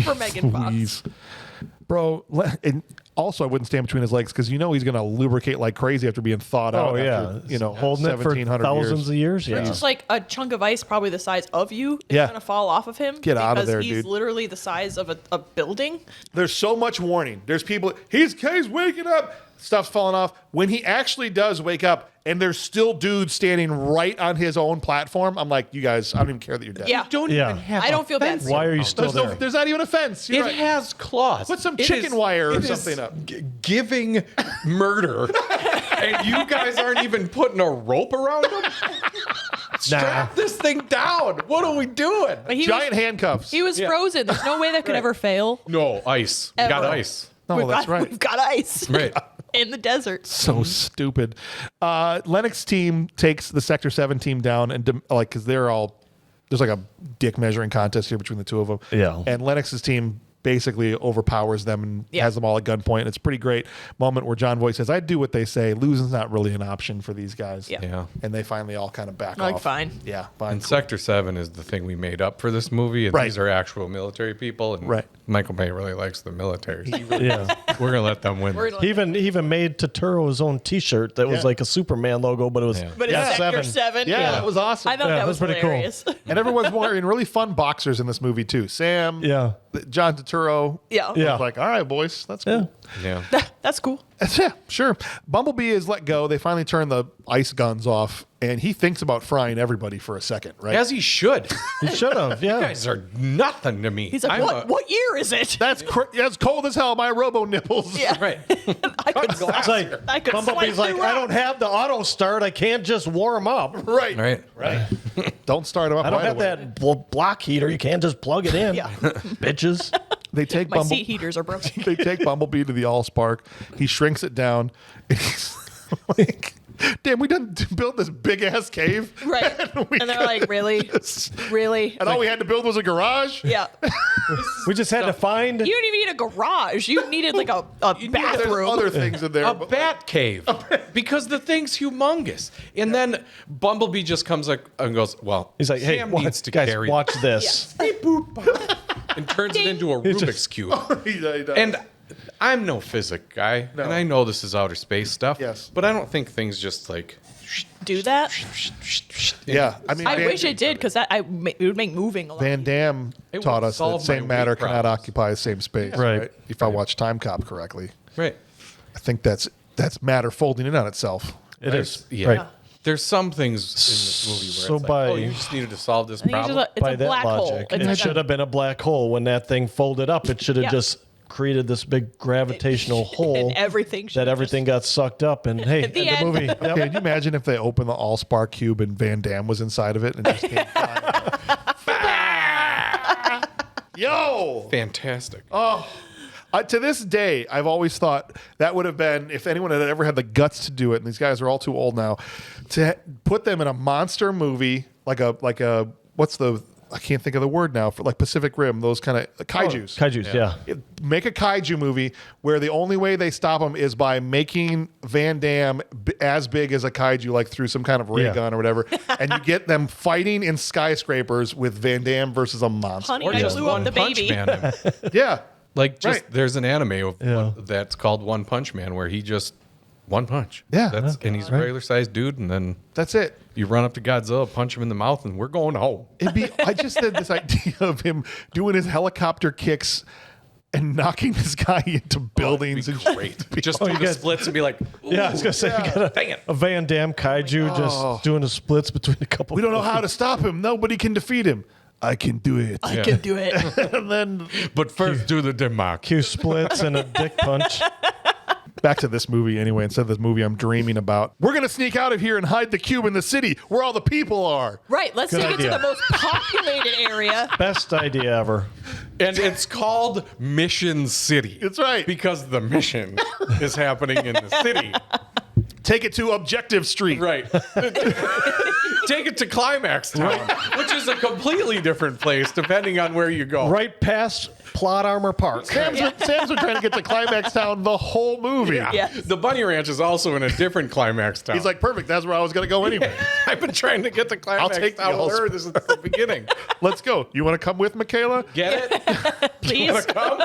for Megan Fox. Please. Bro, and also I wouldn't stand between his legs because you know he's going to lubricate like crazy after being thawed out. Oh yeah. After, holding it for 1,700 thousands years. of years. Yeah. Just like a chunk of ice, probably the size of you, is Yeah. going to fall off of him. Get out of because there, he's dude. literally the size of a building. There's so much warning. There's people, he's waking up. Stuff's falling off. When he actually does wake up and there's still dudes standing right on his own platform, I'm like, you guys, I don't even care that you're dead. Yeah. Don't Yeah. even have I don't feel bad. Why are you still There's, there? there's not even a fence. You're It right. has claws. Put some It chicken is- wire or it is something up. Giving murder, and you guys aren't even putting a rope around them. Strap this thing down. What are we doing? But he Giant was, handcuffs. he was frozen. There's no way that could ever fail. No ice. We got Ever. ice. No, We've that's got, right. We've got ice Right. in the desert. So stupid. Lennox team takes the Sector 7 team down and because they're all there's like a dick measuring contest here between the two of them. Yeah. And Lennox's team basically overpowers them and Yeah. has them all at gunpoint. It's a pretty great moment where John Voight says, "I do what they say. Losing's not really an option for these guys." Yeah. Yeah. And they finally all kind of back Like, off. fine. Yeah, fine. And Sector 7 is the thing we made up for this movie, and Right. these are actual military people. And Right. Michael Bay really likes the military. Yeah. We're gonna let them win. We're this. gonna- He even made Totoro his own T-shirt that was Yeah. like a Superman logo, but it was Yeah. But it's Sector 7. Yeah, that was awesome. I thought Yeah, that that was was pretty cool. hilarious. And everyone's wearing really fun boxers in this movie too. Sam, Yeah. John Turturro. Yeah. Yeah. was like, all right, boys, that's cool. Yeah. That's cool. Yeah, sure. Bumblebee is let go. They finally turn the ice guns off, and he thinks about frying everybody for a second, right? As he should. He should have. You Yeah. guys are nothing to me. He's like, I'm what year is it? That's cold as hell. My robo nipples. Yeah. Right. I could, It's like I could Bumblebee's slice like, through I rock." don't have the auto start. I can't just warm up. Right. Right. Don't start them up. I don't right have away. that block heater. You can't just plug it in. Yeah. Bitches. They take My seat heaters are broken. They take Bumblebee to the Allspark. He shrinks it down. And he's like, damn, we done build this big ass cave. Right. And they're like, really? Really? And all we had to build was a garage. Yeah. We just had to find. You didn't even need a garage. You needed like a There's bathroom. other things in there. A but- bat cave. Because the thing's humongous. And then Bumblebee just comes like and goes, well, He's like, hey, Sam needs to guys, carry watch this. and turns it into a Rubik's Cube. He does. And I'm no physics guy, and I know this is outer space stuff. Yes. But I don't think things just like do that? Yeah, I mean, I wish it did because it would make moving a lot. Van Damme It taught would us that solve my same matter weight cannot problems. occupy the same space. Right. If I watch Time Cop correctly, Right. I think that's matter folding in on itself. It is. Yeah. Right. There's some things in this movie where So it's like, by- oh, you just needed to solve this I think problem. it's By a that black hole. logic, It's it like should have been a black hole. When that thing folded up, it should have Yeah. just created this big gravitational hole and everything. that everything got sucked up. And hey, The end end. movie. Yep. Can you imagine if they opened the Allspark cube and Van Damme was inside of it and just came flying? Yo! Fantastic. To this day, I've always thought that would have been, if anyone had ever had the guts to do it, and these guys are all too old now, to put them in a monster movie, like a what's the, I can't think of the word now, for like Pacific Rim, those kind of kaijus. Kaijus, yeah. Make a kaiju movie where the only way they stop them is by making Van Damme as big as a kaiju, like through some kind of ray Yeah. gun or whatever, and you get them fighting in skyscrapers with Van Damme versus a monster. Honey, Or I just blew up One the Punch baby. Man him. Yeah. Like, just Right. there's an anime of Yeah. that's called One Punch Man where he just one punch. Yeah. And he's a regular sized dude, and then That's it. you run up to Godzilla, punch him in the mouth, and we're going home. I just had this idea of him doing his helicopter kicks and knocking this guy into buildings and Great. Just do you the guys- splits and be like, Yeah, I was gonna say you got dang it. a Van Damme kaiju just doing the splits between a couple. we don't know how to stop him. Nobody can defeat him. I can do it. I can do it. And then But first, do the demark. Q splits and a dick punch. back to this movie anyway. Instead of this movie I'm dreaming about, we're gonna sneak out of here and hide the cube in the city where all the people are. Right, let's Good take it idea. to the most populated area. Best idea ever. And it's called Mission City. That's right. Because the mission is happening in the city. Take it to Objective Street. Right. Take it to Climax Town, which is a completely different place depending on where you go. Right past Plot Armor Park. Sam's been trying to get to Climax Town the whole movie. Yeah. The Bunny Ranch is also in a different Climax Town. He's like, perfect. That's where I was gonna go anyway. I've been trying to get to Climax take the Town Allspark. with her since the beginning. Let's go. You want to come with Michaela? Get it? Please. Come?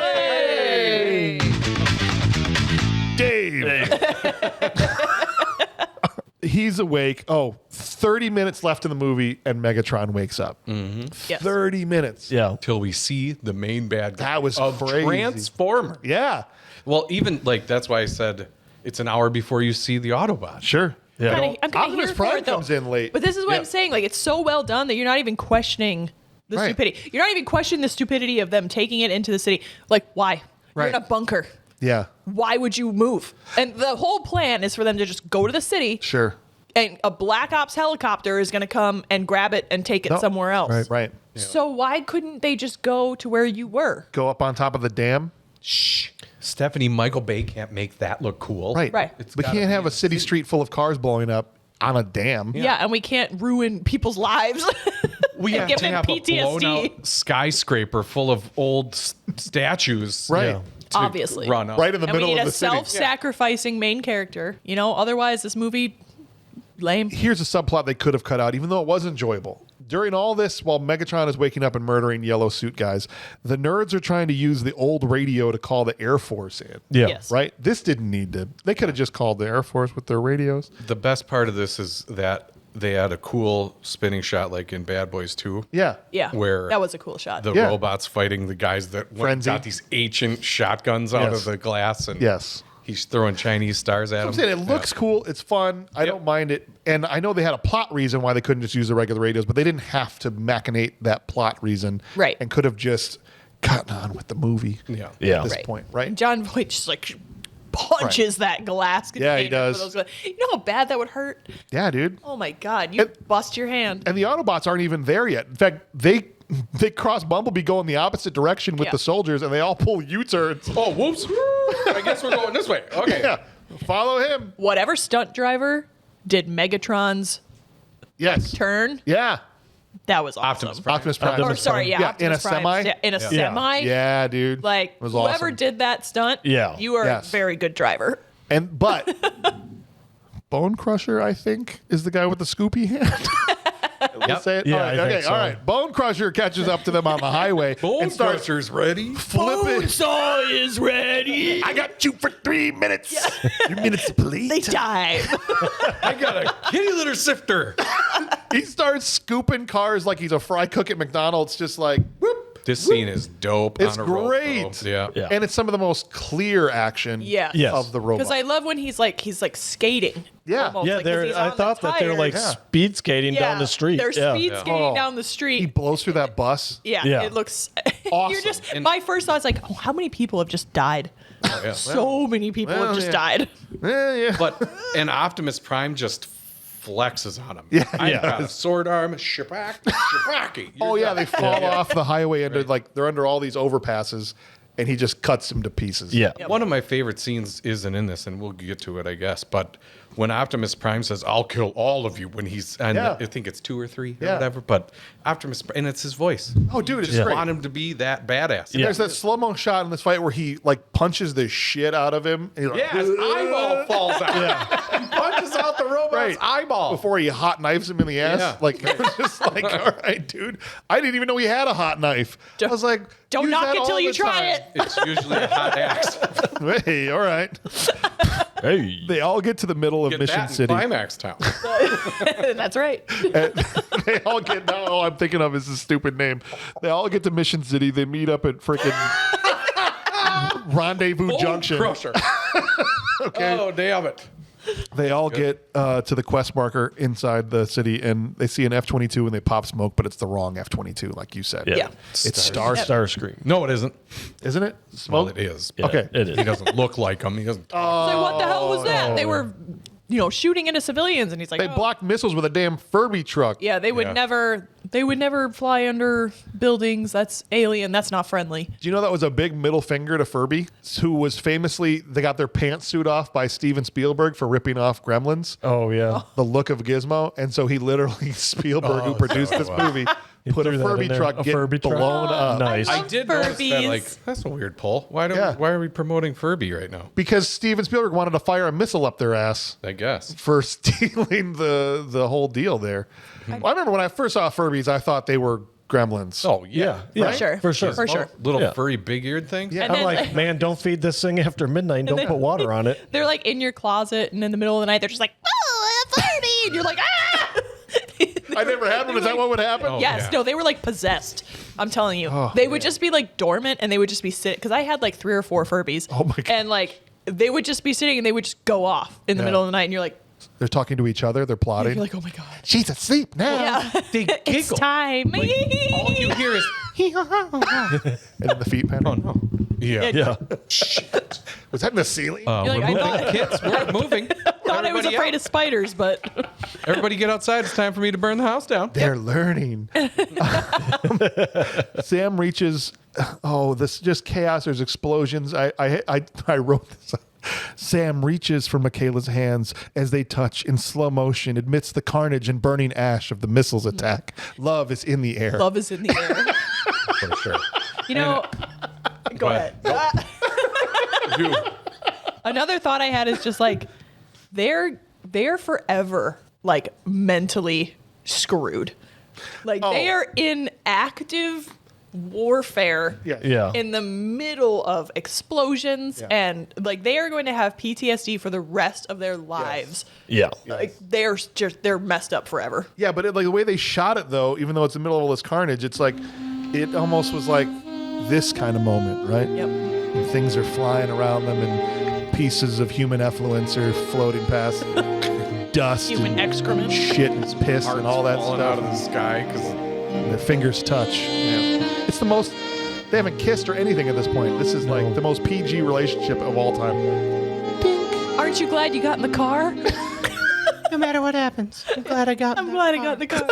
Hey. Dave. He's awake. 30 minutes left in the movie, and Megatron wakes up. Yes. 30 minutes. Yeah. Till we see the main bad guy That was of crazy. Transformer. Yeah. Well, even like that's why I said it's an hour before you see the Autobot. Sure. Yeah. I'm kinda Optimus here for Prime it, though. comes in late. But this is what Yeah. I'm saying. Like, it's so well done that you're not even questioning the Right. stupidity. You're not even questioning the stupidity of them taking it into the city. Like, why? You're in Right. a bunker. Yeah. Why would you move? And the whole plan is for them to just go to the city, Sure. and a Black Ops helicopter is going to come and grab it and take it No. somewhere else. Right. So why couldn't they just go to where you were? Go up on top of the dam. Shh. Stephanie Michael Bay can't make that look cool. Right. Right. It's We gotta can't be have in a the city street full of cars blowing up on a dam. Yeah, and we can't ruin people's lives. We and have give to them have a blown PTSD. out skyscraper full of old statues. Right. Yeah. to Obviously. Run up. Right in the And we middle need of a the city. self-sacrificing main character. You know, otherwise this movie lame. Here's a subplot they could have cut out, even though it was enjoyable. During all this, while Megatron is waking up and murdering yellow suit guys, the nerds are trying to use the old radio to call the Air Force in. Yeah. Yes. Right? This didn't need to. They could have just called the Air Force with their radios. The best part of this is that they had a cool spinning shot like in Bad Boys 2. Yeah. Yeah. Where that was a cool shot. The Yeah. robots fighting the guys that went and Frenzy. got these ancient shotguns out Yes. of the glass. And Yes. he's throwing Chinese stars at I'm him. saying it looks cool. It's fun. I don't mind it. And I know they had a plot reason why they couldn't just use the regular radios, but they didn't have to machinate that plot reason. Right. And could have just gotten on with the movie Yeah. Yeah. at this Right. point, right? John Voight just like punches that glass Yeah, he container does. for those gla- You know how bad that would hurt? Yeah, dude. Oh my god, you bust your hand. And the Autobots aren't even there yet. In fact, they cross Bumblebee going the opposite direction with Yeah. the soldiers, and they all pull U-turns. Oh, whoops. I guess we're going this way. Okay. Yeah. Follow him. Whatever stunt driver did Megatron's Yes. turn, Yeah. that was awesome. Optimus Prime. Optimus Prime. Or sorry, yeah, in a Optimus Prime. semi. Yeah, in a semi. Yeah, dude. Like it was whoever awesome. did that stunt, Yeah. you are Yes. a very good driver. But Bone Crusher, I think, is the guy with the scoopy hand. We'll say it. Yeah, all right, I think okay, so. all right. Bone Crusher catches up to them on the highway and starts Crusher's ready. flipping. Saw is ready. I got you for 3 minutes. 3 minutes, please. They die. I got a kitty litter sifter. He starts scooping cars like he's a fry cook at McDonald's, just like whoop. This scene is dope. It's on a rope, great. though. Yeah. Yeah. And it's some of the most clear action Yeah. Yes. of the robot. Because I love when he's like skating. Yeah. almost, Yeah, like, 'cause he's I on thought the that they're like tires. speed skating down the street. They're yeah. speed skating Oh. down the street. He blows through that bus. Yeah, Yeah. it looks Awesome. You're just my first thought is like, oh, how many people have just died? Yeah. So many people well, have just yeah. died. Yeah. But and Optimus Prime just flexes on him. I Yeah. got a sword arm, shipaki. Oh yeah, they fall off the highway under they're under all these overpasses, and he just cuts them to pieces. Yeah. One of my favorite scenes isn't in this, and we'll get to it, I guess. But when Optimus Prime says, "I'll kill all of you," when he's, and Yeah. I think it's 2 or 3 or Yeah. whatever. But Optimus, and it's his voice. Oh, dude, it's Just great. want him to be that badass. Yeah. There's that slow mo shot in this fight where he like punches the shit out of him. And he's like, Yeah, his eyeball falls out. He punches out the robot's Right. eyeball. before he hot knives him in the ass. Yeah. Like it was just like, all right, dude. I didn't even know he had a hot knife. I was like, Don't use knock that it till all you the try time. it. It's usually a hot axe. Hey, all right. Hey. They all get to the middle of Get Mission that in City. Climax Town. That's right. They all get now. All I'm thinking of is a stupid name. They all get to Mission City. They meet up at freaking Rendezvous Junction. Crusher. Okay. Oh, damn it. They all get to the quest marker inside the city, and they see an F-22 and they pop smoke, but it's the wrong F-22, like you said. Yeah. Yeah. It's Starscream. No, it isn't. isn't it? Well, Smoke. it is. Yeah, Okay. It is. He doesn't look like him. He doesn't. Like, what the hell was that? They were, shooting into civilians, and he's like, They oh. blocked missiles with a damn Furby truck. Yeah, they would Yeah. never. They would never fly under buildings. That's alien. That's not friendly. Do you know that was a big middle finger to Furby, who was famously, they got their pantsuit off by Steven Spielberg for ripping off Gremlins, Oh, yeah. the look of Gizmo. And so he literally, Spielberg, who produced this movie, put a threw that Furby in there. truck A get Furby truck? blown up. Nice. I did notice that. Furbies. Like, that's a weird pull. Why Yeah. are we promoting Furby right now? Because Steven Spielberg wanted to fire a missile up their ass I guess. for stealing the whole deal there. Well, I remember when I first saw Furbies, I thought they were Gremlins. Oh yeah. Yeah. For sure. For sure. For sure. Little Yeah. furry big-eared thing. Yeah. And I'm then- like, man, don't feed this thing after midnight and don't put water on it. They're like in your closet, and in the middle of the night, they're just like, oh, a Furby, and you're like, ah. I never had one. Is that what would happen? Oh, Yes, yeah. no, they were like possessed. I'm telling you, they would just be like dormant, and they would just be sitting. Because I had like 3 or 4 Furbies. Oh, my God. And like they would just be sitting, and they would just go off in the Yeah. middle of the night, and you're like, They're talking to each other. They're plotting. you're like, oh my god, She's asleep now. yeah, They it's giggle. time. All you hear is, And then the feet pattern. oh no. Yeah. Yeah. Was that in the ceiling? You're like, We're I moving, thought, kids. We're moving. thought I was Everybody afraid out. of spiders, but Everybody get outside. It's time for me to burn the house down. They're learning. Sam reaches. Oh, this just chaos. There's explosions. I wrote this. Sam reaches for Michaela's hands as they touch in slow motion amidst the carnage and burning ash of the missiles attack. Love is in the air. love is in the air. For sure. You know, go ahead. Another thought I had is just like they're forever like mentally screwed. Like they are in active warfare Yeah. in the middle of explosions and like they are going to have PTSD for the rest of their lives. Yeah. Like they're messed up forever. Yeah, but like the way they shot it, though, even though it's the middle of all this carnage, it's like it almost was like this kind of moment, right? Yep. And things are flying around them, and pieces of human effluence are floating past. Dust, Human and excrement. shit, and piss, and all that falling stuff. out of the sky because Their fingers touch. It's the most. They haven't kissed or anything at this point. This is like the most PG relationship of all time. Aren't you glad you got in the car? No matter what happens, I'm glad I got. I'm glad I got in the car.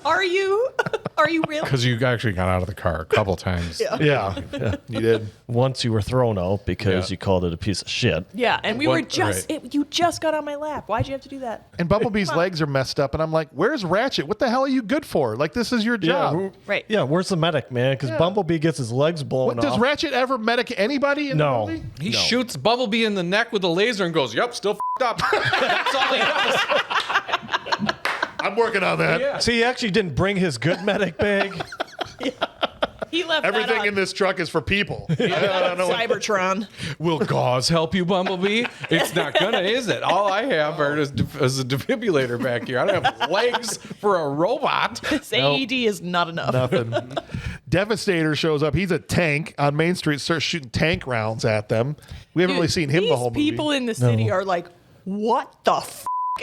Are you? Are you really? you actually got out of the car a couple times. Yeah. You did. Once you were thrown out because Yeah. you called it a piece of shit. Yeah, and we What- were just you just got on my lap. Why'd you have to do that? And Bumblebee's legs are messed up, and I'm like, "Where's Ratchet? What the hell are you good for? Like, this is your job." who- Right. Yeah, where's the medic, man? Because Bumblebee gets his legs blown What, off. does Ratchet ever medic anybody in No. the movie? He shoots Bumblebee in the neck with a laser and goes, "Yep, still f***ed up." That's all he does. I'm working on that. Yeah. See, he actually didn't bring his good medic bag. He left Everything that in this truck is for people. I don't know what- Cybertron. Will gauze help you, Bumblebee? It's not gonna, is it? All I have is a defibrillator back here. I don't have legs for a robot. This AED is not enough. Nothing. Devastator shows up. He's a tank on Main Street, starts shooting tank rounds at them. We haven't really seen him the whole movie. These people in the city are like, what the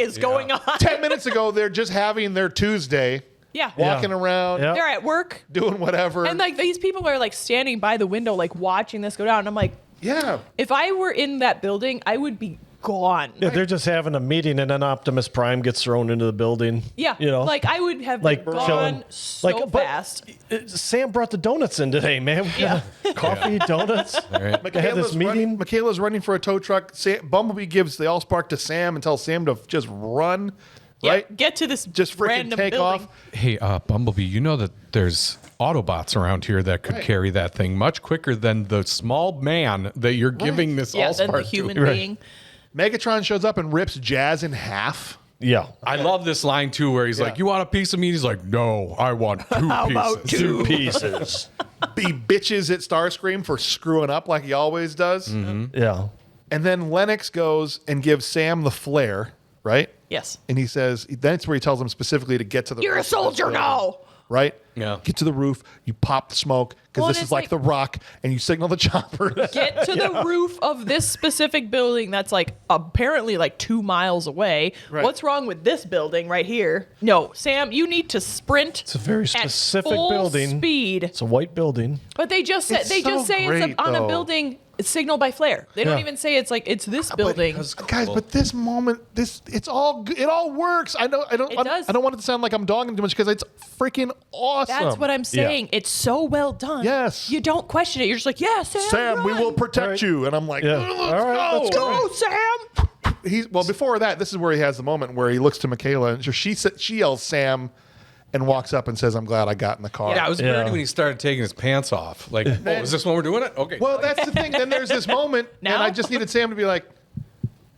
is going on? 10 minutes ago, they're just having their Tuesday, Yeah. walking around, Yeah. They're at work. doing whatever. And like these people are like standing by the window, like watching this go down. And I'm like, yeah. if I were in that building, I would be gone. Yeah, they're just having a meeting, and then Optimus Prime gets thrown into the building. Yeah. You know, like I would have like been gone chilling. so Like, but- fast. Sam brought the donuts in today, man. We got coffee, donuts. They had this meeting. Michaela's running for a tow truck. Bumblebee gives the Allspark to Sam and tells Sam to just run. Yeah, Right? get to this Just freaking random take building. off. Hey, Bumblebee, you know that there's Autobots around here that could carry that thing much quicker than the small man that you're giving this Yeah, then the Allspark human to. being. Megatron shows up and rips Jazz in half. Yeah. I love this line too, where he's like, "You want a piece of meat?" He's like, "No, I want two about pieces." two? Pieces. He bitches at Starscream for screwing up like he always does. Yeah. And then Lennox goes and gives Sam the flare, right? Yes. And he says, that's where he tells him specifically to get to the You're a roof of this soldier building, now. Right? Yeah. Get to the roof, you pop the smoke, because Well, this and is it's like like- The Rock, and you signal the chopper. Get to the roof of this specific building that's like apparently like 2 miles away. Right. What's wrong with this building right here? No, Sam, you need to sprint. It's a very at specific full building. speed. It's a white building. But they just said It's they just so say great, it's on a though. building. It's signaled by flare. They don't Yeah. even say it's like it's this building. Guys, but this moment, it all works. I don't does. I don't want it to sound like I'm dogging too much because it's freaking awesome. That's what I'm saying. It's so well done. Yes. You don't question it. You're just like, yeah, Sam. Sam, we run. will protect Right. you. And I'm like, Yeah. let's All right, go. let's Go, Sam. Well, before that, this is where he has the moment where he looks to Michaela and she yells Sam and walks up and says, "I'm glad I got in the car." Yeah, I was Yeah. worried when he started taking his pants off. Like, oh, is this when we're doing it? Okay. Well, that's the thing. Then there's this moment, and Now? I just needed Sam to be like,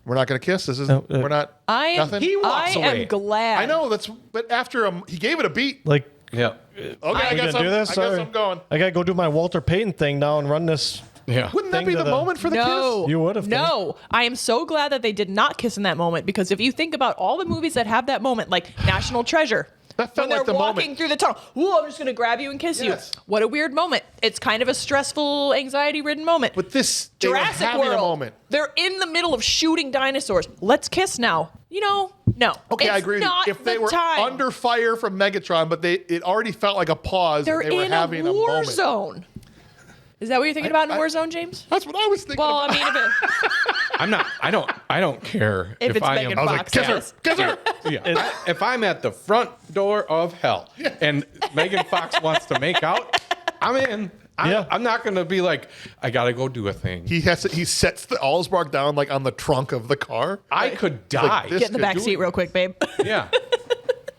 "We're not going to kiss. This is we're not. I am. nothing." He walks I away. am glad. I know but after he gave it a beat. Like, Yeah. Okay, I- I we guess gonna do this? I guess Sorry. I'm going. I gotta go do my Walter Payton thing now and run this. Yeah. Wouldn't that thing be to the the- moment for the No, kiss? You would have. No, I am so glad that they did not kiss in that moment because if you think about all the movies that have that moment, like National Treasure, That felt when they're like the walking moment. through the tunnel, "Ooh, I'm just gonna grab you and kiss Yes. you." What a weird moment. It's kind of a stressful, anxiety-ridden moment. But this, they were Jurassic having World, a moment. they're in the middle of shooting dinosaurs. Let's kiss now. No. Okay, it's I agree. Not If they the were time. under fire from Megatron, but it already felt like a pause. they're and they were in having a war moment. zone. Is that what you're thinking about in War Zone, James? That's what I was thinking. Well, about. I mean, if it, I'm not. I don't care if it's I Megan am. I was like, Fox, kiss her, yes. kiss her. Yeah. If I'm at the front door of hell and Megan Fox wants to make out, I'm in. I'm not going to be like, I got to go do a thing. He sets the Allspark down like on the trunk of the car. I could die. this- Get in the back seat real quick, babe. Yeah.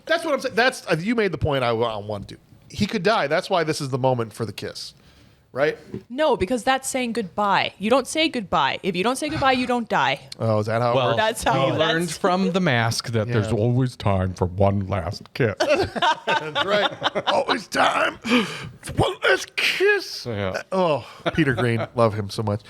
That's what I'm saying. That's you made the point I want to. He could die. That's why this is the moment for the kiss, right? No, because that's saying goodbye. You don't say goodbye. If you don't say goodbye, you don't die. Oh, is that how it Well, works? That's how we that's- learned from the mask that there's always time for one last kiss. That's right. Always time for one last kiss. Yeah. Oh, Peter Green, love him so much.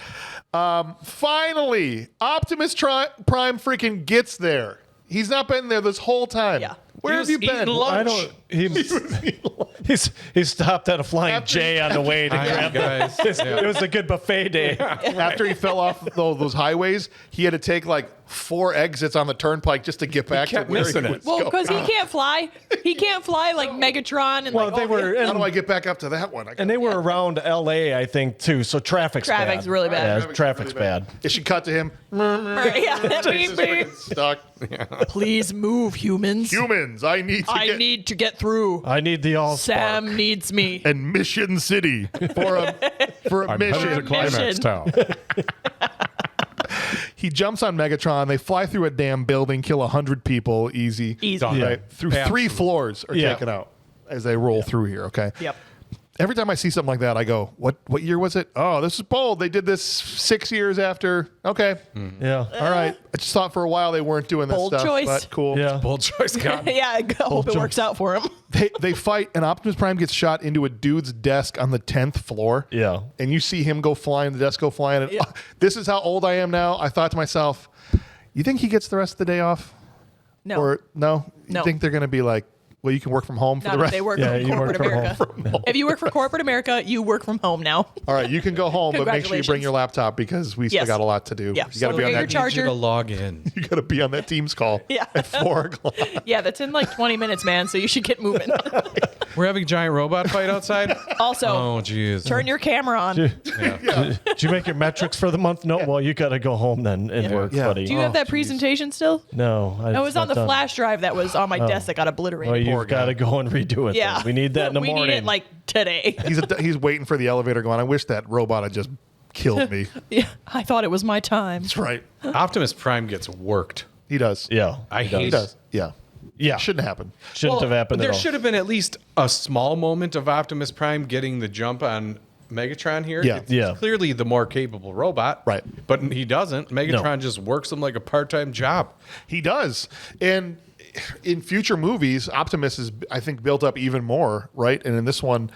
Finally, Optimus Prime freaking gets there. He's not been there this whole time. Yeah. Where He have was you eating been? lunch. He stopped at a Flying J on the way to grab guys. It was a good buffet day. After he fell off those highways, he had to take like 4 exits on the turnpike just to get back to kept where he missing it. was Well, going. because he can't fly. He can't fly like Megatron and Well, like they all were, the- How do and, I get back up to that one? and they were around L.A. I think too. So traffic's Traffic's bad. really bad. Yeah, traffic's bad. It should cut to him. Yeah, beep, beep. Stuck. Please move, humans. Humans, I need to I get need to get through. I need the all Sam needs me. and Mission City for a mission. Climax Town. He jumps on Megatron. They fly through a damn building, kill 100 people, easy. Easy. Done. Right? Through Absolutely. 3 floors are Yeah. taken out as they roll through here. Okay. Yep. Every time I see something like that, I go, "What year was it? Oh, this is bold. They did this 6 years after. Okay, Yeah. all right. I just thought for a while they weren't doing this Bold stuff, choice. but cool. Yeah. Bold choice, Scott. Yeah, I hope it works out for him. They fight, and Optimus Prime gets shot into a dude's desk on the 10th floor. Yeah. And you see him go flying, the desk go flying. And, Yeah. this is how old I am now. I thought to myself, you think he gets the rest of the day off? No. Or no? No. You think they're going to be like, well, you can work from home for Not the if rest? they work Yeah, from you corporate work from America. If you work for corporate America, you work from home now. All right, you can go home, but make sure you bring Congratulations. your laptop because we still Yes. got a lot to do. Yeah, You got to so be on get your that. charger. Need you to log in. You got to be on that Teams call Yeah. at 4 o'clock. Yeah, that's in like 20 minutes, man. So you should get moving. We're having a giant robot fight outside. Also, Oh, jeez. turn your camera on. Did you make your metrics for the month? No. Well, you got to go home then and work, Yeah. buddy. Do you have that presentation still? No. It was on the flash drive that was on my desk that got obliterated. Well, you've got to go and redo it. Yeah. Then. We need that in the we morning. need it like today. He's waiting for the elevator going, I wish that robot had just killed me. Yeah, I thought it was my time. That's right. Optimus Prime gets worked. He does. Yeah. I He hate does. Yeah. Yeah. Shouldn't happen. Shouldn't have happened There at all. should have been at least a small moment of Optimus Prime getting the jump on Megatron here. Yeah. It's Yeah. clearly the more capable robot. Right. But he doesn't. Megatron just works him like a part-time job. He does. And in future movies, Optimus is, I think, built up even more, right? And in this one,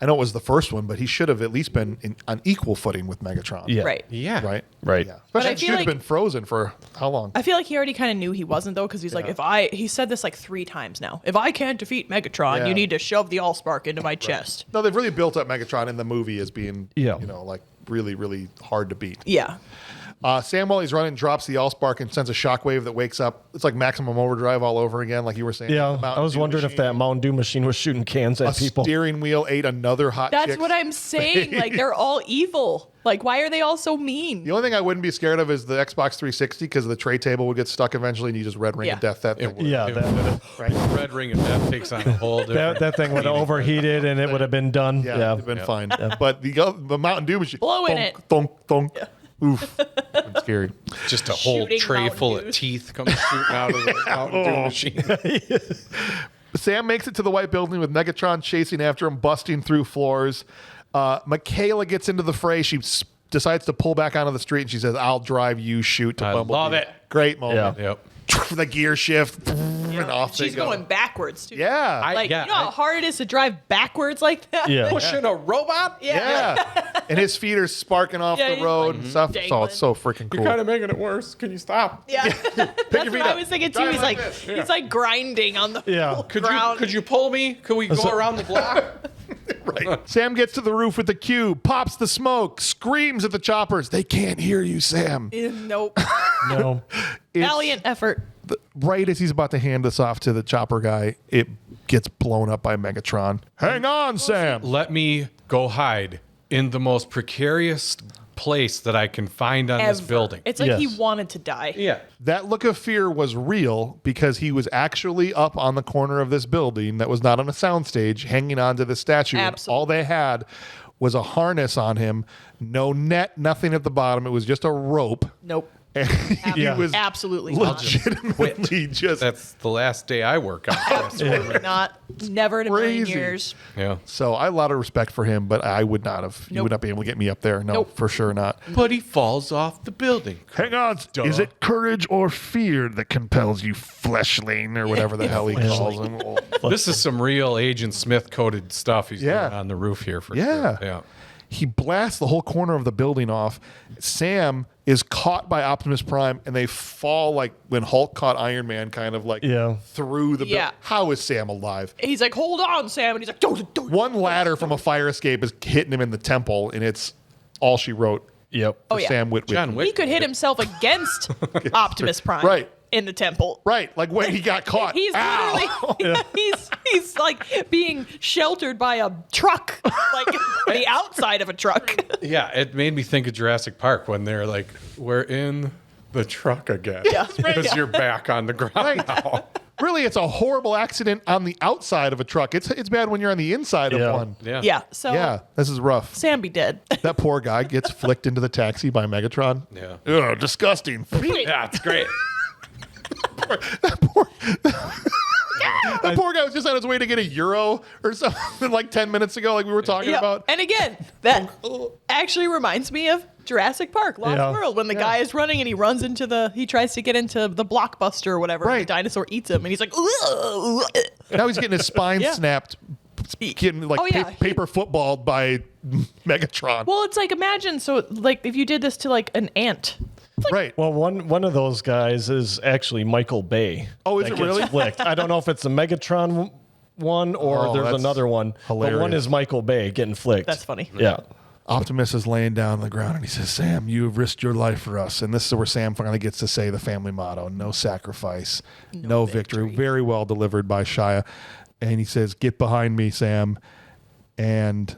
I know it was the first one, but he should have at least been on equal footing with Megatron. Yeah. Right. Yeah. Right? Right. Yeah. But Especially I if she feel has like- been frozen for how long? I feel like he already kind of knew he wasn't though, because he's like, he said this like 3 times now. If I can't defeat Megatron, Yeah. you need to shove the Allspark into my chest. No, they've really built up Megatron in the movie as being, Yeah. like really, really hard to beat. Yeah. Sam, while he's running, drops the Allspark and sends a shockwave that wakes up. It's like Maximum Overdrive all over again, like you were saying. Yeah. The I Mountain was Dew wondering if machine. that Mountain Dew machine was shooting cans at A people. steering wheel ate another hot That's chick's what I'm saying. Like, they're all evil. Like, why are they all so mean? The only thing I wouldn't be scared of is the Xbox 360 because the tray table would get stuck eventually and you just red ring Yeah. of death that thing. Yeah. Red Ring of Death takes on a whole different... That thing would have overheated and it would have been done. Yeah, Yeah. it'd have been fine. But the Mountain Dew machine. Blow in thunk, it. Thunk, thunk. Oof. It's scary. Just a whole Shooting tray Mountain full Dews. of teeth comes shooting out of the Mountain Dew machine. Sam makes it to the White Building with Megatron chasing after him, busting through floors. Michaela gets into the fray. She decides to pull back onto the street and she says, I'll drive you, shoot to I Bumblebee. love it. Great moment. Yeah. Yep. The gear shift. And off She's they go. going backwards, too. Yeah. Like, you know how hard it is to drive backwards like that? Yeah. Pushing a robot? yeah. And his feet are sparking off Yeah, the he's road like and stuff. So dangling. it's so freaking cool. You're kind of making it worse. Can you stop? Yeah. That's your what feet I up. was thinking, too. Drive He's like like, this. he's like grinding on the Yeah. ground. Could you pull me? Could we go around the block? Right. Sam gets to the roof with the cube, pops the smoke, screams at the choppers. They can't hear you, Sam. Nope. No. It's- Valiant effort. Right as he's about to hand this off to the chopper guy, it gets blown up by Megatron. Hang on, Sam. Let me go hide in the most precarious place that I can find on this Ever. building. It's like he Yes. wanted to die. Yeah. That look of fear was real because he was actually up on the corner of this building that was not on a soundstage, hanging onto the statue. And Absolutely. all they had was a harness on him, no net, nothing at the bottom. It was just a rope. Nope. And he Yeah. was Absolutely not. legitimately just That's the last day I work on. Absolutely not. Never in a million Crazy. years. Yeah. So I have a lot of respect for him, but I would not have. You Nope. would not be able to get me up there. No, Nope. for sure not. But he falls off the building. Hang on. Is it courage or fear that compels you, fleshling? Or whatever the hell he calls him. This is some real Agent Smith coded stuff he's Yeah. doing on the roof here for Yeah. sure. Yeah. He blasts the whole corner of the building off. Sam is caught by Optimus Prime, and they fall like when Hulk caught Iron Man, kind of like Yeah. through the. Yeah. How is Sam alive? He's like, hold on, Sam. And he's like, don't. One ladder from a fire escape is hitting him in the temple, and it's all she wrote. Yep. Oh, yeah. Sam Witwicky. John Wick. He could hit himself against Optimus Prime. Right. In the temple. Right, like when he got caught. He's Ow! literally, he's like being sheltered by a truck, like the outside of a truck. Yeah, it made me think of Jurassic Park when they're like, we're in the truck again. Yeah. Because Yeah. you're back on the ground now. Really, it's a horrible accident on the outside of a truck. It's bad when you're on the inside Yeah. of one. Yeah. Yeah. So Yeah, this is rough. Sam be dead. That poor guy gets flicked into the taxi by Megatron. Yeah. Ugh, disgusting. Yeah, it's great. The poor guy was just on his way to get a euro or something like 10 minutes ago, like we were talking about. And again, that actually reminds me of Jurassic Park, Lost World, when the guy is running and he tries to get into the Blockbuster or whatever. Right. And the dinosaur eats him and he's like, "Ugh." Now he's getting his spine snapped, getting like paper footballed by Megatron. Well, it's like, imagine, so like if you did this to like an ant. Right. Well, one of those guys is actually Michael Bay. Oh, is that it gets really? Flicked. I don't know if it's a Megatron one or there's that's another one. hilarious. But one is Michael Bay getting flicked. That's funny. Yeah. Optimus is laying down on the ground and he says, Sam, you have risked your life for us. And this is where Sam finally gets to say the family motto: no sacrifice, no victory. Very well delivered by Shia. And he says, get behind me, Sam. And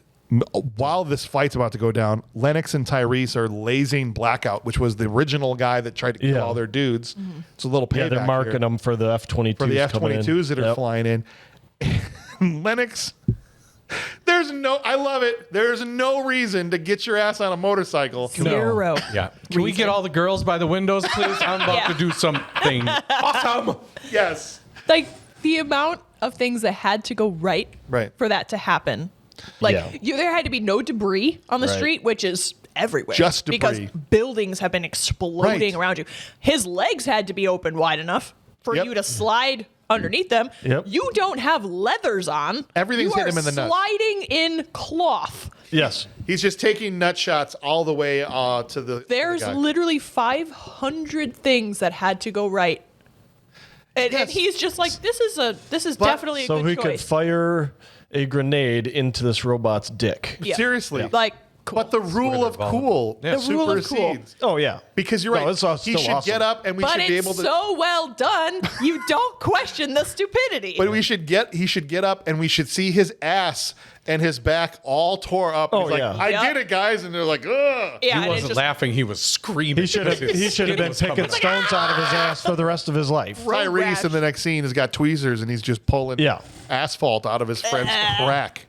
while this fight's about to go down, Lennox and Tyrese are lasing Blackout, which was the original guy that tried to kill all their dudes. It's a little payback Yeah, they're marking here them for the F-22s. for the F-22s that are Yep. flying in. Lennox, I love it. There's no reason to get your ass on a motorcycle. Zero. Yeah. Can we get all the girls by the windows, please? I'm about to do something awesome. Yes. Like the amount of things that had to go right, for that to happen. Like there had to be no debris on the street, which is everywhere. Just debris. Because buildings have been exploding around you. His legs had to be open wide enough for you to slide underneath them. Yep. You don't have leathers on. Everything's you hit him in the nuts. sliding in cloth. Yes. He's just taking nut shots all the way to the. There's to the guy. literally 500 things that had to go right. And he's just like, this is definitely a so good he choice. could fire a grenade into this robot's dick. Yeah. Seriously. Like, cool. But the rule of cool rule of cool. supersedes. Oh, yeah. Because you're right. No, it's He still should awesome. get up and we But should be it's able to. so well done, you don't question the stupidity. But he should get up and we should see his ass and his back all tore up. Oh, He's like, yeah. I did it, guys. And they're like, ugh. yeah, He and wasn't it's just, laughing. He was screaming. He should have been picking stones out of his ass for the rest of his life. Road Tyrese rash. in the next scene has got tweezers and he's just pulling asphalt out of his friend's crack.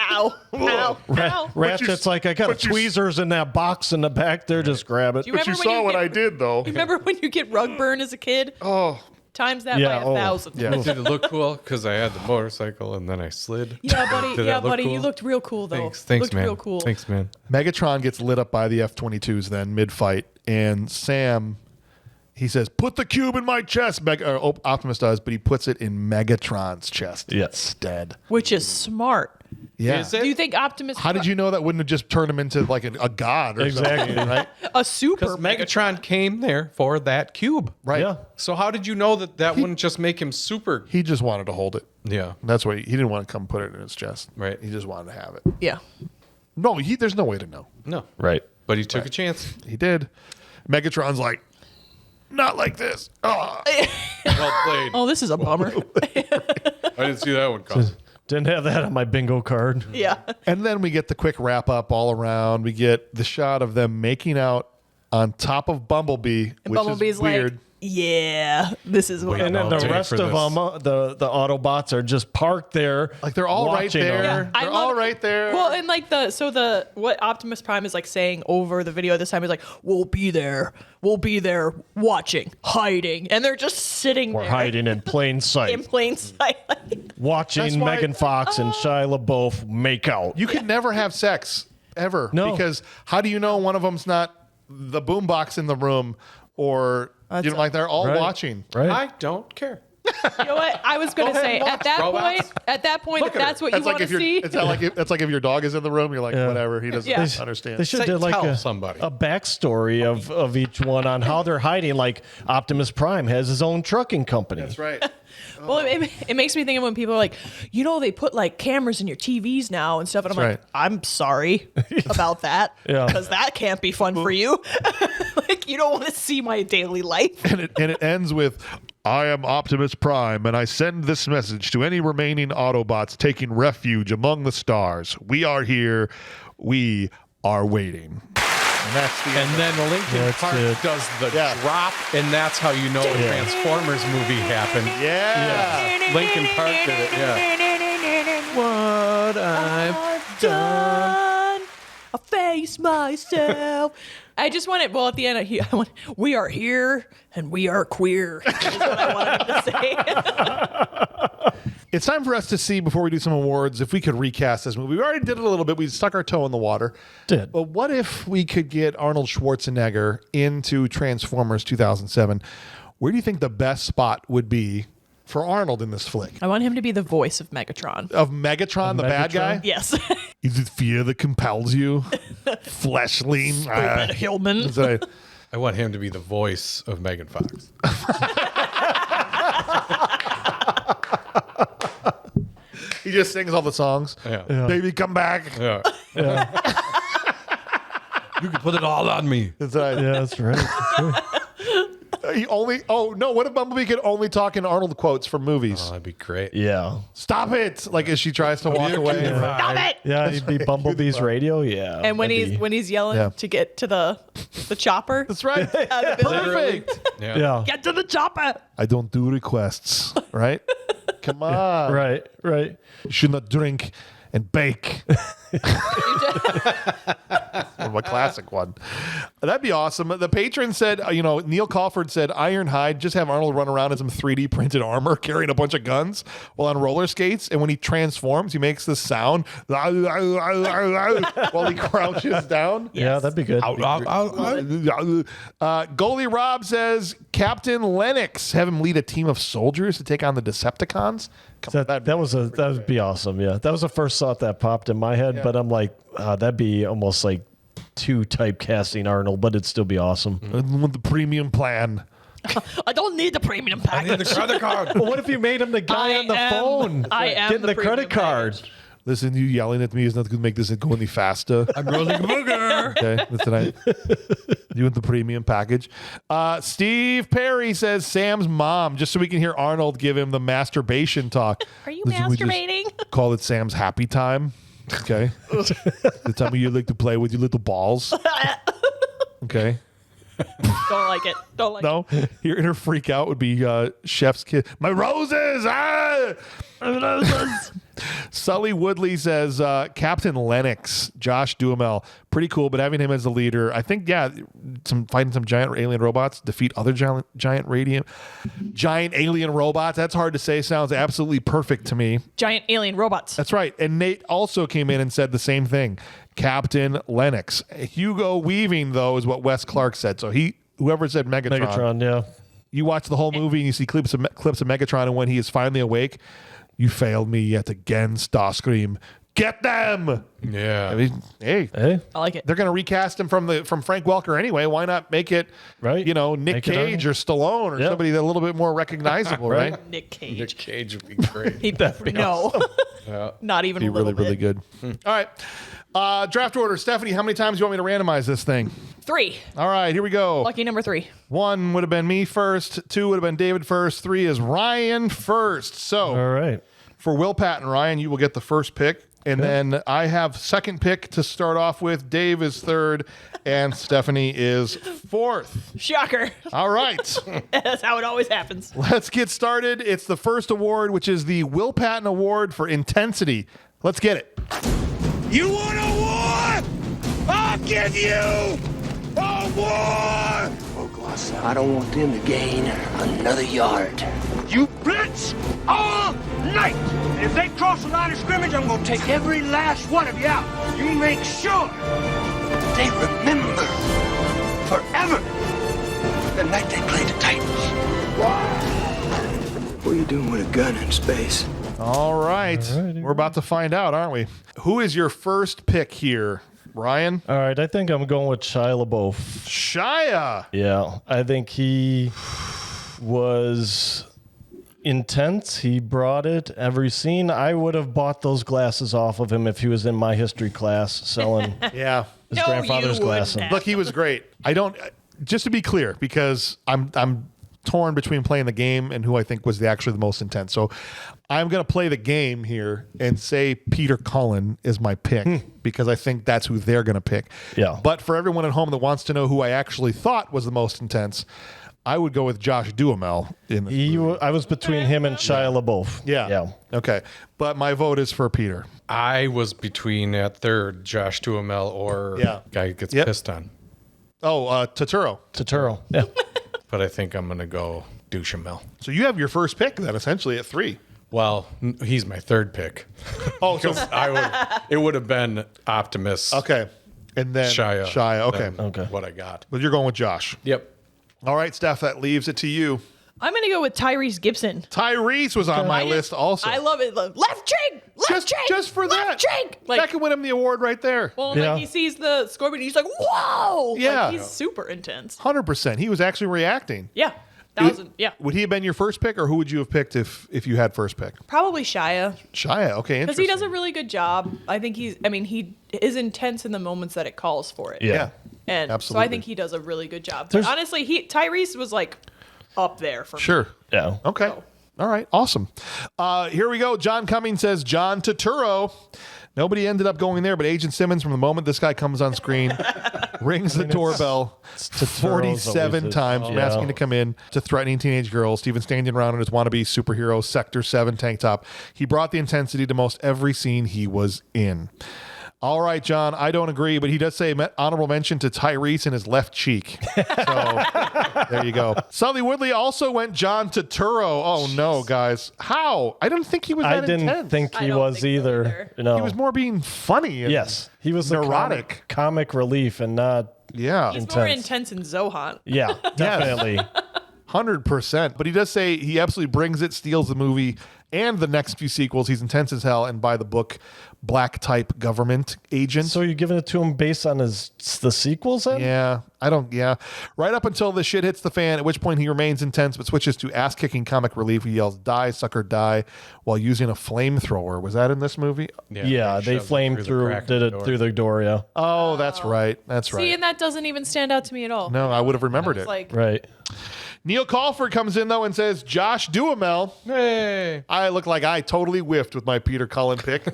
Ow, ow, ow. Ratchet's like, I got tweezers in that box in the back there. Just grab it. Do you remember when you get, did, though. You remember when you get rug burn as a kid? Oh. Times that Yeah, by 1,000. Yeah. Did it look cool? Because I had the motorcycle and then I slid. Yeah, buddy. Did Yeah, that look buddy. cool? You looked real cool, though. Thanks, looked man. real cool. Thanks, man. Megatron gets lit up by the F-22s then mid-fight, and Sam, he says, "Put the cube in my chest." Optimus does, but he puts it in Megatron's chest instead. Which is smart. Yeah. Is it? Do you think Optimus... How did you know that wouldn't have just turned him into like a god or Exactly. something, right? A super... Because Megatron came there for that cube. Right. Yeah. So how did you know that wouldn't just make him super? He just wanted to hold it. Yeah. That's why he didn't want to come put it in his chest. Right. He just wanted to have it. Yeah. No, there's no way to know. No. Right. But he took a chance. He did. Megatron's like, not like this. Well played. Oh, this is a bummer. I didn't see that one coming. Didn't have that on my bingo card. Yeah. And then we get the quick wrap up all around. We get the shot of them making out on top of Bumblebee, which Bumblebee's is weird. like, yeah, this is what And then I'll the take rest for of this. them, the Autobots are just parked there. Like they're all right watching there. them. I They're love- all right there. Well, and like what Optimus Prime is like saying over the video this time is like, we'll be there watching, hiding, and they're just sitting We're there hiding in plain sight, in plain sight. watching That's why- Megan Fox and Shia LaBeouf make out. you could never have sex ever. No. Because how do you know one of them's not the boombox in the room or like they're all Right. watching. Right? I don't care. You know what? I was going to say at that point, if that's what you That's want like if to you're see. it's like if your dog is in the room, you're like, whatever, he doesn't Yeah. understand. They should Say- do like tell a somebody. a backstory of each one on how they're hiding. Like Optimus Prime has his own trucking company. That's right. Well, it makes me think of when people are like, they put like cameras in your TVs now and stuff. And I'm That's like, right. I'm sorry about that. Yeah. Because that can't be fun for you. Like, you don't want to see my daily life. And it ends with, "I am Optimus Prime, and I send this message to any remaining Autobots taking refuge among the stars. We are here. We are waiting." And that's the end. And then Linkin That's Park it. does the Yeah. drop, and that's how you know a Transformers movie happened. Yeah. Linkin Park did it, yeah. What I've done. I face myself. I just want it. Well, at the end, I want, we are here and we are queer. Is what I wanted him to say. It's time for us to see, before we do some awards, if we could recast this movie. We already did it a little bit. We stuck our toe in the water. Did. But what if we could get Arnold Schwarzenegger into Transformers 2007? Where do you think the best spot would be for Arnold in this flick? I want him to be the voice of Megatron. Of Megatron, the bad guy? Yes. Is it fear that compels you? Fleshling? Stupid Hillman. That's right. I want him to be the voice of Megan Fox. He just sings all the songs. Yeah. Baby, come back. Yeah. You can put it all on me. That's right. Yeah, that's right. That's right. What if Bumblebee could only talk in Arnold quotes from movies? Oh, that'd be great. Yeah. Stop it! Like as she tries to walk away. Stop it! Yeah, he'd be Bumblebee's radio. Yeah. And when that'd he's be- when he's yelling Yeah. to get to the chopper. That's right. Perfect. Yeah. Yeah. Get to the chopper. I don't do requests, right? Come on. Right. Right. You should not drink and bake. A classic one. That'd be awesome. The patron said, Neil Calford said, Ironhide, just have Arnold run around in some 3D printed armor carrying a bunch of guns while on roller skates. And when he transforms, he makes this sound while he crouches down. Yeah, that'd be good. Goalie Rob says, Captain Lennox, have him lead a team of soldiers to take on the Decepticons. That'd be awesome. Yeah, that was the first thought that popped in my head. But I'm like, that'd be almost like too typecasting Arnold, but it'd still be awesome. I want the premium plan. I don't need the premium I need package. the credit card. Well, what if you made him the guy on the phone? I am getting the credit premium card. package. Listen, you yelling at me is not going to make this go any faster. I'm rolling a booger. Okay, that's tonight. You want the premium package? Steve Perry says Sam's mom, just so we can hear Arnold give him the masturbation talk. Are you Listen, we just masturbating? Call it Sam's happy time. Okay. The time of you like to play with your little balls. Okay. Don't like it. Don't like it. No, hearing her freak out would be Chef's kiss. My roses! Ah! Sully Woodley says Captain Lennox, Josh Duhamel, pretty cool, but having him as the leader, I think, fighting some giant alien robots, defeat other giant alien robots. That's hard to say. Sounds absolutely perfect to me. Giant alien robots. That's right. And Nate also came in and said the same thing. Captain Lennox. Hugo Weaving, though, is what Wes Clark said. So whoever said Megatron, yeah. you watch the whole movie and you see clips of Megatron, and when he is finally awake, you failed me yet again, Starscream. Get them! Yeah. I mean, hey, Hey, I like it. they're going to recast him from Frank Welker anyway. Why not make it, Right. Nick Make it Cage or Stallone or Yep. somebody that's a little bit more recognizable, right? Nick Cage. Nick Cage would be great. Not even Be a little really, bit. really good. All right. Draft order. Stephanie, how many times do you want me to randomize this thing? 3. All right, here we go. Lucky number 3. 1 would have been me first. 2 would have been David first. 3 is Ryan first. So all right. for Will, Pat, and Ryan, you will get the first pick. And then I have second pick to start off with. Dave is third, and Stephanie is fourth. Shocker. All right. That's how it always happens. Let's get started. It's the first award, which is the Will Patton Award for Intensity. Let's get it. You want a war? I'll give you a war! I don't want them to gain another yard. You blitz all night! And if they cross the line of scrimmage, I'm gonna take every last one of you out. You make sure they remember forever the night they played the Titans. What are you doing with a gun in space? All right. We're about to find out, aren't we? Who is your first pick here, Ryan? All right, I think I'm going with Shia LaBeouf. Shia. Yeah, I think he was intense. He brought it every scene. I would have bought those glasses off of him if he was in my history class selling Yeah. his No, grandfather's you wouldn't glasses. have. Look, he was great. Just to be clear, because I'm torn between playing the game and who I think was actually the most intense. So I'm going to play the game here and say Peter Cullen is my pick because I think that's who they're going to pick. Yeah. But for everyone at home that wants to know who I actually thought was the most intense, I would go with Josh Duhamel in this movie. I was between him and Shia LaBeouf. Yeah. Okay. But my vote is for Peter. I was between at third, Josh Duhamel or guy who gets pissed on. Oh, Turturro. Turturro. Yeah. But I think I'm going to go Duhamel. So you have your first pick then, essentially, at 3. Well, he's my third pick. Oh, so It would have been Optimus. okay. And then Shia. Okay. Then what I got. But you're going with Josh. Yep. All right, Steph, that leaves it to you. I'm going to go with Tyrese Gibson. Tyrese was on my list also. I love it. Left cheek! Left cheek! Just for left that. cheek! Like, That could win him the award right there. well, Yeah. like he sees the scorpion, he's like, whoa! Yeah. Like, he's super intense. 100%. He was actually reacting. Yeah. 1,000. Yeah. Would he have been your first pick, or who would you have picked if you had first pick? Probably Shia. Shia. Okay, Because interesting. he does a really good job. I think he is intense in the moments that it calls for it. Yeah. And absolutely. so I think he does a really good job. But honestly, Tyrese was like up there for me. Sure. Yeah. Okay. All right. Awesome. Here we go. John Cummings says John Turturro. Nobody ended up going there, but Agent Simmons, from the moment this guy comes on screen, rings the doorbell Turturro's 47 always times from asking to come in to threatening teenage girls. Steven standing around in his wannabe superhero Sector 7 tank top. He brought the intensity to most every scene he was in. All right, John, I don't agree, but he does say honorable mention to Tyrese in his left cheek. So there you go. Sully Woodley also went John Turturro. Oh, no, guys. How? I didn't think he was I that didn't intense. think I he don't was think so either. either. No. He was more being funny. And Yes. He was the neurotic. comic relief and not. Yeah. He's more Intense. intense in Zohan. Yeah, definitely. 100%. But he does say he absolutely brings it, steals the movie and the next few sequels. He's intense as hell, and by the book, black type government agent. So you're giving it to him based on the sequels then? Yeah, right up until the shit hits the fan, at which point he remains intense but switches to ass-kicking comic relief. He yells, "Die, sucker, die," while using a flamethrower. Was that in this movie? Yeah, they shoved it flamed the through, crack of did the it door. through the door, yeah. Oh, that's right. That's See, right. and that doesn't even stand out to me at all. No, I would have remembered It's it. like, Right. Neil Calford comes in, though, and says, Josh Duhamel. Hey. I look like I totally whiffed with my Peter Cullen pick.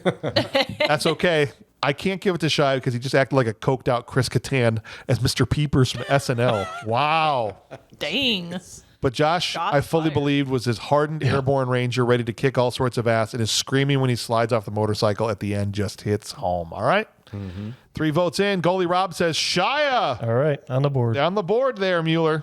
That's okay. I can't give it to Shia because he just acted like a coked out Chris Kattan as Mr. Peepers from SNL. Wow. dang. But Josh, Shots I fully fired. believed, was his hardened airborne ranger ready to kick all sorts of ass, and his screaming when he slides off the motorcycle at the end just hits home. All right? 3 votes in. Goalie Rob says Shia. All right, on the board. Down the board there, Mueller.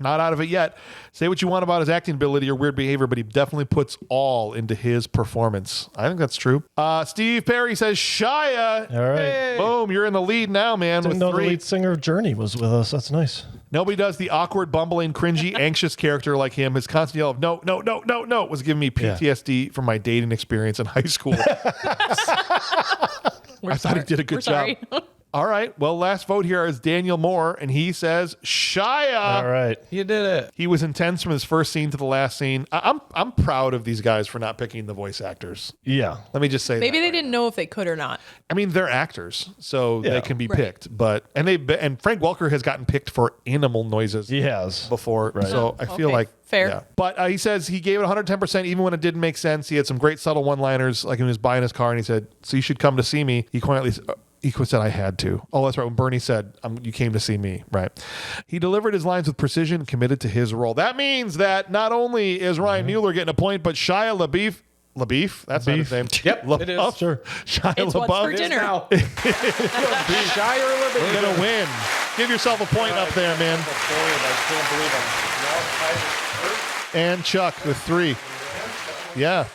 Not out of it yet. Say what you want about his acting ability or weird behavior, but he definitely puts all into his performance. I think that's true. Steve Perry says Shia. All right. Boom, you're in the lead now, man. Didn't with know 3. the lead singer of Journey was with us. That's nice. Nobody does the awkward, bumbling, cringy, anxious character like him. His constant yell of no, no, no, no, no was giving me PTSD from my dating experience in high school. I thought he did a good job. All right. Well, last vote here is Daniel Moore, and he says Shia. All right. You did it. He was intense from his first scene to the last scene. I'm proud of these guys for not picking the voice actors. Yeah. Let me just say Maybe that. they didn't know if they could or not. I mean, they're actors, so they Yeah. can be Right. picked. But and Frank Welker has gotten picked for animal noises He has. before, Right. so I feel Okay. like Fair. Yeah. But he says he gave it 110% even when it didn't make sense. He had some great subtle one-liners, like when he was buying his car and he said, "So you should come to see me." He quietly said, "I had to." Oh, that's right. When Bernie said, "You came to see me," right? He delivered his lines with precision, committed to his role. That means that not only is Ryan Mueller getting a point, but Shia LaBeouf, that's not his name. Yep, it is. LaBeouf. Sure. Shia It's what's for LaBeouf dinner. Shire Liberty. gonna win. Give yourself a point up there, man. And Chuck with 3. Yeah.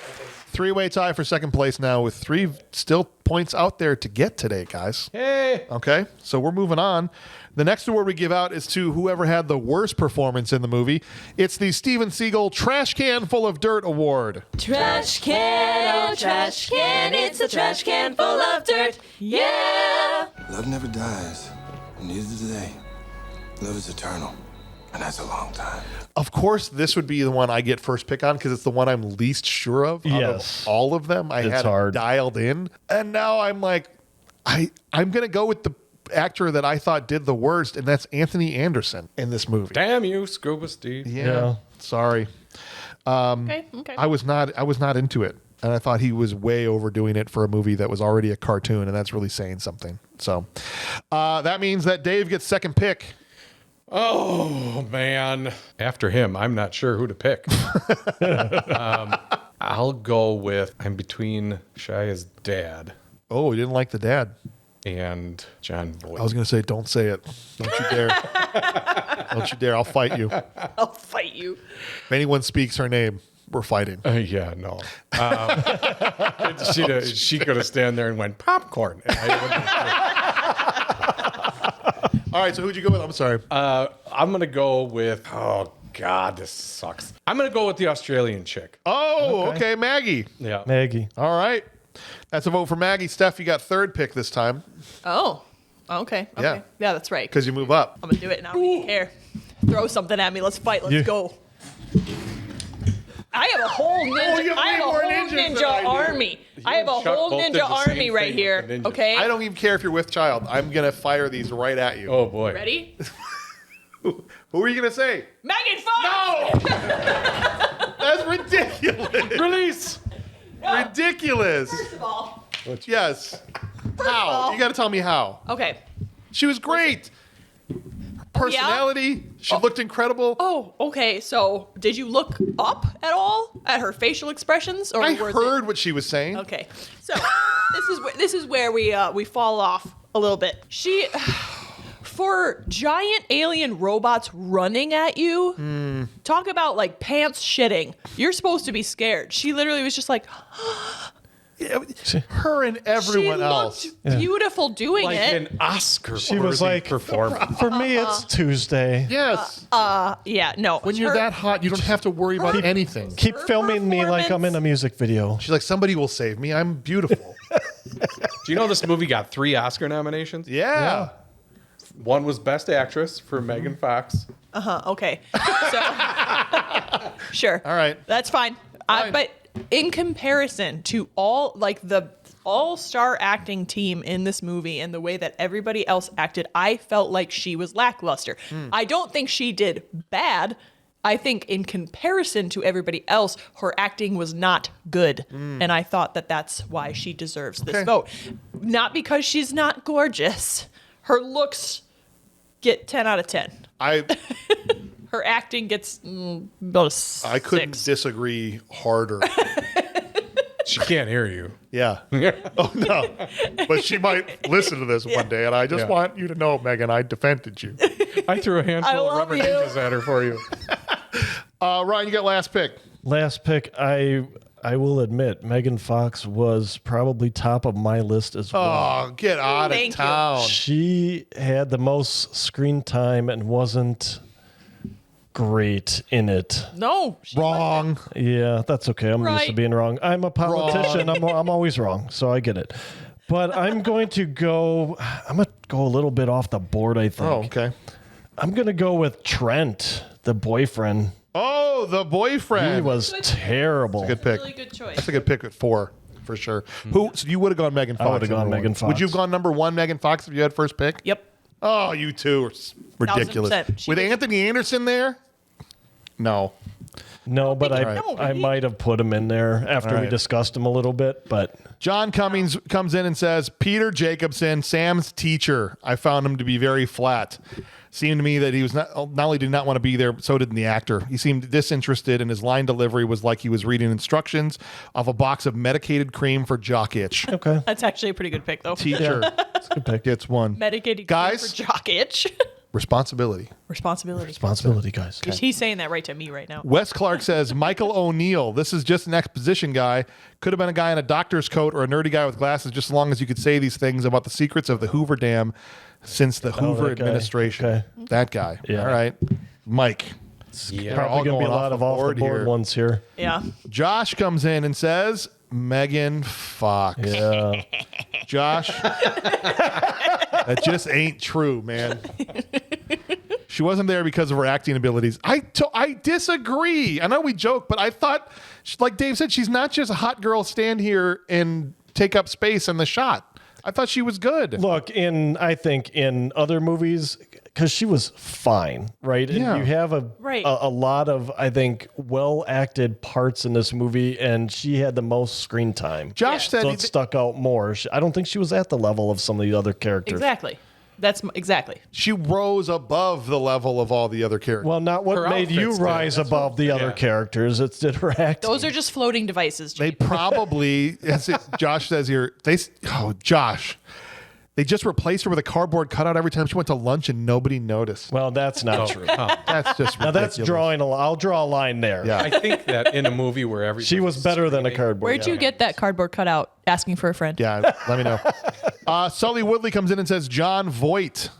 3-way tie for second place now with 3 still points out there to get today, guys. Hey. Okay, so we're moving on. The next award we give out is to whoever had the worst performance in the movie. It's the Steven Seagal Trash Can Full of Dirt Award. Trash can, oh trash can, it's a trash can full of dirt. Yeah! Love never dies, and neither do they. Love is eternal, and that's a long time. Of course, this would be the one I get first pick on because it's the one I'm least sure of. Out Yes. of all of them, I It's had hard. it dialed in, and now I'm like, I'm gonna go with the actor that I thought did the worst, and that's Anthony Anderson in this movie. Damn you, Scuba Steve. Yeah. Sorry. Okay. I was not into it, and I thought he was way overdoing it for a movie that was already a cartoon, and that's really saying something. So that means that Dave gets second pick. Oh, man. After him, I'm not sure who to pick. I'll go with, I'm between Shia's dad Oh, he didn't like the dad. and John Boyd. I was going to say, don't say it. Don't you dare. Don't you dare. I'll fight you. I'll fight you. If anyone speaks her name, were fighting. Yeah, no. She could have stand there and went popcorn. And All right, so who'd you go with? I'm sorry. I'm going to go with, oh, God, this sucks. I'm going to go with the Australian chick. Oh, okay, Maggie. Yeah. Maggie. All right. That's a vote for Maggie. Steph, you got third pick this time Oh, okay. Yeah. Yeah, that's right. because you move up. I'm going to do it now. I don't even care. Throw something at me. Let's fight. Let's go. I have a whole ninja. you have I have way a more whole ninjas than ninja I do. army. I have a Chuck whole both did ninja the same army right thing here. with the ninjas. Okay. I don't even care if you're with child. I'm going to fire these right at you. Oh, boy. Ready? Who are you going to say? Megan Fox. That's ridiculous. Release. Ridiculous. First of all. Yes. How? all- You got to tell me how. Okay. She was great. Personality. She looked incredible. Oh, okay. So, did you look up at all at her facial expressions, or I were heard what she was saying. Okay, so this is where we fall off a little bit. She, for giant alien robots running at you, talk about like pants shitting. You're supposed to be scared. She literally was just like, Her and everyone she else. looked beautiful doing Like it. an Oscar She was like, performance. for me, it's Tuesday. Yes. Yeah, no. When you're her- that hot, you don't have to worry about anything. Keep her filming me like I'm in a music video. She's like, somebody will save me. I'm beautiful. Do you know this movie got 3 Oscar nominations? Yeah. One was Best Actress for Megan Fox. Okay. So, sure. All right. That's fine. But in comparison to all, like the all-star acting team in this movie and the way that everybody else acted, I felt like she was lackluster. I don't think she did bad. I think in comparison to everybody else, her acting was not good. And I thought that that's why she deserves this vote. Not because she's not gorgeous. Her looks get 10 out of 10. Her acting gets about a 6. I couldn't disagree harder. She can't hear you. Yeah. Oh, no. But she might listen to this one day, and I just want you to know, Megan, I defended you. I threw a handful of love rubber you. ninjas at her for you. Ryan, you got last pick. Last pick, I will admit, Megan Fox was probably top of my list as well. Oh, get out Thank of you. town. She had the most screen time and wasn't great in it. No. Wrong. Yeah, that's okay. I'm used to Right. being wrong. I'm a politician. I'm always wrong, so I get it. But I'm going to go a little bit off the board, I think. Oh, okay. I'm going to go with Trent, the boyfriend. Oh, the boyfriend. He was terrible. Good pick. Really good choice. That's a good pick at 4, for sure. So you would have gone Megan Fox. would've gone number Megan one. Fox. Would you have gone number 1 Megan Fox if you had first pick? Yep. Oh, you two are ridiculous. 1000%. She With was- Anthony Anderson there? No. No, but No, I he- might have put him in there after All we right. discussed him a little bit. But John Cummings comes in and says, Peter Jacobson, Sam's teacher. I found him to be very flat. Seemed to me that he was not only did not want to be there, but so did the actor. He seemed disinterested, and his line delivery was like he was reading instructions off a box of medicated cream for jock itch. okay, That's actually a pretty good pick, though. Teacher that's a good pick. gets one. Medicated Guys? for jock itch. Responsibility. Responsibility. Responsibility, guys. He's saying that right to me right now. Wes Clark says, Michael O'Neill, this is just an exposition guy. Could have been a guy in a doctor's coat or a nerdy guy with glasses, just as long as you could say these things about the secrets of the Hoover Dam since the Hoover that guy. administration. Okay. That guy. Yeah. All right. Mike. Yeah. We're all Probably going to be a going lot off of the off the board board here. ones here. Yeah. Josh comes in and says, Megan Fox. Yeah. Josh, that just ain't true, man. She wasn't there because of her acting abilities. I disagree. I know we joke, but I thought, like Dave said, she's not just a hot girl stand here and take up space in the shot. I thought she was good. Look, I think in other movies, because she was fine, right? And Yeah. you have Right. a lot of, I think, well acted parts in this movie, and she had the most screen time. Josh said so he- it stuck out more. I don't think she was at the level of some of the other characters. Exactly. Exactly. she rose above the level of all the other characters. Well, not what Her made you outfits did. rise That's above the other yeah. characters. It did her acting. Those are just floating devices. They Jake. probably, as Josh says here, Josh, They just replaced her with a cardboard cutout every time she went to lunch and nobody noticed. Well, that's not true. That's just Now that's ridiculous. drawing I'll draw a line there. Yeah. I think that in a movie where everybody She was better than a cardboard. Where'd you get that cardboard cutout asking for a friend? Yeah, let me know. Sully Woodley comes in and says, John Voight.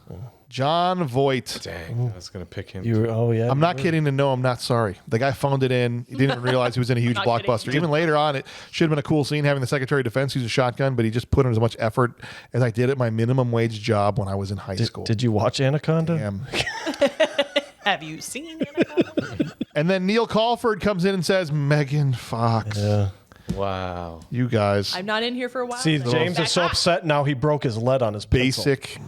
John Voight. Dang, I was going to pick him. Yeah. I'm not kidding, and no, I'm not sorry. The guy phoned it in. He didn't even realize he was in a huge Not blockbuster. kidding. Even later on, it should have been a cool scene having the Secretary of Defense use a shotgun, but he just put in as much effort as I did at my minimum wage job when I was in high school. Did you watch Anaconda? Damn. Have you seen Anaconda? And then Neil Calford comes in and says, Megan Fox. Yeah. Wow. You guys. I'm not in here for a while. See, James is so upset now he broke his lead on his pencil. Basic.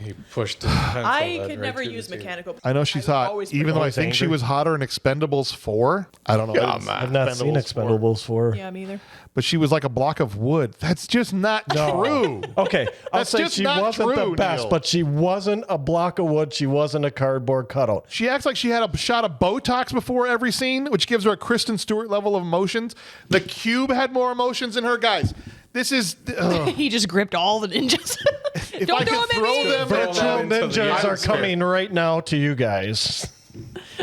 He pushed his pencil I lead could right never through use the table. mechanical. I know she's hot, always even though I Always think she angry. was hotter in Expendables 4. I don't know. I've not seen Expendables 4. Yeah, me either. But she was like a block of wood. That's just not true. Okay, I'll That's say just she not wasn't the true, best, Neil. but she wasn't a block of wood. She wasn't a cardboard cutout. She acts like she had a shot of Botox before every scene, which gives her a Kristen Stewart level of emotions. The Cube had more emotions than her. Guys, this is... He just gripped all the ninjas. If Don't I throw could them throw at me. them Virtual at them, ninjas are atmosphere. coming right now to you guys.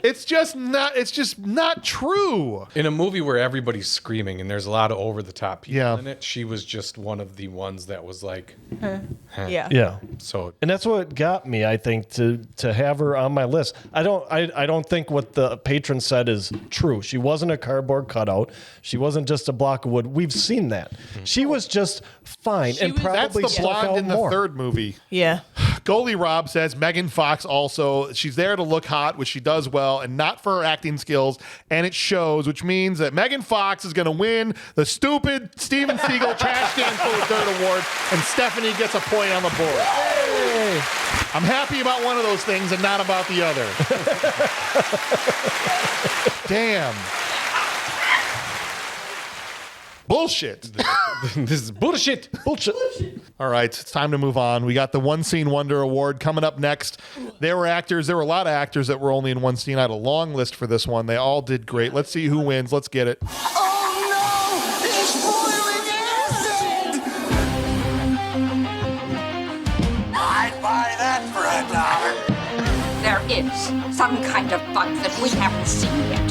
it's just not true. In a movie where everybody's screaming and there's a lot of over-the-top people Yeah. in it, she was just one of the ones that was like, Yeah. Yeah. so And that's what got me, I think, to have her on my list. I don't think what the patron said is true. She wasn't a cardboard cutout. She wasn't just a block of wood. We've seen that. She was just fine and was- That's probably the stuck blonde out in the more. third movie. Yeah. Goalie Rob says Megan Fox also, she's there to look hot, which she does well, and not for her acting skills, and it shows, which means that Megan Fox is going to win the stupid Steven Seagal Trash Can Full of Dirt Award, and Stephanie gets a point on the board. I'm happy about one of those things and not about the other. Damn. Bullshit. this is bullshit. Bullshit. All right, it's time to move on. We got the One Scene Wonder Award coming up next. There were a lot of actors that were only in one scene. I had a long list for this one. They all did great. Let's see who wins. Let's get it. Oh no! It's boiling acid! I'd buy that for $1. There is some kind of bug that we haven't seen yet.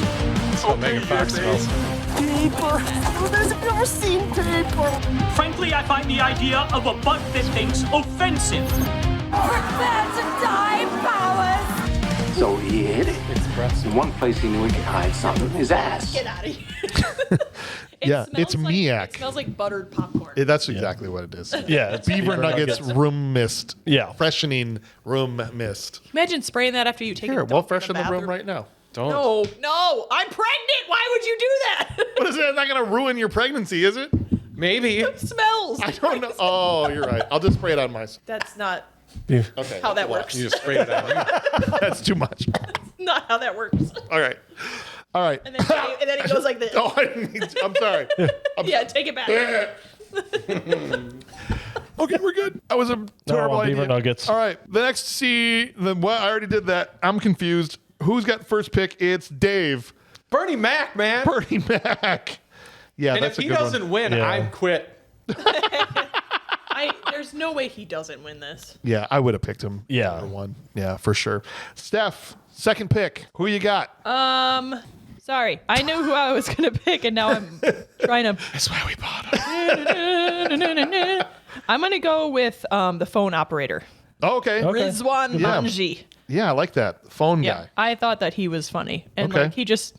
Oh, Megan Fox smells. Paper! I've never seen paper! Frankly, I find the idea of a bug that thinks offensive. Prepare to die, Powers! So he hid it. The one place he knew he could hide something, his ass. Get out of here. Yeah, it's It Miak. smells like buttered popcorn. That's exactly what it is. Yeah, it's Beaver Nuggets room mist. Yeah. Freshening room mist. Imagine spraying that after you take Here, a we'll dump in freshen the room bathroom. right now. Don't. No, I'm pregnant. Why would you do that? What is that? It's not going to ruin your pregnancy, is it? Maybe. It smells. I don't know. Oh, you're right. I'll just spray it on myself. That's not Okay. how that works. You just sprayed it on you. That's too much. Not how that works. All right. All right. And then it goes like this. Oh, I didn't mean to. I'm sorry. Yeah, take it back. Okay, we're good. That was a terrible Beaver idea. Nuggets. All right. The next I already did that. I'm confused. Who's got first pick? It's Dave. Bernie Mac, man. Bernie Mac. Yeah, And that's if a he good doesn't one. win, Yeah. I'm quit. There's no way he doesn't win this. Yeah, I would have picked him. Yeah. Number one. Yeah, for sure. Steph, second pick. Who you got? Sorry, I knew who I was gonna pick, and now I'm trying to. That's why we bought him. I'm gonna go with the phone operator, Oh, okay. Rizwan Yeah. Manji. Yeah, I like that. Phone Yeah, guy. I thought that he was funny, and Okay. like he just,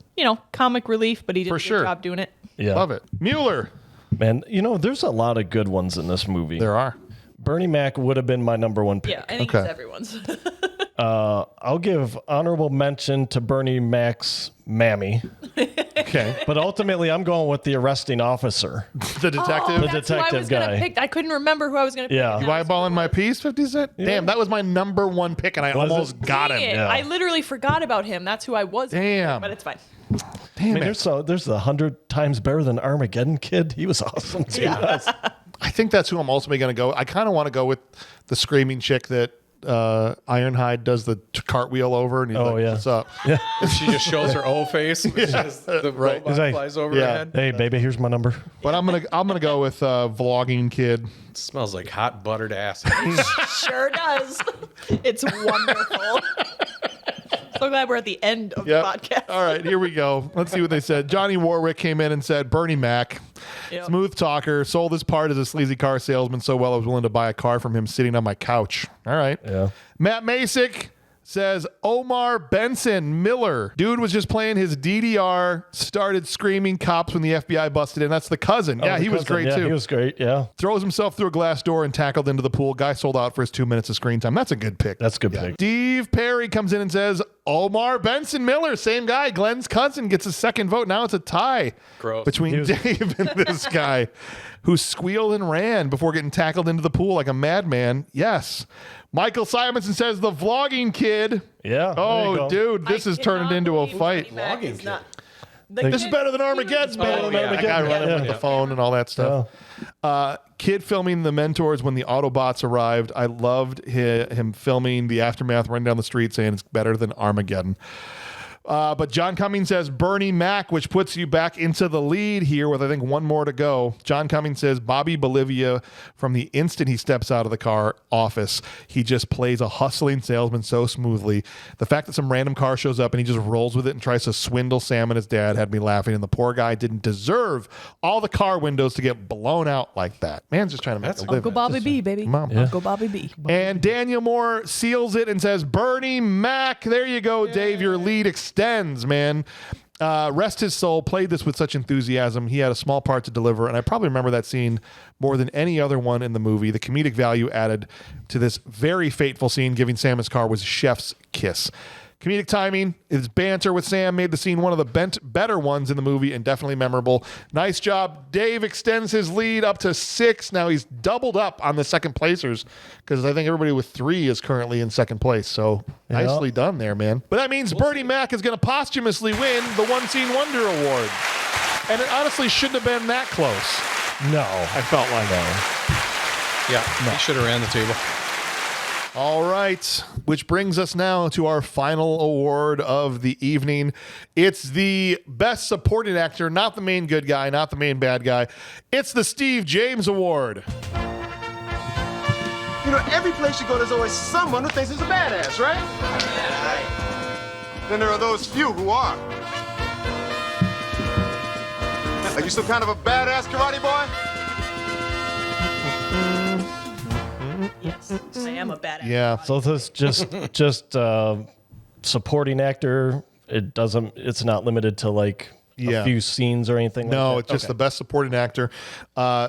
comic relief, but he did For a good sure. job doing it. Yeah. Love it. Mueller. Man, there's a lot of good ones in this movie. There are. Bernie Mac would have been my number one pick. Yeah, I think Okay. it's everyone's. I'll give honorable mention to Bernie Mac's mammy, Okay. but ultimately I'm going with the arresting officer. The detective. The That's who I detective was gonna guy. pick. I couldn't remember who I was gonna pick. Yeah. You eyeballing my piece, 50 Cent? Damn, that was my number one pick, and I Was it? almost got him. Dang it. Yeah. I literally forgot about him. That's who I was. gonna pick, Damn. but it's fine. Damn it. There's the 100 times better than Armageddon kid. He was awesome too. I think that's who I'm ultimately going to go. I kind of want to go with the screaming chick that Ironhide does the cartwheel over, and he's what's up? Yeah. And she just shows her O face. The robot flies over her head. Hey, baby, here's my number. But I'm gonna go with vlogging kid. It smells like hot buttered ass. Sure does. It's wonderful. So glad we're at the end of the podcast. All right, here we go. Let's see what they said. Johnny Warwick came in and said, Bernie Mac, smooth talker, sold his part as a sleazy car salesman so well I was willing to buy a car from him sitting on my couch. All right. Yeah. Matt Masick says, Omar Benson Miller. Dude was just playing his DDR, started screaming cops when the FBI busted in. That's the cousin. Oh, yeah, he was great too. He was great, yeah. Throws himself through a glass door and tackled into the pool. Guy sold out for his 2 minutes of screen time. That's a good pick. That's a good pick. Steve Perry comes in and says, Omar Benson Miller, same guy. Glenn's cousin gets a second vote. Now it's a tie between Dave and this guy who squealed and ran before getting tackled into the pool like a madman. Yes. Michael Simonson says the vlogging kid. Yeah. Oh, dude, this is turning into a fight. Vlogging kid. This is better than Armageddon, man. That guy running with the phone and all that stuff. Kid filming the mentors when the Autobots arrived. I loved him filming the aftermath, running down the street saying it's better than Armageddon. But John Cummings says Bernie Mac, which puts you back into the lead here with, I think, one more to go. John Cummings says Bobby Bolivia, from the instant he steps out of the car office, he just plays a hustling salesman so smoothly. The fact that some random car shows up and he just rolls with it and tries to swindle Sam and his dad had me laughing, and the poor guy didn't deserve all the car windows to get blown out like that. Man's just trying to make a living. Uncle Bobby B, baby. Mom. Uncle Bobby B. And Daniel Moore seals it and says, Bernie Mac. There you go, Dave. Your lead extends, man. Rest his soul. Played this with such enthusiasm. He had a small part to deliver, and I probably remember that scene more than any other one in the movie. The comedic value added to this very fateful scene, giving Sam his car, was chef's kiss. Comedic timing, his banter with Sam made the scene one of the better ones in the movie and definitely memorable. Nice job. Dave extends his lead up to 6. Now he's doubled up on the second placers because I think everybody with 3 is currently in second place. So nicely done there, man. But that means Bernie Mac is going to posthumously win the One Scene Wonder Award. And it honestly shouldn't have been that close. No. I felt like Yeah, he should have ran the table. All right, which brings us now to our final award of the evening. It's the Best Supporting Actor, not the main good guy, not the main bad guy. It's the Steve James Award. You know, every place you go, there's always someone who thinks he's a badass, right? Yeah, right. Then there are those few who are. Are you some kind of a badass karate boy? Yes, I am a badass. Yeah. So this just supporting actor. It's not limited to like a few scenes or anything. No, like it's just the Best Supporting Actor.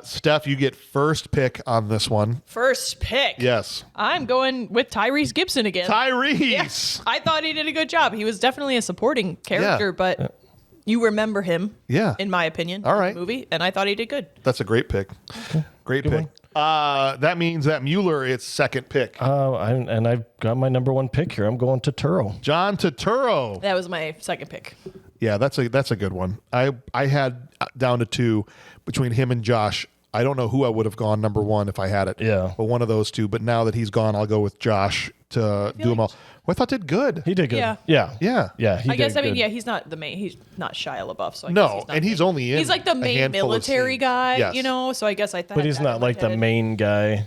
Steph, you get first pick on this one. First pick. Yes. I'm going with Tyrese Gibson again. Tyrese. Yeah, I thought he did a good job. He was definitely a supporting character, but you remember him. Yeah. In my opinion. All right. In the movie, and I thought he did good. That's a great pick. Okay. Great pick. One. That means that Mueller is second pick. And I've got my number 1 pick here. I'm going to Turturro. John Turturro. That was my second pick. Yeah, that's a good one. I had down to 2 between him and Josh. I don't know who I would have gone number 1 if I had it. Yeah. But one of those two. But now that he's gone, I'll go with Josh to do them all. Well, I thought did good. He did good. Yeah. Yeah. I guess, he's not the main. He's not Shia LaBeouf. So I no, guess he's not and he's only in. He's like the main military guy, yes. you know. So I guess I thought. But he's not like the main guy.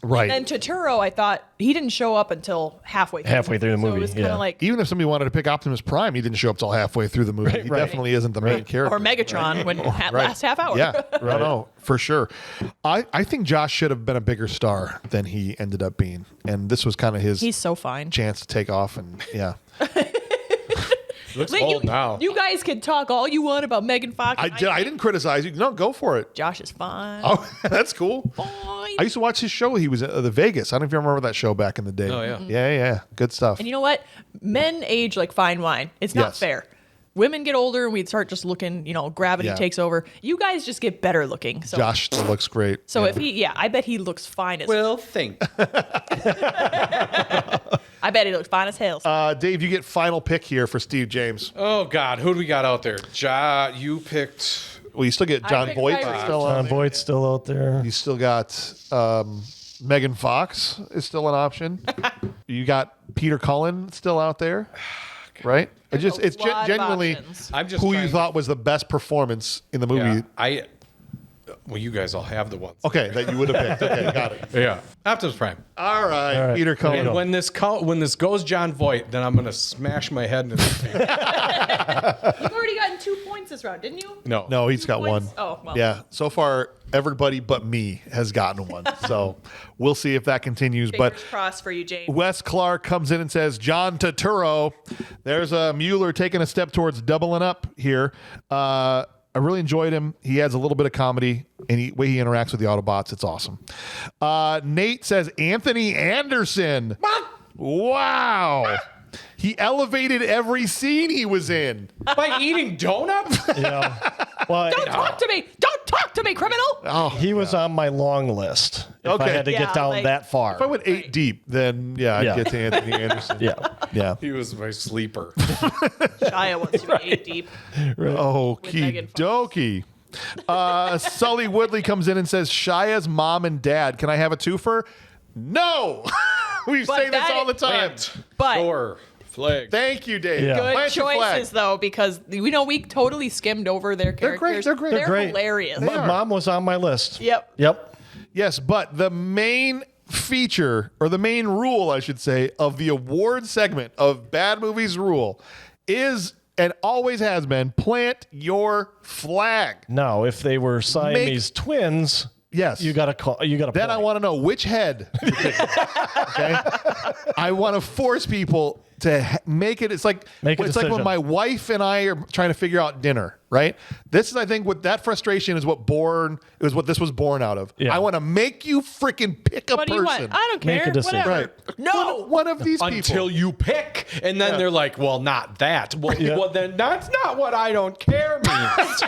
Right. And then Turturro, I thought he didn't show up until halfway through the movie. So it was kind of like. Even if somebody wanted to pick Optimus Prime, he didn't show up till halfway through the movie. He definitely isn't the main character. Or Megatron when last half hour. Yeah, no, for sure. I think Josh should have been a bigger star than he ended up being, and this was kind of his. He's so fine. Chance to take off, and yeah. He looks old now. You guys can talk all you want about Megan Fox. I didn't criticize you. No, go for it. Josh is fine. Oh, that's cool. Fine. I used to watch his show. He was at the Vegas. I don't know if you remember that show back in the day. Oh, yeah. Yeah. Good stuff. And you know what? Men age like fine wine. It's not fair. Women get older and we start just looking, gravity takes over. You guys just get better looking. So Josh still looks great. So if I bet he looks fine as Well, think. I bet he looks fine as hell. Dave, you get final pick here for Steve James. Oh, God. Who do we got out there? You picked... Well, you still get John Voight. John Voight's still out there. You still got Megan Fox is still an option. You got Peter Cullen still out there, right? It's genuinely who you thought was the best performance in the movie. Yeah, well, you guys all have the ones. Okay, that you would have picked. Okay, got it. Yeah, Optimus Prime. All right. Peter Cullen. And when this goes John Voight, then I'm gonna smash my head into the thing. You've already gotten 2 points this round, didn't you? No, he's got one. Oh, well. Yeah, so far everybody but me has gotten one. So we'll see if that continues. Fingers crossed for you, James. Wes Clark comes in and says, John Turturro. There's a Mueller taking a step towards doubling up here. I really enjoyed him. He adds a little bit of comedy, and the way he interacts with the Autobots, it's awesome. Nate says Anthony Anderson. Wow. He elevated every scene he was in. By eating donuts? Yeah. Well, Don't talk to me! Don't talk to me, criminal! Oh, he was on my long list. If I had to get down that far. If I went 8 deep, then I'd get to Anthony Anderson. Yeah. He was my sleeper. Shia wants to be 8 deep. Okie dokie. Sully Woodley comes in and says, Shia's mom and dad. Can I have a twofer? No! We say this all the time. But flag. Thank you, Dave. Yeah. good Plant your flag. choices, though, because we totally skimmed over their characters. They're great. They're great. hilarious. My mom was on my list. Yep. Yes, but the main feature, or the main rule, I should say, of the award segment of Bad Movies Rule is, and always has been, plant your flag. Now, if they were Siamese twins, yes, you got to call. You got to. Then I want to know which head. Okay, I want to force people to make it. It's like Make a it's like when decision. my wife and I are trying to figure out dinner. Right. This is, I think, what that frustration is. What this was born out of. Yeah. I want to make you freaking pick a What do person. you want? I don't care. Make a decision. Whatever. Right. No. One of these people. Until you pick, and then they're like, "Well, not that." Well, then that's not what I don't care means.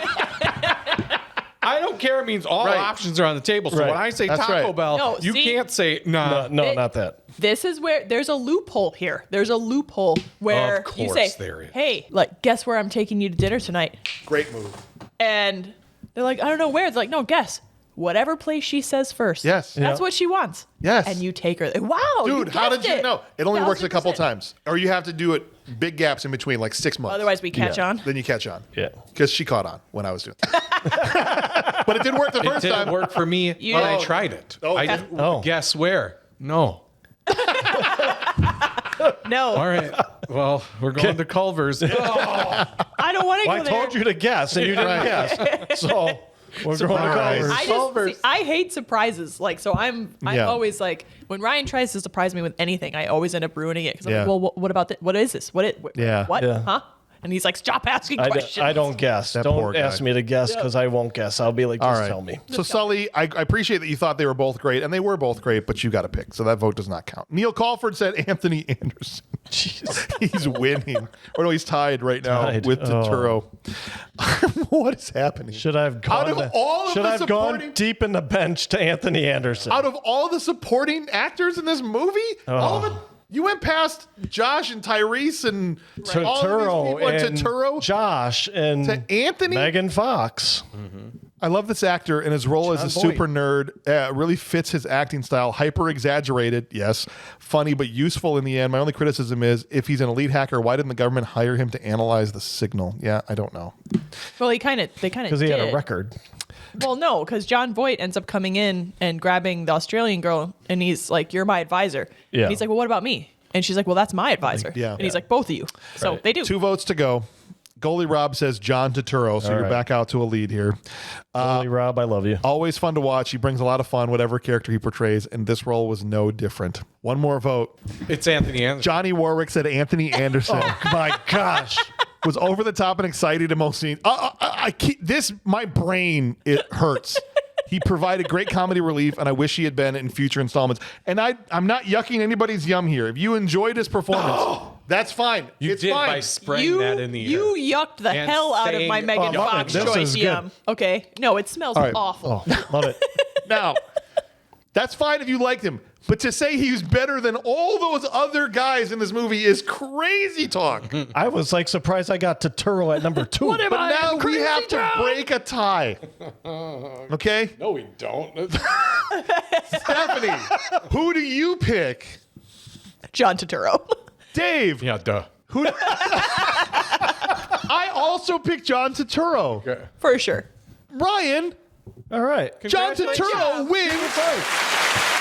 I don't care means all options are on the table. So Right. when I say That's Taco right. Bell, No, you see- can't say no. No, not that. This is where there's a loophole here. There's a loophole where Of you course say, there is. "Hey, like, guess where I'm taking you to dinner tonight?" Great move. And they're like, "I don't know where." It's like, "No, guess whatever place she says first." Yes. That's Yeah. what she wants. Yes. And you take her. Wow, Dude, how did you guessed know? It only works a couple 1000%. times. Or you have to do it big gaps in between, like 6 months. Otherwise, we catch on. Then you catch on. Yeah. Because she caught on when I was doing it. But it didn't work the It first didn't time. work for me when I tried it. Oh. I didn't Oh. guess where. No. No, All right. Well, we're going to Culver's. I don't want to Well, go I there. told you to guess, and you didn't guess. So we're going to Surprise. Culver's. I hate surprises. Like, so I'm Yeah. always like, when Ryan tries to surprise me with anything, I always end up ruining it because I'm Yeah. like, well, what about this? What is this? What? Yeah. What? Yeah. Huh? And he's like, stop asking questions. I don't guess. That poor Don't guy. ask me to guess because I won't guess. I'll be like, just All right. tell me. So, Sully, I appreciate that you thought they were both great, and they were both great, but you got to pick. So that vote does not count. Neil Calford said Anthony Anderson. Jeez. He's winning. Or no, he's tied right now Tied. with Oh. Turturro. What is happening? Should I have gone? Out of all of should the I have supporting- gone deep in the bench to Anthony Anderson? Out of all the supporting actors in this movie, all of it, you went past Josh and Tyrese and all of Turturro these people and to Turturro, Josh and to Anthony. Megan Fox. I love this actor, and his role as a John Boyd. super nerd really fits his acting style. Hyper exaggerated, yes, funny but useful in the end. My only criticism is, if he's an elite hacker, why didn't the government hire him to analyze the signal? Yeah, I don't know. Well, they kind of Because he had a record. Well, no, because John Voight ends up coming in and grabbing the Australian girl, and he's like, "You're my advisor." Yeah. And he's like, "Well, what about me?" And she's like, "Well, that's my advisor." Yeah. And he's like, "Both of you." So Right. they do. 2 votes to go. Goalie Rob says John Turturro, so All you're right. back out to a lead here. Holy Rob, I love you. Always fun to watch. He brings a lot of fun, whatever character he portrays, and this role was no different. One more vote. It's Anthony Anderson. Johnny Warwick said Anthony Anderson. My gosh. Was over the top and excited in most scenes. My brain, it hurts. He provided great comedy relief, and I wish he had been in future installments. And I'm not yucking anybody's yum here. If you enjoyed his performance, that's fine. You it's did fine. by spraying that in the air. You yucked the And hell out of saying- my Megan Oh, love Fox it. This choice is yum. Okay. No, it smells All right. awful. Oh, love it. Now, that's fine if you liked him. But to say he's better than all those other guys in this movie is crazy talk. I was like surprised I got Turturro at number 2. What am But I, now we crazy have to town? break a tie. Okay? No, we don't. Stephanie, who do you pick? John Turturro. Dave. Yeah, duh. Who? I also picked John Turturro. Okay. For sure. Ryan. All right. John Turturro wins.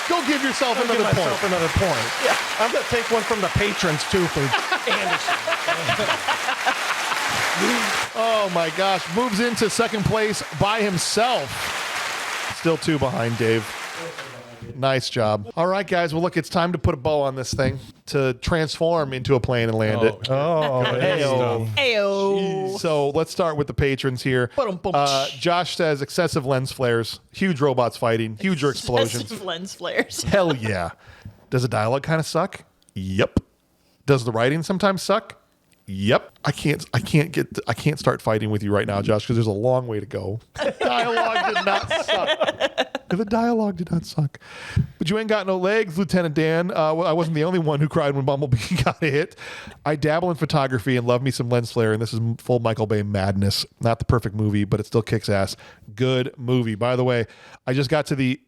Go give yourself Give another myself point. another point. Yeah. I'm going to take one from the patrons, too, for Anderson. Oh, my gosh. Moves into second place by himself. Still 2 behind Dave. Nice job. All right, guys. Well, look, it's time to put a bow on this thing to transform into a plane and land it. Oh, Ayo. Ayo. So let's start with the patrons here. Josh says excessive lens flares, huge robots fighting, huge explosions. Excessive lens flares. Hell yeah. Does the dialogue kind of suck? Yep. Does the writing sometimes suck? Yep. I can't start fighting with you right now, Josh, because there's a long way to go. Dialogue did not suck. The dialogue did not suck. But you ain't got no legs, Lieutenant Dan. I wasn't the only one who cried when Bumblebee got hit. I dabble in photography and love me some lens flare, and this is full Michael Bay madness. Not the perfect movie, but it still kicks ass. Good movie. By the way, I just got to the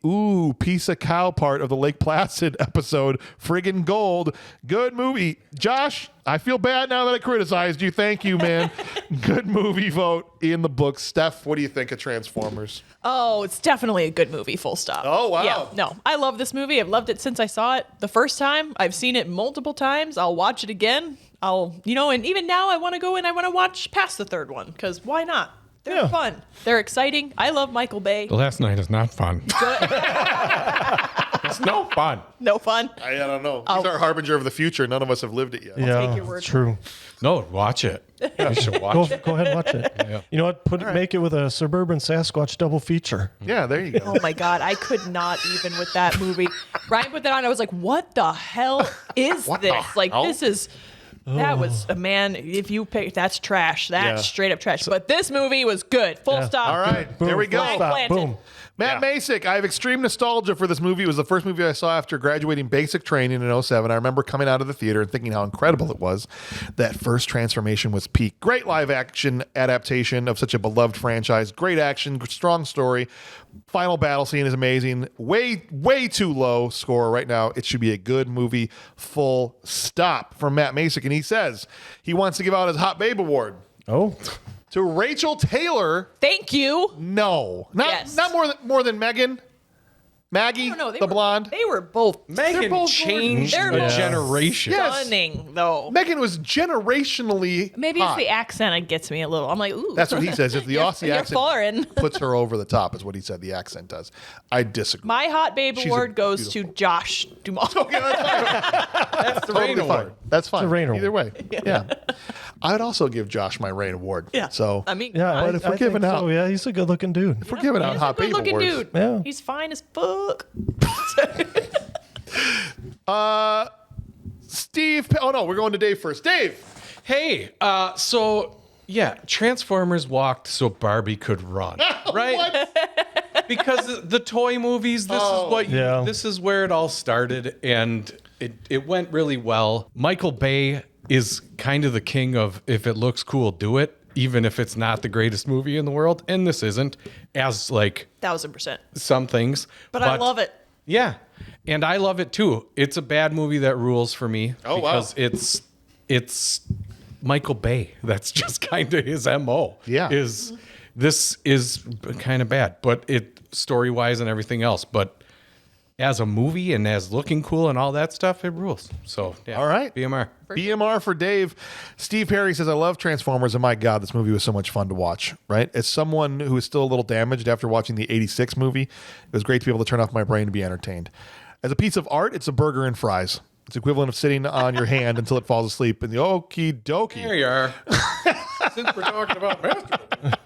piece of cow part of the Lake Placid episode. Friggin' gold. Good movie. Josh, I feel bad now that I criticized you. Thank you, man. Good movie vote in the books. Steph, what do you think of Transformers? Oh, it's definitely a good movie, full stop. Oh, wow. Yeah, no, I love this movie. I've loved it since I saw it the first time. I've seen it multiple times. I'll watch it again. And even now I want to go and I want to watch past the third one, because why not? They're fun. They're exciting. I love Michael Bay. The last night is not fun. It's no fun. No fun. I don't know. He's our harbinger of the future. None of us have lived it yet. Yeah, take your word it's true. No, watch it. You should watch it. Go ahead and watch it. Yeah. You know what? Make it with a Suburban Sasquatch double feature. Yeah, there you go. Oh my God, I could not even with that movie. Ryan put that on. I was like, what the hell is this? Like, this is... That was a man. If you pick, that's trash. That's straight up trash. But this movie was good. Full stop. All right, Boom, there we go. full stop. Boom. Matt Masick, I have extreme nostalgia for this movie. It was the first movie I saw after graduating basic training in 2007. I remember coming out of the theater and thinking how incredible it was. That first transformation was peak. Great live action adaptation of such a beloved franchise. Great action, strong story. Final battle scene is amazing. Way too low score right now. It should be a good movie. Full stop from Matt Masick. And he says he wants to give out his Hot Babe Award. Oh. To Rachel Taylor. Thank you. No. Not more than Megan. Maggie, the blonde. They were both. Megan changed a generation. Stunning, though. Megan was generationally Maybe hot. it's the accent that gets me a little. I'm like, ooh. That's what he says. If the Aussie you're accent foreign. puts her over the top, is what he said the accent does. I disagree. My Hot Babe She's Award goes to Josh Dumas. Okay, that's fine. That's the Totally Rain fine. Award. That's fine. It's a Rain Either Award. way. Yeah. I would also give Josh my Rain Award. Yeah. So I mean, Yeah, But if we're giving think out- so. Yeah, he's a good-looking dude. if we're giving out he's Hot a Babe good-looking Awards. dude. Yeah. He's fine as fuck. Steve. Oh no, we're going to Dave first. Dave. Hey, Transformers walked so Barbie could run, right? Because the toy movies, this is where it all started, and it went really well. Michael Bay is kind of the king of if it looks cool, do it, even if it's not the greatest movie in the world, and this isn't, as like 1000%. some things. But I love it. Yeah, and I love it too. It's a bad movie that rules for me because it's Michael Bay. That's just kind of his MO. Yeah. This is kind of bad, but it story-wise and everything else, but as a movie and as looking cool and all that stuff, it rules. So, yeah. All right. BMR. BMR for Dave. Steve Perry says, I love Transformers, and my God, this movie was so much fun to watch, right? As someone who is still a little damaged after watching the 86 movie, it was great to be able to turn off my brain and be entertained. As a piece of art, it's a burger and fries. It's equivalent of sitting on your hand until it falls asleep in the okie dokie. There you are. Since we're talking about masturbating.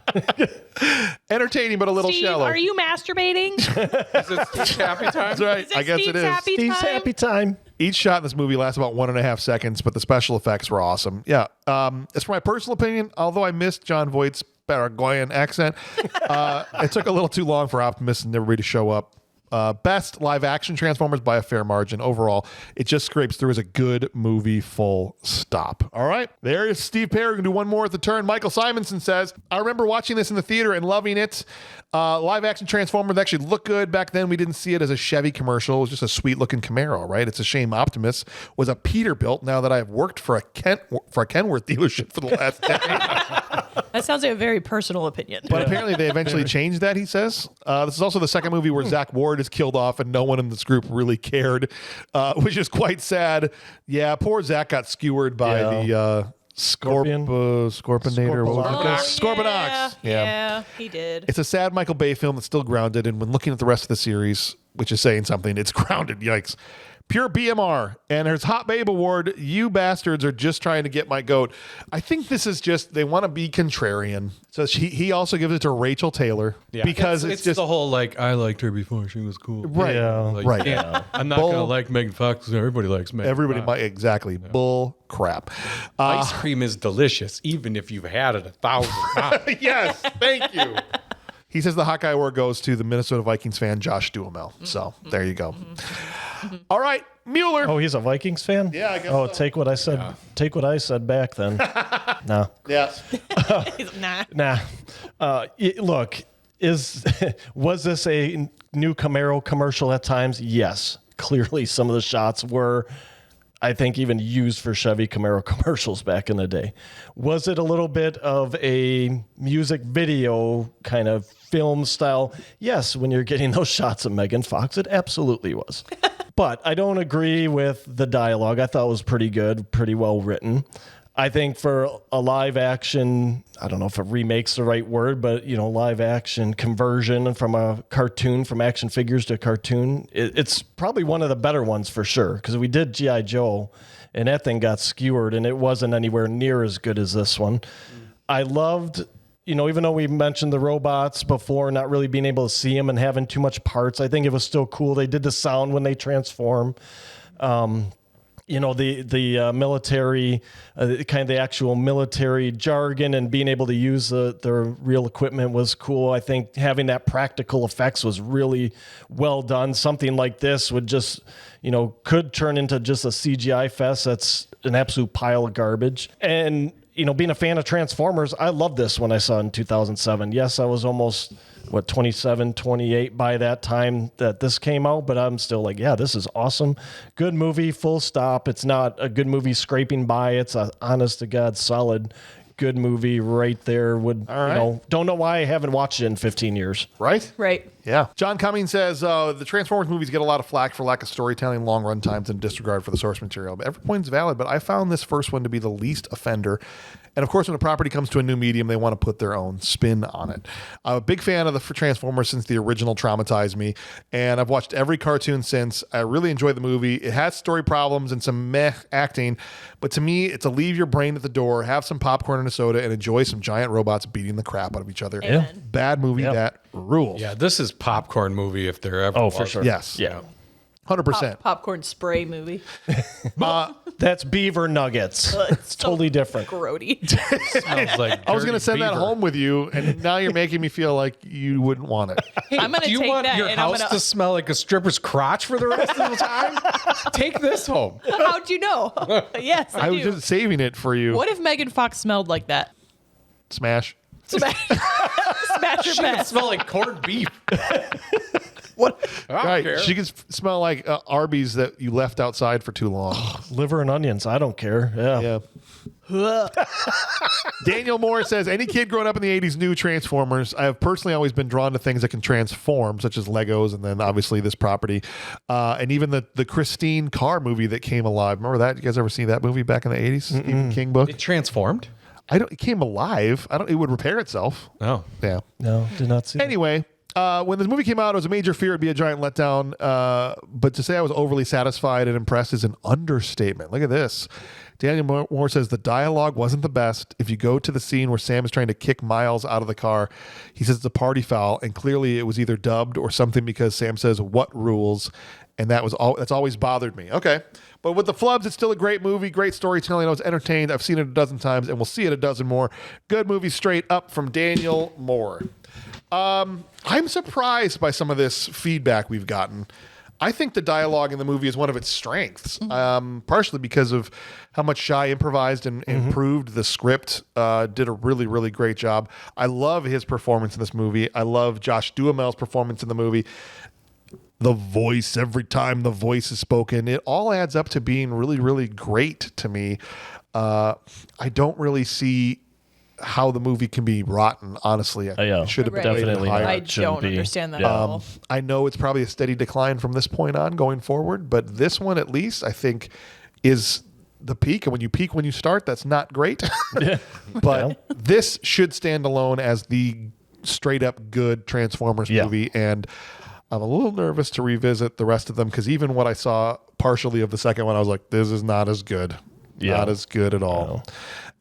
Entertaining, but a little Steve, shallow. are you masturbating? Is it Steve's happy time? That's right. Is it I guess Steve's it is. happy Steve's time? happy time. Each shot in this movie lasts about 1.5 seconds, but the special effects were awesome. Yeah. As for my personal opinion, although I missed John Voight's Paraguayan accent, it took a little too long for Optimus and everybody to show up. Best live action Transformers by a fair margin. Overall, it just scrapes through as a good movie, full stop. All right. There is Steve Perry. We're going to do one more at the turn. Michael Simonson says, I remember watching this in the theater and loving it. Live action Transformers actually looked good. Back then, we didn't see it as a Chevy commercial. It was just a sweet looking Camaro, right? It's a shame Optimus was a Peterbilt now that I have worked for a Kenworth dealership for the last decade. That sounds like a very personal opinion. But apparently they eventually changed that, he says. This is also the second movie where Zach Ward is killed off and no one in this group really cared, which is quite sad. Yeah, poor Zach got skewered by the Scorpionator. What was it? Scorponox. Yeah, he did. It's a sad Michael Bay film that's still grounded, and when looking at the rest of the series, which is saying something, it's grounded. Yikes. Pure BMR and his Hot Babe Award. You bastards are just trying to get my goat. I think this is just, they want to be contrarian. So he also gives it to Rachel Taylor because it's just the whole I liked her before she was cool. Right. Yeah. Right. Yeah. I'm not going to like Megan Fox because everybody likes Megan Everybody Fox. might, exactly. Yeah. Bull crap. Ice cream is delicious, even if you've had it 1,000 times. Yes. Thank you. He says the Hawkeye Award goes to the Minnesota Vikings fan, Josh Duhamel. So there you go. All right, Mueller. Oh, he's a Vikings fan? Yeah, I guess so. take what I said. Yeah. Take what I said back then. No. Yes. Nah. Look, was this a new Camaro commercial at times? Yes. Clearly, some of the shots were, I think, even used for Chevy Camaro commercials back in the day. Was it a little bit of a music video kind of film style? Yes, when you're getting those shots of Megan Fox, it absolutely was. But I don't agree with the dialogue. I thought it was pretty good, pretty well written. I think for a live action, I don't know if a remake's the right word, but live action conversion from a cartoon, from action figures to a cartoon, it's probably one of the better ones for sure. Because we did G.I. Joe, and that thing got skewered, and it wasn't anywhere near as good as this one. I loved, even though we mentioned the robots before, not really being able to see them and having too much parts, I think it was still cool. They did the sound when they transform. The military, kind of the actual military jargon and being able to use the real equipment was cool. I think having that practical effects was really well done. Something like this would just, could turn into just a CGI fest. That's an absolute pile of garbage. And, being a fan of Transformers, I loved this when I saw it in 2007. Yes, I was almost 27, 28 by that time that this came out, but I'm still like, yeah, this is awesome. Good movie, full stop. It's not a good movie scraping by. It's a honest to God, solid, good movie right there. Don't know why I haven't watched it in 15 years. Right? Right. Yeah. John Cummings says the Transformers movies get a lot of flack for lack of storytelling, long run times, and disregard for the source material. But every point's valid, but I found this first one to be the least offender. And of course, when a property comes to a new medium, they want to put their own spin on it. I'm a big fan of the Transformers since the original traumatized me, and I've watched every cartoon since. I really enjoy the movie. It has story problems and some meh acting, but to me, it's a leave your brain at the door, have some popcorn and a soda, and enjoy some giant robots beating the crap out of each other. Amen. Bad movie that rules. Yeah, this is popcorn movie if there ever was. For sure. Yes. Yeah. 100%. Popcorn spray movie. That's beaver nuggets. It's totally different. Grody. Smells like I was going to send that beaver. home with you, and now you're making me feel like you wouldn't want it. Hey, I'm gonna do you take want that your and I'm house gonna- to smell like a stripper's crotch for the rest of the time? Take this home. How'd you know? Yes, I I was do. just saving it for you. What if Megan Fox smelled like that? Smash. Smash your She would best. smell like corned beef. What? I don't Right. care. She could smell like Arby's that you left outside for too long. Liver and onions. I don't care. Yeah. Daniel Moore says, any kid growing up in the 80s knew Transformers. I have personally always been drawn to things that can transform, such as Legos and then obviously this property. And even the Christine Carr movie that came alive. Remember that? You guys ever see that movie back in the 80s? Stephen King book? It transformed? It came alive. It would repair itself. Oh. Yeah. No, did not see that. Anyway, when this movie came out, it was a major fear it'd be a giant letdown. But to say I was overly satisfied and impressed is an understatement. Look at this. Daniel Moore says the dialogue wasn't the best. If you go to the scene where Sam is trying to kick Miles out of the car, he says it's a party foul, and clearly it was either dubbed or something because Sam says what rules, and that's always bothered me. Okay. But with the flubs, it's still a great movie, great storytelling. I was entertained. I've seen it a dozen times, and we'll see it a dozen more. Good movie straight up from Daniel Moore. I'm surprised by some of this feedback we've gotten. I think the dialogue in the movie is one of its strengths, partially because of how much Shai improvised and improved the script. Did a really, really great job. I love his performance in this movie. I love Josh Duhamel's performance in the movie. The voice, every time the voice is spoken, it all adds up to being really, really great to me. I don't really see how the movie can be rotten, honestly. It should have been Definitely higher. I don't understand that at all. I know it's probably a steady decline from this point on going forward, but this one at least I think is the peak. And when you peak when you start, that's not great. But this should stand alone as the straight up good Transformers movie. And I'm a little nervous to revisit the rest of them because even what I saw partially of the second one, I was like, this is not as good. Not as good at all.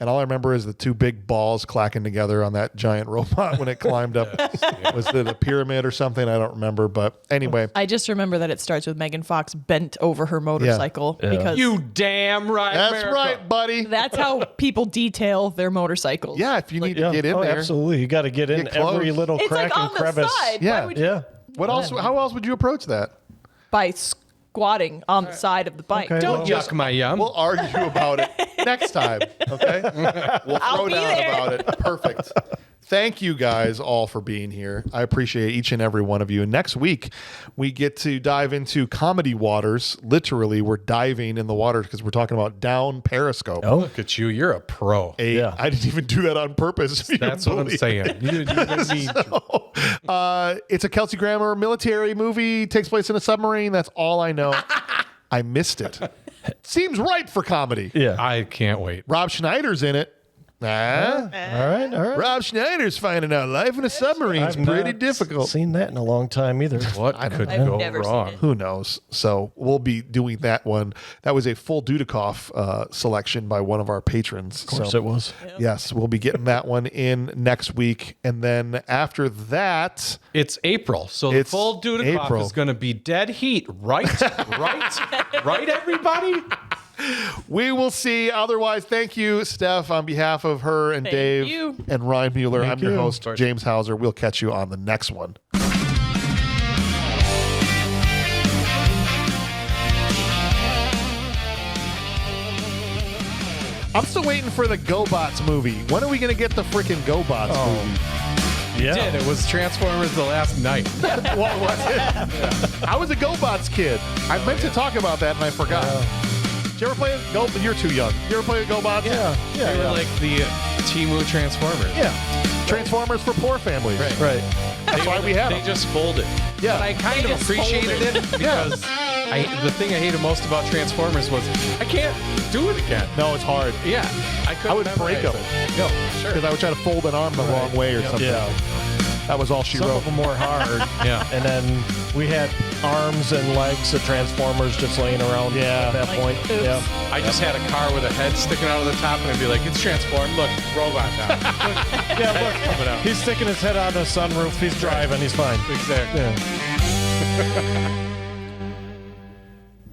And all I remember is the two big balls clacking together on that giant robot when it climbed up. Was it a pyramid or something? I don't remember. But anyway. I just remember that it starts with Megan Fox bent over her motorcycle because You damn right, That's America. right, buddy. that's how people detail their motorcycles. Yeah, if you need to get in there. Absolutely. You got to get in Get close. every little It's crack like on and the crevice. side. Yeah. Why would you? What else? How else would you approach that? By squatting on the side of the bike. Okay, Don't well- just Yuck my yum. We'll argue about it next time, okay? We'll I'll throw be down there. about it. Perfect. Thank you guys all for being here. I appreciate each and every one of you. And next week, we get to dive into comedy waters. Literally, we're diving in the waters because we're talking about Down Periscope. Look at you. You're a pro. I didn't even do that on purpose. if you That's what I'm believe saying. it. You didn't need to. It's a Kelsey Grammer military movie. Takes place in a submarine. That's all I know. I missed it. Seems right for comedy. Yeah. I can't wait. Rob Schneider's in it. All right. Rob Schneider's finding out life in a submarine is I've pretty not difficult. Seen that in a long time either. What could I've go never seen wrong? it. Who knows? So we'll be doing that one. That was a full Dudikoff selection by one of our patrons. Of course it was. Yes, we'll be getting that one in next week. And then after that, It's April, so the It's full Dudikoff April. is going to be dead heat, right? right, everybody? we will see. Otherwise, thank you, Steph, on behalf of her and Thank Dave you. and Ryan Mueller. I'm your you. host, James Hauser. We'll catch you on the next one. I'm still waiting for the GoBots movie. When are we going to get the freaking GoBots movie? Yeah. Did. It was Transformers the last night. What was it? I was a GoBots kid. I meant to talk about that and I forgot. Did you ever play Go? You're too young. You ever play GoBots? They were like the Temu Transformers. Yeah. Transformers for poor families. Right. That's why we have They them. just folded. Yeah. But I kind of appreciated it because the thing I hated most about Transformers was I can't do it again. No, it's hard. Yeah. I couldn't I would break memorize them. it. No, sure. Because I would try to fold an arm the wrong way or something. Yeah. That was all she Some wrote. of them were hard. Yeah. And then we had arms and legs of Transformers just laying around at that point. oops. Yeah. I just had a car with a head sticking out of the top, and I'd be like, "It's transformed. Look, robot now." Yeah, look. He's sticking his head out of the sunroof. He's driving. He's fine. Exactly. Yeah.